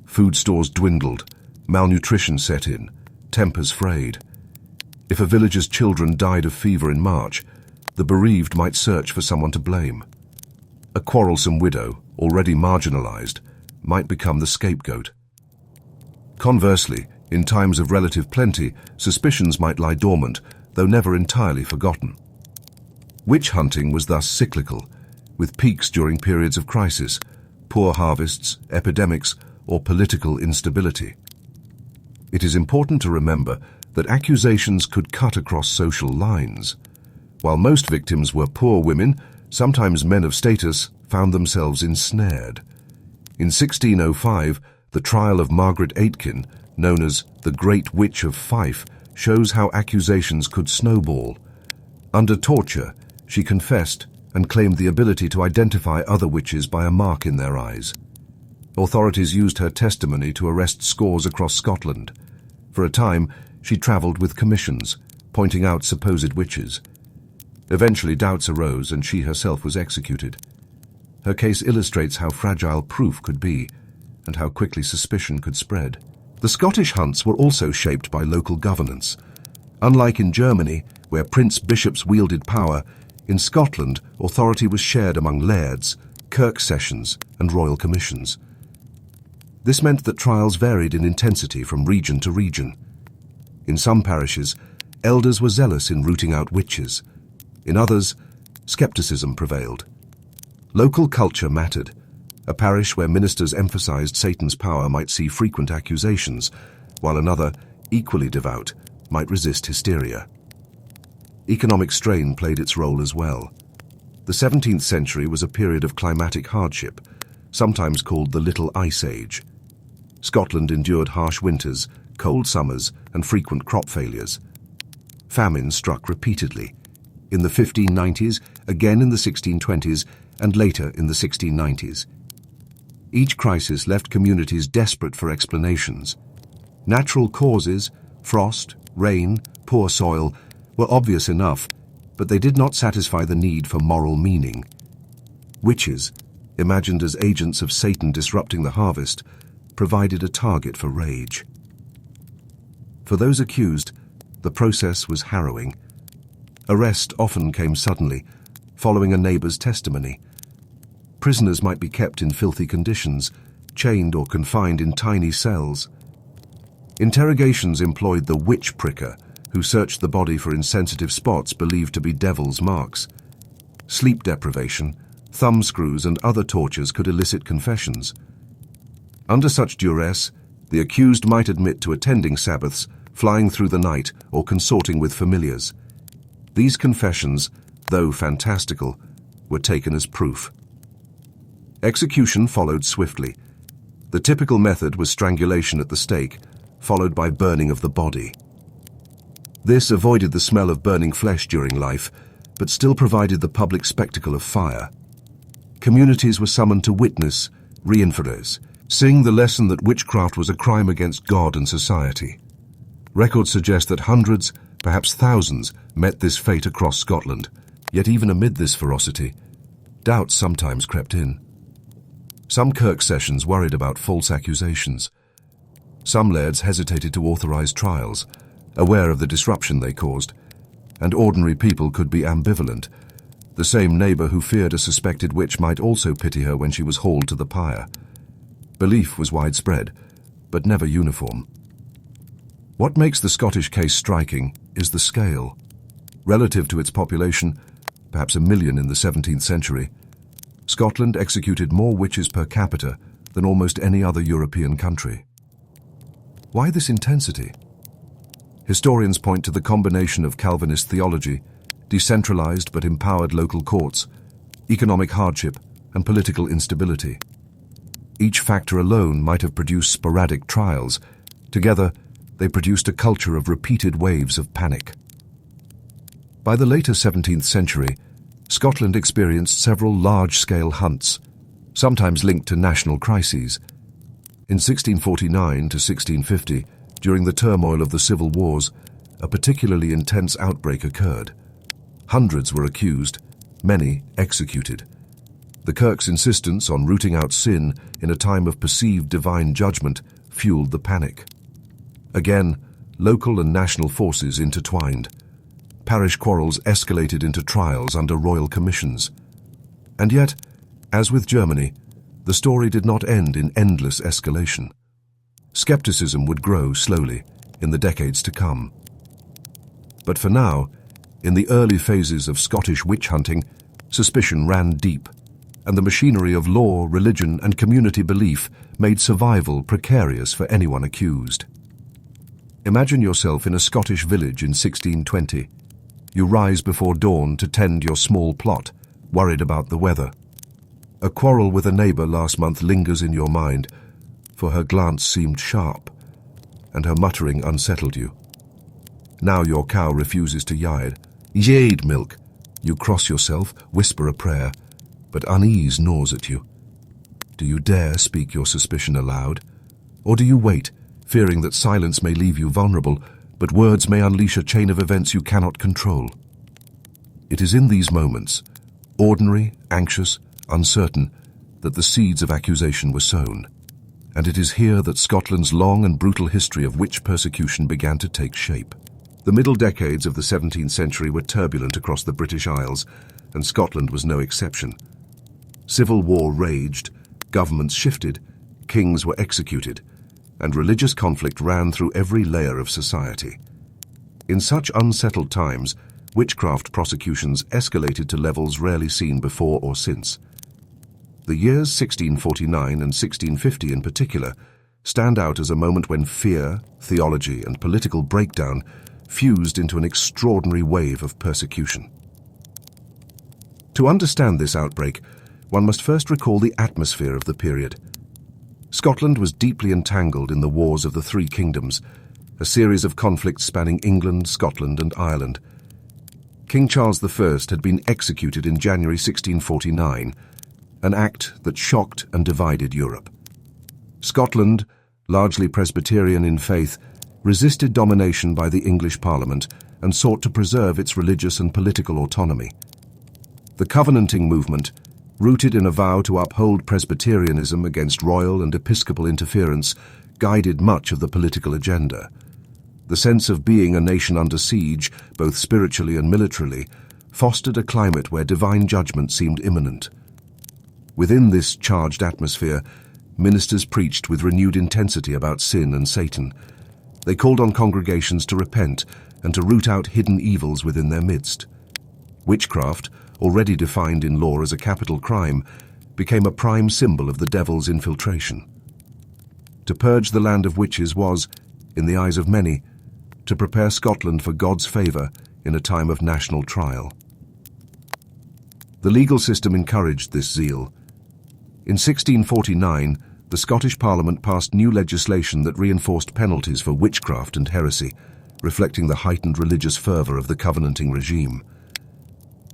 Speaker 1: Food stores dwindled, malnutrition set in, tempers frayed. If a village's children died of fever in March, the bereaved might search for someone to blame. A quarrelsome widow, already marginalized, might become the scapegoat. Conversely, in times of relative plenty, suspicions might lie dormant, though never entirely forgotten. Witch hunting was thus cyclical, with peaks during periods of crisis, poor harvests, epidemics, or political instability. It is important to remember that accusations could cut across social lines. While most victims were poor women, sometimes men of status found themselves ensnared. In 1605, the trial of Margaret Aitken, known as the Great Witch of Fife, shows how accusations could snowball. Under torture, she confessed and claimed the ability to identify other witches by a mark in their eyes. Authorities used her testimony to arrest scores across Scotland. For a time, she travelled with commissions, pointing out supposed witches. Eventually, doubts arose and she herself was executed. Her case illustrates how fragile proof could be and how quickly suspicion could spread. The Scottish hunts were also shaped by local governance. Unlike in Germany, where prince-bishops wielded power, in Scotland, authority was shared among lairds, kirk sessions, and royal commissions. This meant that trials varied in intensity from region to region. In some parishes, elders were zealous in rooting out witches. In others, skepticism prevailed. Local culture mattered. A parish where ministers emphasized Satan's power might see frequent accusations, while another, equally devout, might resist hysteria. Economic strain played its role as well. The 17th century was a period of climatic hardship, sometimes called the Little Ice Age. Scotland endured harsh winters, cold summers, and frequent crop failures. Famine struck repeatedly, in the 1590s, again in the 1620s, and later in the 1690s. Each crisis left communities desperate for explanations. Natural causes, frost, rain, poor soil, were obvious enough, but they did not satisfy the need for moral meaning. Witches, imagined as agents of Satan disrupting the harvest, provided a target for rage. For those accused, the process was harrowing. Arrest often came suddenly, following a neighbour's testimony. Prisoners might be kept in filthy conditions, chained or confined in tiny cells. Interrogations employed the witch pricker, who searched the body for insensitive spots believed to be devil's marks. Sleep deprivation, thumbscrews, and other tortures could elicit confessions. Under such duress, the accused might admit to attending Sabbaths, flying through the night, or consorting with familiars. These confessions, though fantastical, were taken as proof. Execution followed swiftly. The typical method was strangulation at the stake, followed by burning of the body. This avoided the smell of burning flesh during life, but still provided the public spectacle of fire. Communities were summoned to witness, reinforce, sing the lesson that witchcraft was a crime against God and society. Records suggest that hundreds, perhaps thousands, met this fate across Scotland, yet even amid this ferocity, doubts sometimes crept in. Some kirk sessions worried about false accusations. Some lairds hesitated to authorize trials, aware of the disruption they caused, and ordinary people could be ambivalent. The same neighbour who feared a suspected witch might also pity her when she was hauled to the pyre. Belief was widespread, but never uniform. What makes the Scottish case striking is the scale. Relative to its population, perhaps 1 million in the 17th century, Scotland executed more witches per capita than almost any other European country. Why this intensity? Historians point to the combination of Calvinist theology, decentralized but empowered local courts, economic hardship, and political instability. Each factor alone might have produced sporadic trials. Together, they produced a culture of repeated waves of panic. By the later 17th century, Scotland experienced several large-scale hunts, sometimes linked to national crises. In 1649 to 1650, during the turmoil of the civil wars, a particularly intense outbreak occurred. Hundreds were accused, many executed. The Kirk's insistence on rooting out sin in a time of perceived divine judgment fueled the panic. Again, local and national forces intertwined. Parish quarrels escalated into trials under royal commissions. And yet, as with Germany, the story did not end in endless escalation. Skepticism would grow slowly in the decades to come. But for now, in the early phases of Scottish witch hunting, suspicion ran deep, and the machinery of law, religion, and community belief made survival precarious for anyone accused. Imagine yourself in a Scottish village in 1620. You rise before dawn to tend your small plot, worried about the weather. A quarrel with a neighbour last month lingers in your mind, for her glance seemed sharp, and her muttering unsettled you. Now your cow refuses to yield milk. You cross yourself, whisper a prayer, but unease gnaws at you. Do you dare speak your suspicion aloud? Or do you wait, fearing that silence may leave you vulnerable, but words may unleash a chain of events you cannot control? It is in these moments, ordinary, anxious, uncertain, that the seeds of accusation were sown. And it is here that Scotland's long and brutal history of witch persecution began to take shape. The middle decades of the 17th century were turbulent across the British Isles, and Scotland was no exception. Civil war raged, governments shifted, kings were executed, and religious conflict ran through every layer of society. In such unsettled times, witchcraft prosecutions escalated to levels rarely seen before or since. The years 1649 and 1650 in particular stand out as a moment when fear, theology, and political breakdown fused into an extraordinary wave of persecution. To understand this outbreak, one must first recall the atmosphere of the period. Scotland was deeply entangled in the Wars of the Three Kingdoms, a series of conflicts spanning England, Scotland, and Ireland. King Charles I had been executed in January 1649, an act that shocked and divided Europe. Scotland, largely Presbyterian in faith, resisted domination by the English Parliament and sought to preserve its religious and political autonomy. The Covenanting movement, rooted in a vow to uphold Presbyterianism against royal and episcopal interference, guided much of the political agenda. The sense of being a nation under siege, both spiritually and militarily, fostered a climate where divine judgment seemed imminent. Within this charged atmosphere, ministers preached with renewed intensity about sin and Satan. They called on congregations to repent and to root out hidden evils within their midst. Witchcraft, already defined in law as a capital crime, became a prime symbol of the devil's infiltration. To purge the land of witches was, in the eyes of many, to prepare Scotland for God's favour in a time of national trial. The legal system encouraged this zeal. In 1649, the Scottish Parliament passed new legislation that reinforced penalties for witchcraft and heresy, reflecting the heightened religious fervour of the Covenanting regime.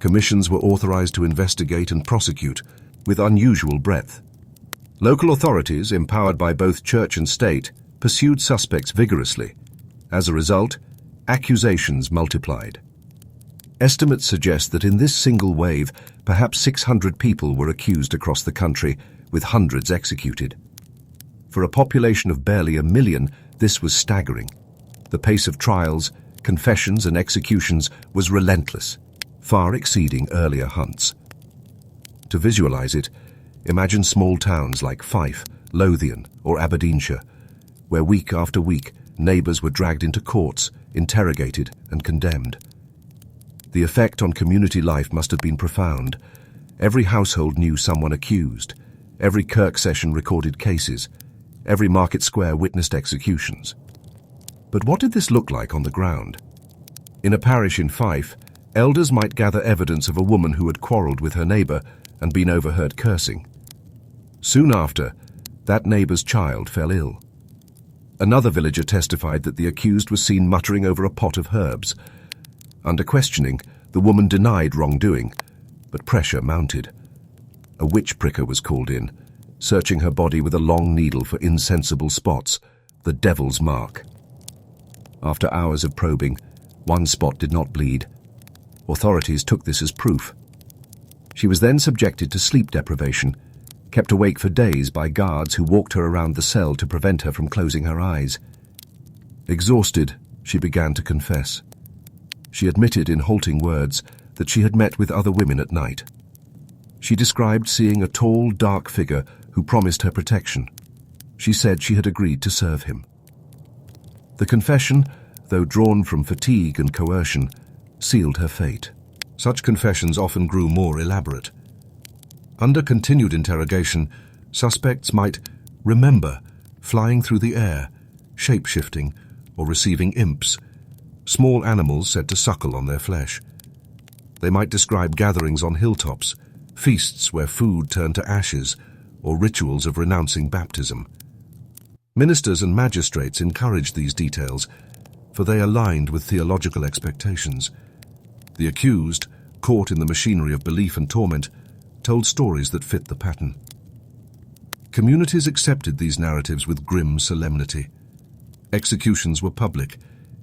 Speaker 1: Commissions were authorised to investigate and prosecute with unusual breadth. Local authorities, empowered by both church and state, pursued suspects vigorously. As a result, accusations multiplied. Estimates suggest that in this single wave, perhaps 600 people were accused across the country, with hundreds executed. For a population of barely 1 million, this was staggering. The pace of trials, confessions, and executions was relentless. far exceeding earlier hunts. To visualize it, imagine small towns like Fife, Lothian, or Aberdeenshire, where week after week neighbours were dragged into courts, interrogated and condemned. The effect on community life must have been profound. Every household knew someone accused. Every Kirk session recorded cases. Every market square witnessed executions. But what did this look like on the ground? In a parish in Fife, elders might gather evidence of a woman who had quarrelled with her neighbour and been overheard cursing. Soon after, that neighbour's child fell ill. Another villager testified that the accused was seen muttering over a pot of herbs. Under questioning, the woman denied wrongdoing, but pressure mounted. A witch pricker was called in, searching her body with a long needle for insensible spots, the devil's mark. After hours of probing, one spot did not bleed. Authorities took this as proof. She was then subjected to sleep deprivation, kept awake for days by guards who walked her around the cell to prevent her from closing her eyes. Exhausted, she began to confess. She admitted in halting words that she had met with other women at night. She described seeing a tall, dark figure who promised her protection. She said she had agreed to serve him. The confession, though drawn from fatigue and coercion, sealed her fate. Such confessions often grew more elaborate. Under continued interrogation, suspects might remember flying through the air, shape-shifting, or receiving imps, small animals said to suckle on their flesh. They might describe gatherings on hilltops, feasts where food turned to ashes, or rituals of renouncing baptism. Ministers and magistrates encouraged these details, for they aligned with theological expectations. The accused, caught in the machinery of belief and torment, told stories that fit the pattern. Communities accepted these narratives with grim solemnity. Executions were public,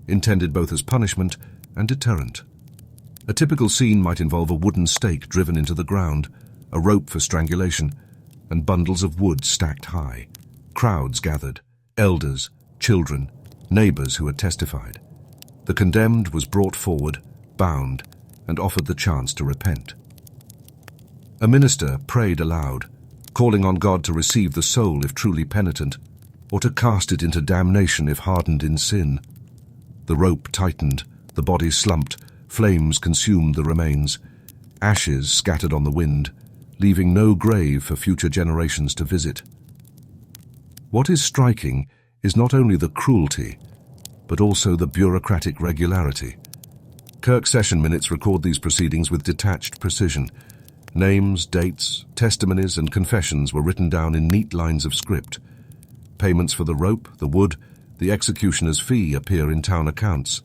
Speaker 1: intended both as punishment and deterrent. A typical scene might involve a wooden stake driven into the ground, a rope for strangulation, and bundles of wood stacked high. Crowds gathered, elders, children, neighbours who had testified. The condemned was brought forward, bound, and offered the chance to repent. A minister prayed aloud, calling on God to receive the soul if truly penitent, or to cast it into damnation if hardened in sin. The rope tightened, the body slumped, flames consumed the remains, ashes scattered on the wind, leaving no grave for future generations to visit. What is striking is not only the cruelty, but also the bureaucratic regularity. Kirk session minutes record these proceedings with detached precision. Names, dates, testimonies, and confessions were written down in neat lines of script. Payments for the rope, the wood, the executioner's fee appear in town accounts.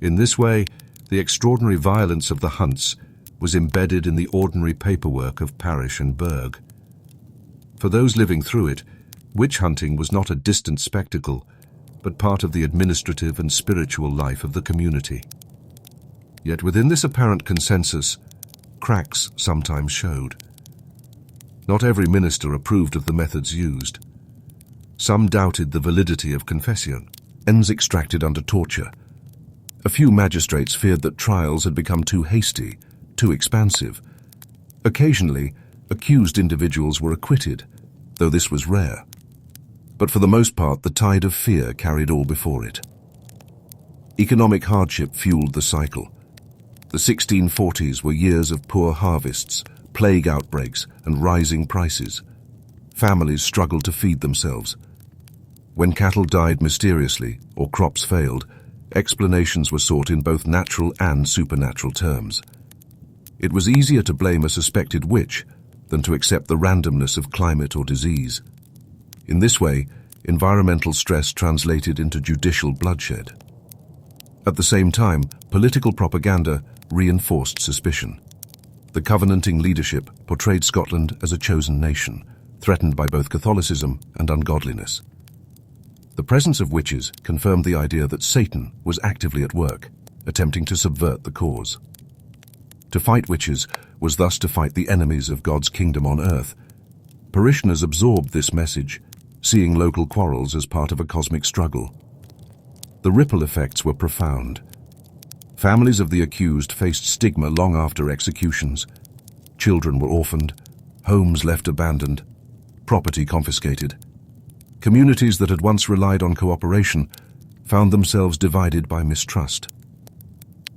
Speaker 1: In this way, the extraordinary violence of the hunts was embedded in the ordinary paperwork of parish and burgh. For those living through it, witch hunting was not a distant spectacle, but part of the administrative and spiritual life of the community. Yet within this apparent consensus, cracks sometimes showed. Not every minister approved of the methods used. Some doubted the validity of confession, ends extracted under torture. A few magistrates feared that trials had become too hasty, too expansive. Occasionally, accused individuals were acquitted, though this was rare. But for the most part, the tide of fear carried all before it. Economic hardship fueled the cycle. The 1640s were years of poor harvests, plague outbreaks, and rising prices. Families struggled to feed themselves. When cattle died mysteriously or crops failed, explanations were sought in both natural and supernatural terms. It was easier to blame a suspected witch than to accept the randomness of climate or disease. In this way, environmental stress translated into judicial bloodshed. At the same time, political propaganda reinforced suspicion. The Covenanting leadership portrayed Scotland as a chosen nation, threatened by both Catholicism and ungodliness. The presence of witches confirmed the idea that Satan was actively at work, attempting to subvert the cause. To fight witches was thus to fight the enemies of God's kingdom on earth. Parishioners absorbed this message, seeing local quarrels as part of a cosmic struggle. The ripple effects were profound. Families of the accused faced stigma long after executions. Children were orphaned, homes left abandoned, property confiscated. Communities that had once relied on cooperation found themselves divided by mistrust.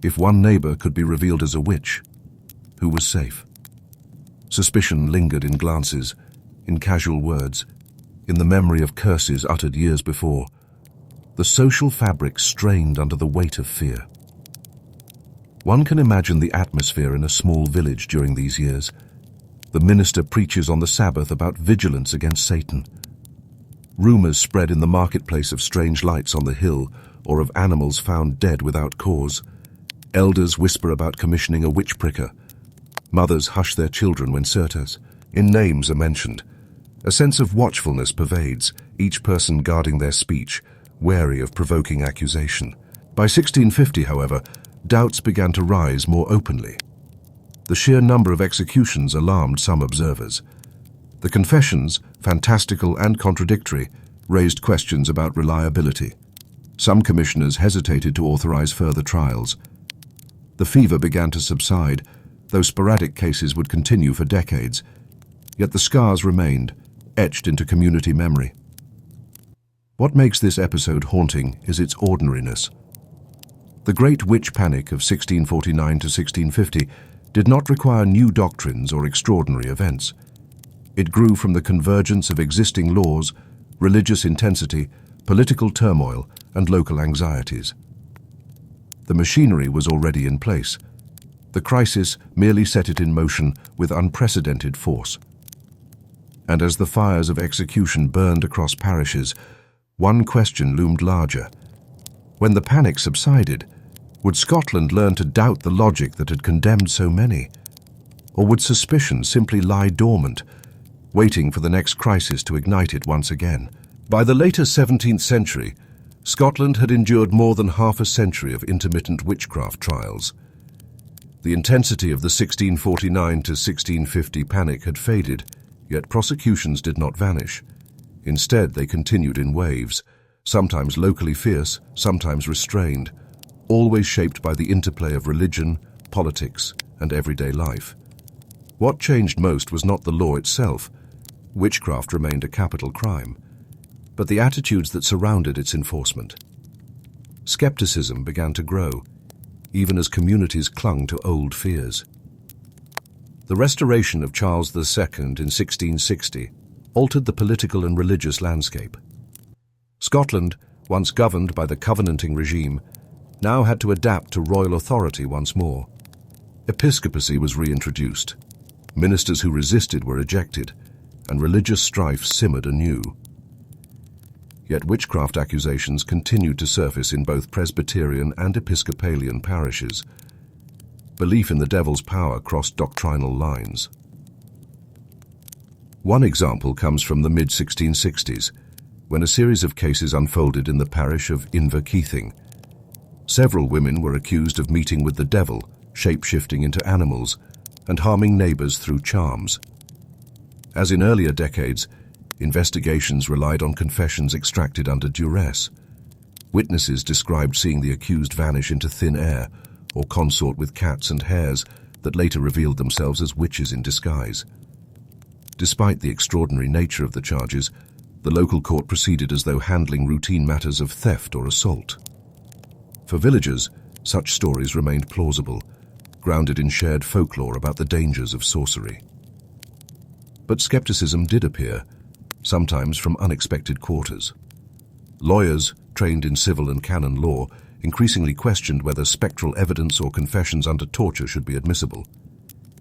Speaker 1: If one neighbor could be revealed as a witch, who was safe? Suspicion lingered in glances, in casual words, in the memory of curses uttered years before. The social fabric strained under the weight of fear. One can imagine the atmosphere in a small village during these years. The minister preaches on the Sabbath about vigilance against Satan. Rumors spread in the marketplace of strange lights on the hill or of animals found dead without cause. Elders whisper about commissioning a witch pricker. Mothers hush their children when certas in names are mentioned. A sense of watchfulness pervades, each person guarding their speech, wary of provoking accusation. By 1650, however, doubts began to rise more openly. The sheer number of executions alarmed some observers. The confessions, fantastical and contradictory, raised questions about reliability. Some commissioners hesitated to authorize further trials. The fever began to subside, though sporadic cases would continue for decades. Yet the scars remained, etched into community memory. What makes this episode haunting is its ordinariness. The Great Witch Panic of 1649 to 1650 did not require new doctrines or extraordinary events. It grew from the convergence of existing laws, religious intensity, political turmoil, and local anxieties. The machinery was already in place. The crisis merely set it in motion with unprecedented force. And as the fires of execution burned across parishes, one question loomed larger. When the panic subsided, would Scotland learn to doubt the logic that had condemned so many? Or would suspicion simply lie dormant, waiting for the next crisis to ignite it once again? By the later 17th century, Scotland had endured more than half a century of intermittent witchcraft trials. The intensity of the 1649 to 1650 panic had faded, yet prosecutions did not vanish. Instead, they continued in waves, sometimes locally fierce, sometimes restrained, always shaped by the interplay of religion, politics, and everyday life. What changed most was not the law itself. Witchcraft remained a capital crime, but the attitudes that surrounded its enforcement. Skepticism began to grow, even as communities clung to old fears. The restoration of Charles II in 1660 altered the political and religious landscape. Scotland, once governed by the Covenanting regime, now had to adapt to royal authority once more. Episcopacy was reintroduced. Ministers who resisted were ejected, and religious strife simmered anew. Yet witchcraft accusations continued to surface in both Presbyterian and Episcopalian parishes. Belief in the devil's power crossed doctrinal lines. One example comes from the mid-1660s, when a series of cases unfolded in the parish of Inverkeithing. Several women were accused of meeting with the devil, shape-shifting into animals, and harming neighbors through charms. As in earlier decades, investigations relied on confessions extracted under duress. Witnesses described seeing the accused vanish into thin air or consort with cats and hares that later revealed themselves as witches in disguise. Despite the extraordinary nature of the charges, the local court proceeded as though handling routine matters of theft or assault. For villagers, such stories remained plausible, grounded in shared folklore about the dangers of sorcery. But skepticism did appear, sometimes from unexpected quarters. Lawyers, trained in civil and canon law, increasingly questioned whether spectral evidence or confessions under torture should be admissible.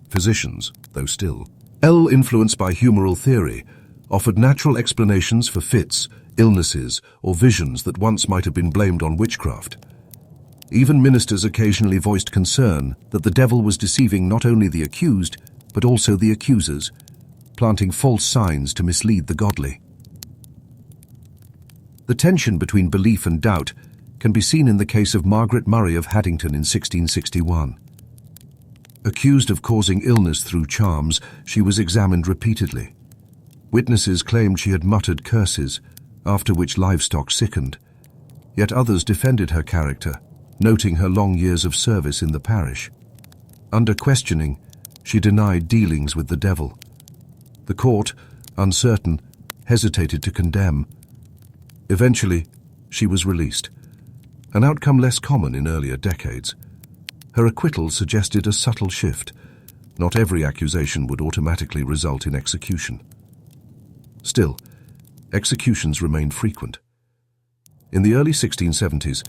Speaker 1: Physicians, though still influenced by humoral theory, offered natural explanations for fits, illnesses, or visions that once might have been blamed on witchcraft. Even ministers occasionally voiced concern that the devil was deceiving not only the accused, but also the accusers, planting false signs to mislead the godly. The tension between belief and doubt can be seen in the case of Margaret Murray of Haddington in 1661. Accused of causing illness through charms, she was examined repeatedly. Witnesses claimed she had muttered curses, after which livestock sickened. Yet others defended her character, noting her long years of service in the parish. Under questioning, she denied dealings with the devil. The court, uncertain, hesitated to condemn. Eventually, she was released, an outcome less common in earlier decades. Her acquittal suggested a subtle shift. Not every accusation would automatically result in execution. Still, executions remained frequent. In the early 1670s,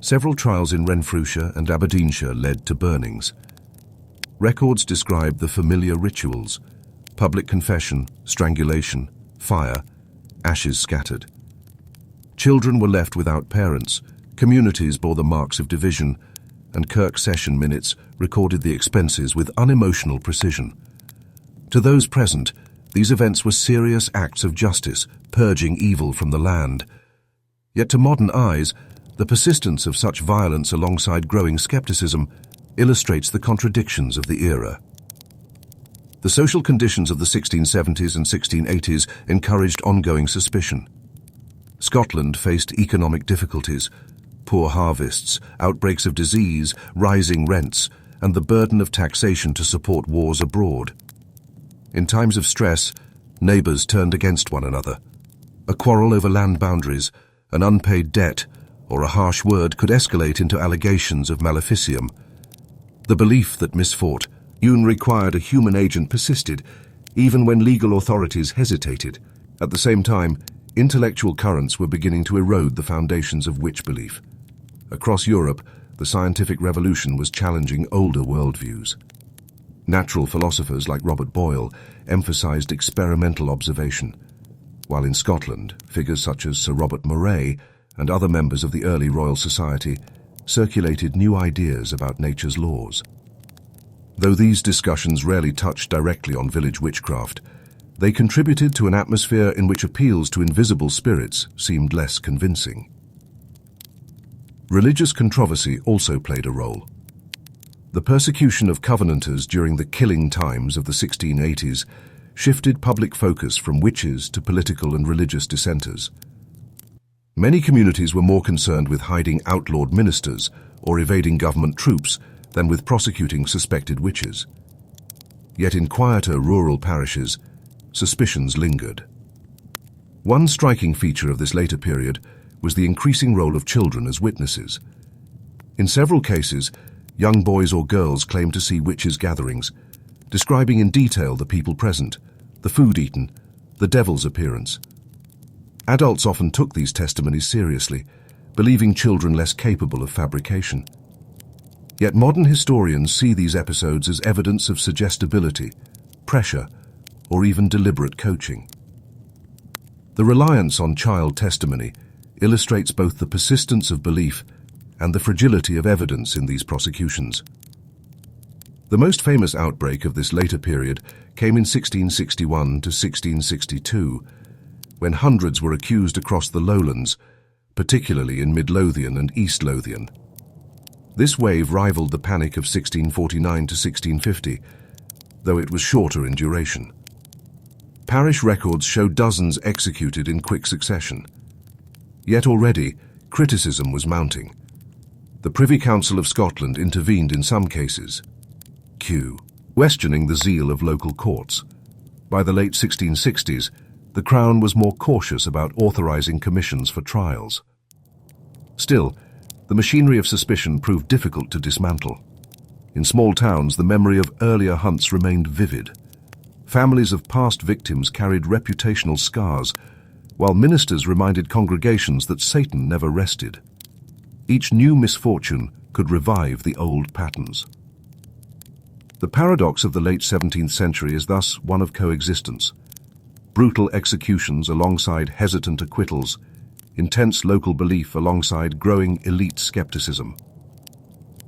Speaker 1: several trials in Renfrewshire and Aberdeenshire led to burnings. Records describe the familiar rituals: public confession, strangulation, fire, ashes scattered. Children were left without parents, communities bore the marks of division, and Kirk session minutes recorded the expenses with unemotional precision. To those present, these events were serious acts of justice, purging evil from the land. Yet to modern eyes, the persistence of such violence alongside growing skepticism illustrates the contradictions of the era. The social conditions of the 1670s and 1680s encouraged ongoing suspicion. Scotland faced economic difficulties: poor harvests, outbreaks of disease, rising rents, and the burden of taxation to support wars abroad. In times of stress, neighbours turned against one another. A quarrel over land boundaries, an unpaid debt, or a harsh word could escalate into allegations of maleficium. The belief that misfortune required a human agent persisted, even when legal authorities hesitated. At the same time, intellectual currents were beginning to erode the foundations of witch belief. Across Europe, the scientific revolution was challenging older worldviews. Natural philosophers like Robert Boyle emphasized experimental observation, while in Scotland, figures such as Sir Robert Moray and other members of the early Royal Society circulated new ideas about nature's laws. Though these discussions rarely touched directly on village witchcraft, they contributed to an atmosphere in which appeals to invisible spirits seemed less convincing. Religious controversy also played a role. The persecution of Covenanters during the killing times of the 1680s shifted public focus from witches to political and religious dissenters. Many communities were more concerned with hiding outlawed ministers or evading government troops than with prosecuting suspected witches. Yet in quieter rural parishes, suspicions lingered. One striking feature of this later period was the increasing role of children as witnesses. In several cases, young boys or girls claimed to see witches' gatherings, describing in detail the people present, the food eaten, the devil's appearance. Adults often took these testimonies seriously, believing children less capable of fabrication. Yet modern historians see these episodes as evidence of suggestibility, pressure, or even deliberate coaching. The reliance on child testimony illustrates both the persistence of belief and the fragility of evidence in these prosecutions. The most famous outbreak of this later period came in 1661 to 1662, when hundreds were accused across the lowlands, particularly in Mid Lothian and East Lothian. This wave rivaled the Panic of 1649 to 1650, though it was shorter in duration. Parish records show dozens executed in quick succession. Yet already, criticism was mounting. The Privy Council of Scotland intervened in some cases, questioning the zeal of local courts. By the late 1660s, the Crown was more cautious about authorizing commissions for trials. Still, the machinery of suspicion proved difficult to dismantle. In small towns, the memory of earlier hunts remained vivid. Families of past victims carried reputational scars, while ministers reminded congregations that Satan never rested. Each new misfortune could revive the old patterns. The paradox of the late 17th century is thus one of coexistence. Brutal executions alongside hesitant acquittals, intense local belief alongside growing elite skepticism.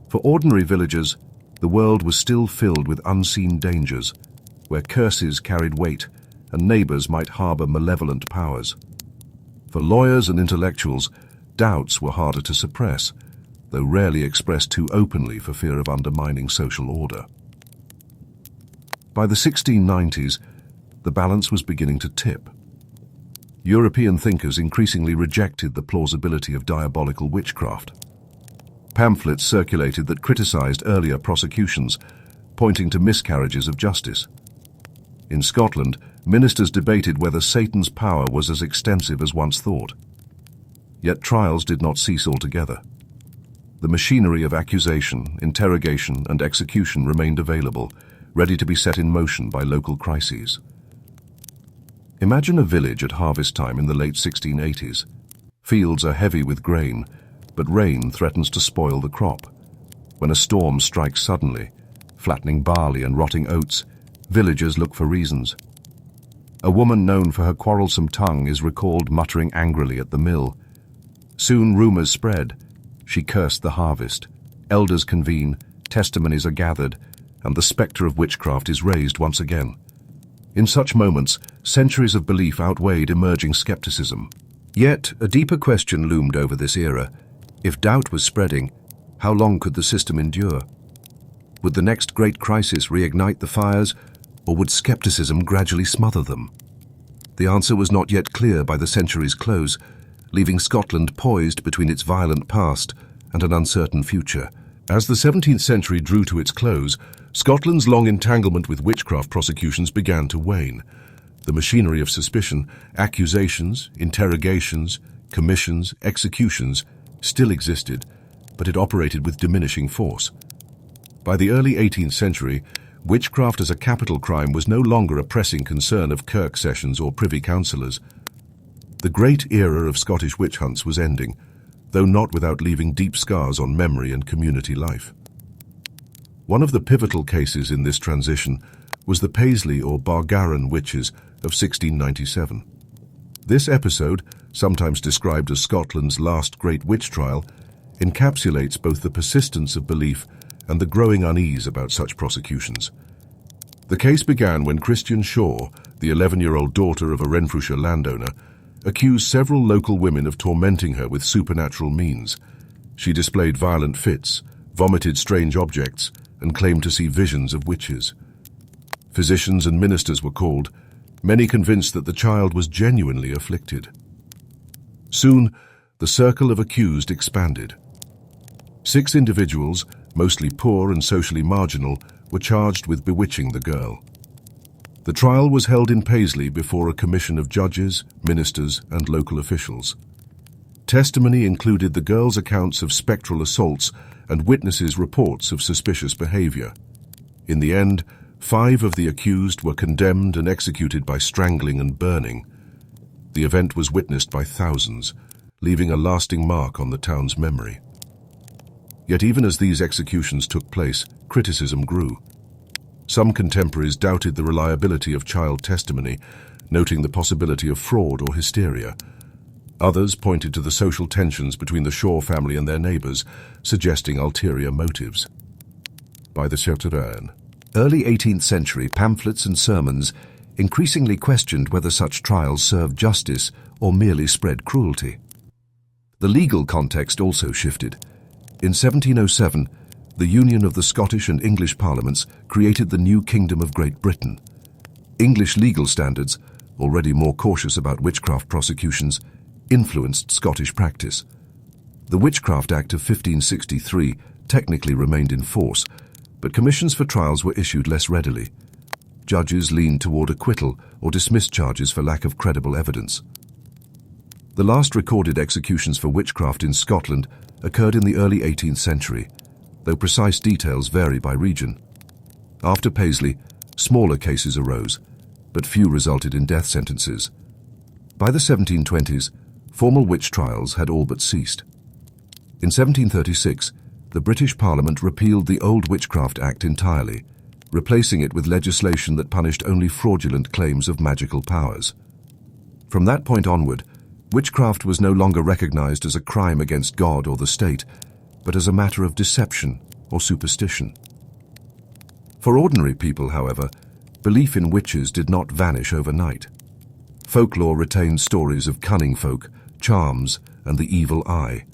Speaker 1: For ordinary villagers, the world was still filled with unseen dangers, where curses carried weight and neighbors might harbor malevolent powers. For lawyers and intellectuals, doubts were harder to suppress, though rarely expressed too openly for fear of undermining social order. By the 1690s, the balance was beginning to tip. European thinkers increasingly rejected the plausibility of diabolical witchcraft. Pamphlets circulated that criticized earlier prosecutions, pointing to miscarriages of justice. In Scotland, ministers debated whether Satan's power was as extensive as once thought. Yet trials did not cease altogether. The machinery of accusation, interrogation, and execution remained available, ready to be set in motion by local crises. Imagine a village at harvest time in the late 1680s. Fields are heavy with grain, but rain threatens to spoil the crop. When a storm strikes suddenly, flattening barley and rotting oats, villagers look for reasons. A woman known for her quarrelsome tongue is recalled muttering angrily at the mill. Soon rumors spread. She cursed the harvest. Elders convene, testimonies are gathered, and the spectre of witchcraft is raised once again. In such moments, centuries of belief outweighed emerging skepticism. Yet, a deeper question loomed over this era. If doubt was spreading, how long could the system endure? Would the next great crisis reignite the fires, or would skepticism gradually smother them? The answer was not yet clear by the century's close, leaving Scotland poised between its violent past and an uncertain future. As the 17th century drew to its close, Scotland's long entanglement with witchcraft prosecutions began to wane. The machinery of suspicion, accusations, interrogations, commissions, executions, still existed, but it operated with diminishing force. By the early 18th century, witchcraft as a capital crime was no longer a pressing concern of kirk sessions or privy councillors. The great era of Scottish witch hunts was ending, though not without leaving deep scars on memory and community life. One of the pivotal cases in this transition was the Paisley or Bargaran witches of 1697. This episode, sometimes described as Scotland's last great witch trial, encapsulates both the persistence of belief and the growing unease about such prosecutions. The case began when Christian Shaw, the 11-year-old daughter of a Renfrewshire landowner, accused several local women of tormenting her with supernatural means. She displayed violent fits, vomited strange objects, and claimed to see visions of witches. Physicians and ministers were called, many convinced that the child was genuinely afflicted. Soon, the circle of accused expanded. 6 individuals, mostly poor and socially marginal, were charged with bewitching the girl. The trial was held in Paisley before a commission of judges, ministers, and local officials. Testimony included the girl's accounts of spectral assaults and witnesses' reports of suspicious behavior. In the end, 5 of the accused were condemned and executed by strangling and burning. The event was witnessed by thousands, leaving a lasting mark on the town's memory. Yet even as these executions took place, criticism grew. Some contemporaries doubted the reliability of child testimony, noting the possibility of fraud or hysteria. Others pointed to the social tensions between the Shaw family and their neighbours, suggesting ulterior motives. By the Certain, early 18th century pamphlets and sermons increasingly questioned whether such trials served justice or merely spread cruelty. The legal context also shifted. In 1707, the union of the Scottish and English parliaments created the new Kingdom of Great Britain. English legal standards, already more cautious about witchcraft prosecutions, influenced Scottish practice. The Witchcraft Act of 1563 technically remained in force, but commissions for trials were issued less readily. Judges leaned toward acquittal or dismissed charges for lack of credible evidence. The last recorded executions for witchcraft in Scotland occurred in the early 18th century, though precise details vary by region. After Paisley, smaller cases arose, but few resulted in death sentences. By the 1720s, formal witch trials had all but ceased. In 1736, the British Parliament repealed the old Witchcraft Act entirely, replacing it with legislation that punished only fraudulent claims of magical powers. From that point onward, witchcraft was no longer recognized as a crime against God or the state, but as a matter of deception or superstition. For ordinary people, however, belief in witches did not vanish overnight. Folklore retained stories of cunning folk, charms, and the evil eye.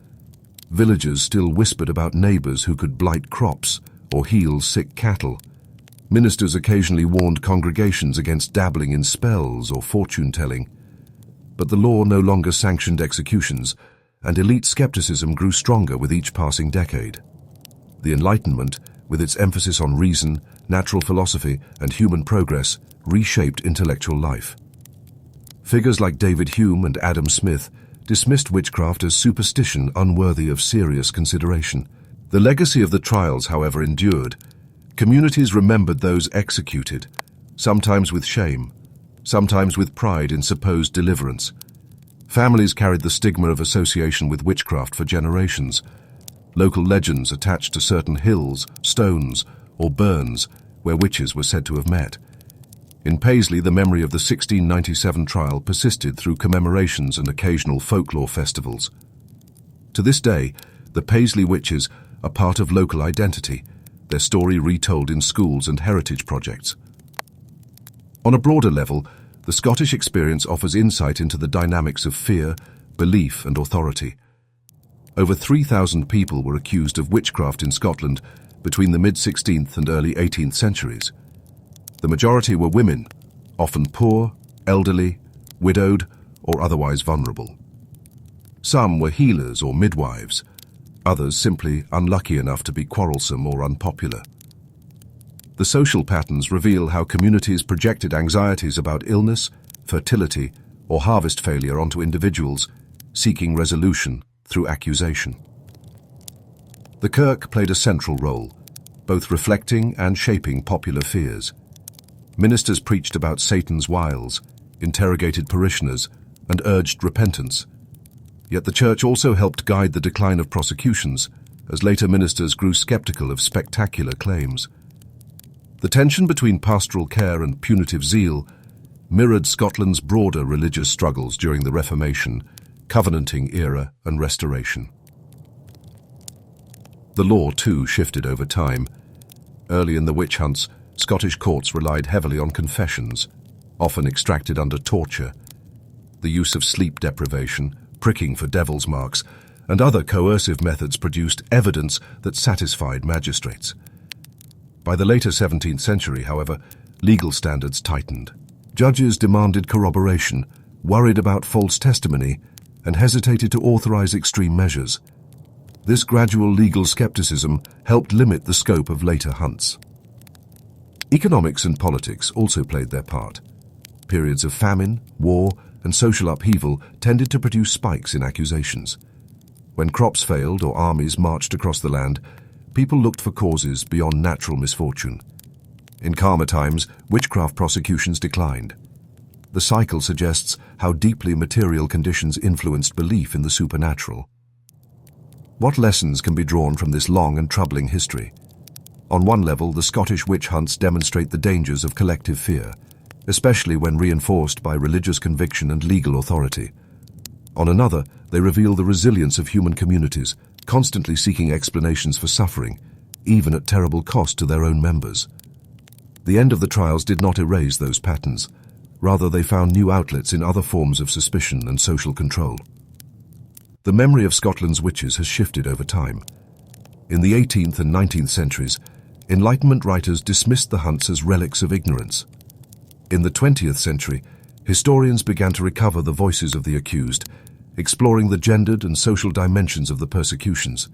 Speaker 1: Villagers still whispered about neighbors who could blight crops or heal sick cattle. Ministers occasionally warned congregations against dabbling in spells or fortune-telling. But the law no longer sanctioned executions, and elite skepticism grew stronger with each passing decade. The Enlightenment, with its emphasis on reason, natural philosophy, and human progress, reshaped intellectual life. Figures like David Hume and Adam Smith dismissed witchcraft as superstition unworthy of serious consideration. The legacy of the trials, however, endured. Communities remembered those executed, sometimes with shame, sometimes with pride in supposed deliverance. Families carried the stigma of association with witchcraft for generations. Local legends attached to certain hills, stones, or burns where witches were said to have met. In Paisley, the memory of the 1697 trial persisted through commemorations and occasional folklore festivals. To this day, the Paisley witches are part of local identity, their story retold in schools and heritage projects. On a broader level, the Scottish experience offers insight into the dynamics of fear, belief, and authority. Over 3,000 people were accused of witchcraft in Scotland between the mid-16th and early 18th centuries. The majority were women, often poor, elderly, widowed, or otherwise vulnerable. Some were healers or midwives, others simply unlucky enough to be quarrelsome or unpopular. The social patterns reveal how communities projected anxieties about illness, fertility, or harvest failure onto individuals, seeking resolution through accusation. The Kirk played a central role, both reflecting and shaping popular fears. Ministers preached about Satan's wiles, interrogated parishioners, and urged repentance. Yet the Church also helped guide the decline of prosecutions, as later ministers grew skeptical of spectacular claims. The tension between pastoral care and punitive zeal mirrored Scotland's broader religious struggles during the Reformation, Covenanting era, and Restoration. The law, too, shifted over time. Early in the witch hunts, Scottish courts relied heavily on confessions, often extracted under torture. The use of sleep deprivation, pricking for devil's marks, and other coercive methods produced evidence that satisfied magistrates. By the later 17th century, however, legal standards tightened. Judges demanded corroboration, worried about false testimony, and hesitated to authorize extreme measures. This gradual legal skepticism helped limit the scope of later hunts. Economics and politics also played their part. Periods of famine, war, and social upheaval tended to produce spikes in accusations. When crops failed or armies marched across the land, people looked for causes beyond natural misfortune. In calmer times, witchcraft prosecutions declined. The cycle suggests how deeply material conditions influenced belief in the supernatural. What lessons can be drawn from this long and troubling history? On one level, the Scottish witch hunts demonstrate the dangers of collective fear, especially when reinforced by religious conviction and legal authority. On another, they reveal the resilience of human communities, constantly seeking explanations for suffering, even at terrible cost to their own members. The end of the trials did not erase those patterns. Rather, they found new outlets in other forms of suspicion and social control. The memory of Scotland's witches has shifted over time. In the 18th and 19th centuries, Enlightenment writers dismissed the hunts as relics of ignorance. In the 20th century, historians began to recover the voices of the accused, exploring the gendered and social dimensions of the persecutions.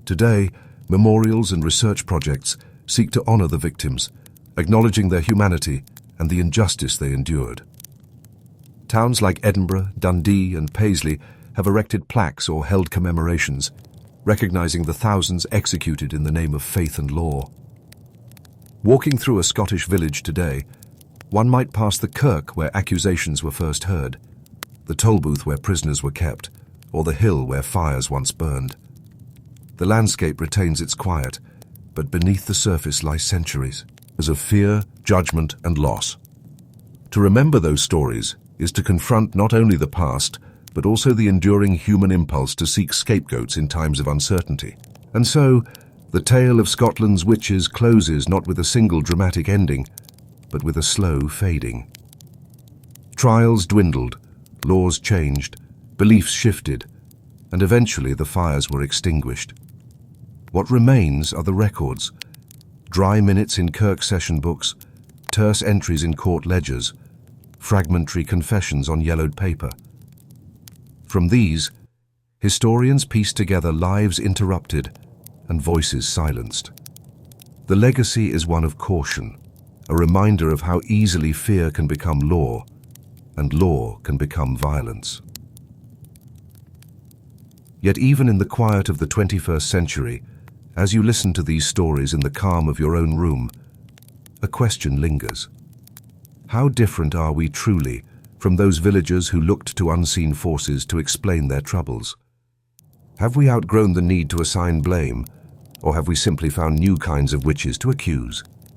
Speaker 1: Today, memorials and research projects seek to honor the victims, acknowledging their humanity and the injustice they endured. Towns like Edinburgh, Dundee, and Paisley have erected plaques or held commemorations, recognizing the thousands executed in the name of faith and law. Walking through a Scottish village today, one might pass the kirk where accusations were first heard, the tollbooth where prisoners were kept, or the hill where fires once burned. The landscape retains its quiet, but beneath the surface lie centuries of fear, judgment, and loss. To remember those stories is to confront not only the past, but also the enduring human impulse to seek scapegoats in times of uncertainty. And so, the tale of Scotland's witches closes not with a single dramatic ending, but with a slow fading. Trials dwindled, laws changed, beliefs shifted, and eventually the fires were extinguished. What remains are the records: dry minutes in kirk session books, terse entries in court ledgers, fragmentary confessions on yellowed paper. From these, Historians piece together lives interrupted and voices silenced. The legacy is one of caution, a reminder of how easily fear can become law, and law can become violence. Yet even in the quiet of the 21st century, as you listen to these stories in the calm of your own room, a question lingers. How different are we truly from those villagers who looked to unseen forces to explain their troubles? Have we outgrown the need to assign blame, or have we simply found new kinds of witches to accuse?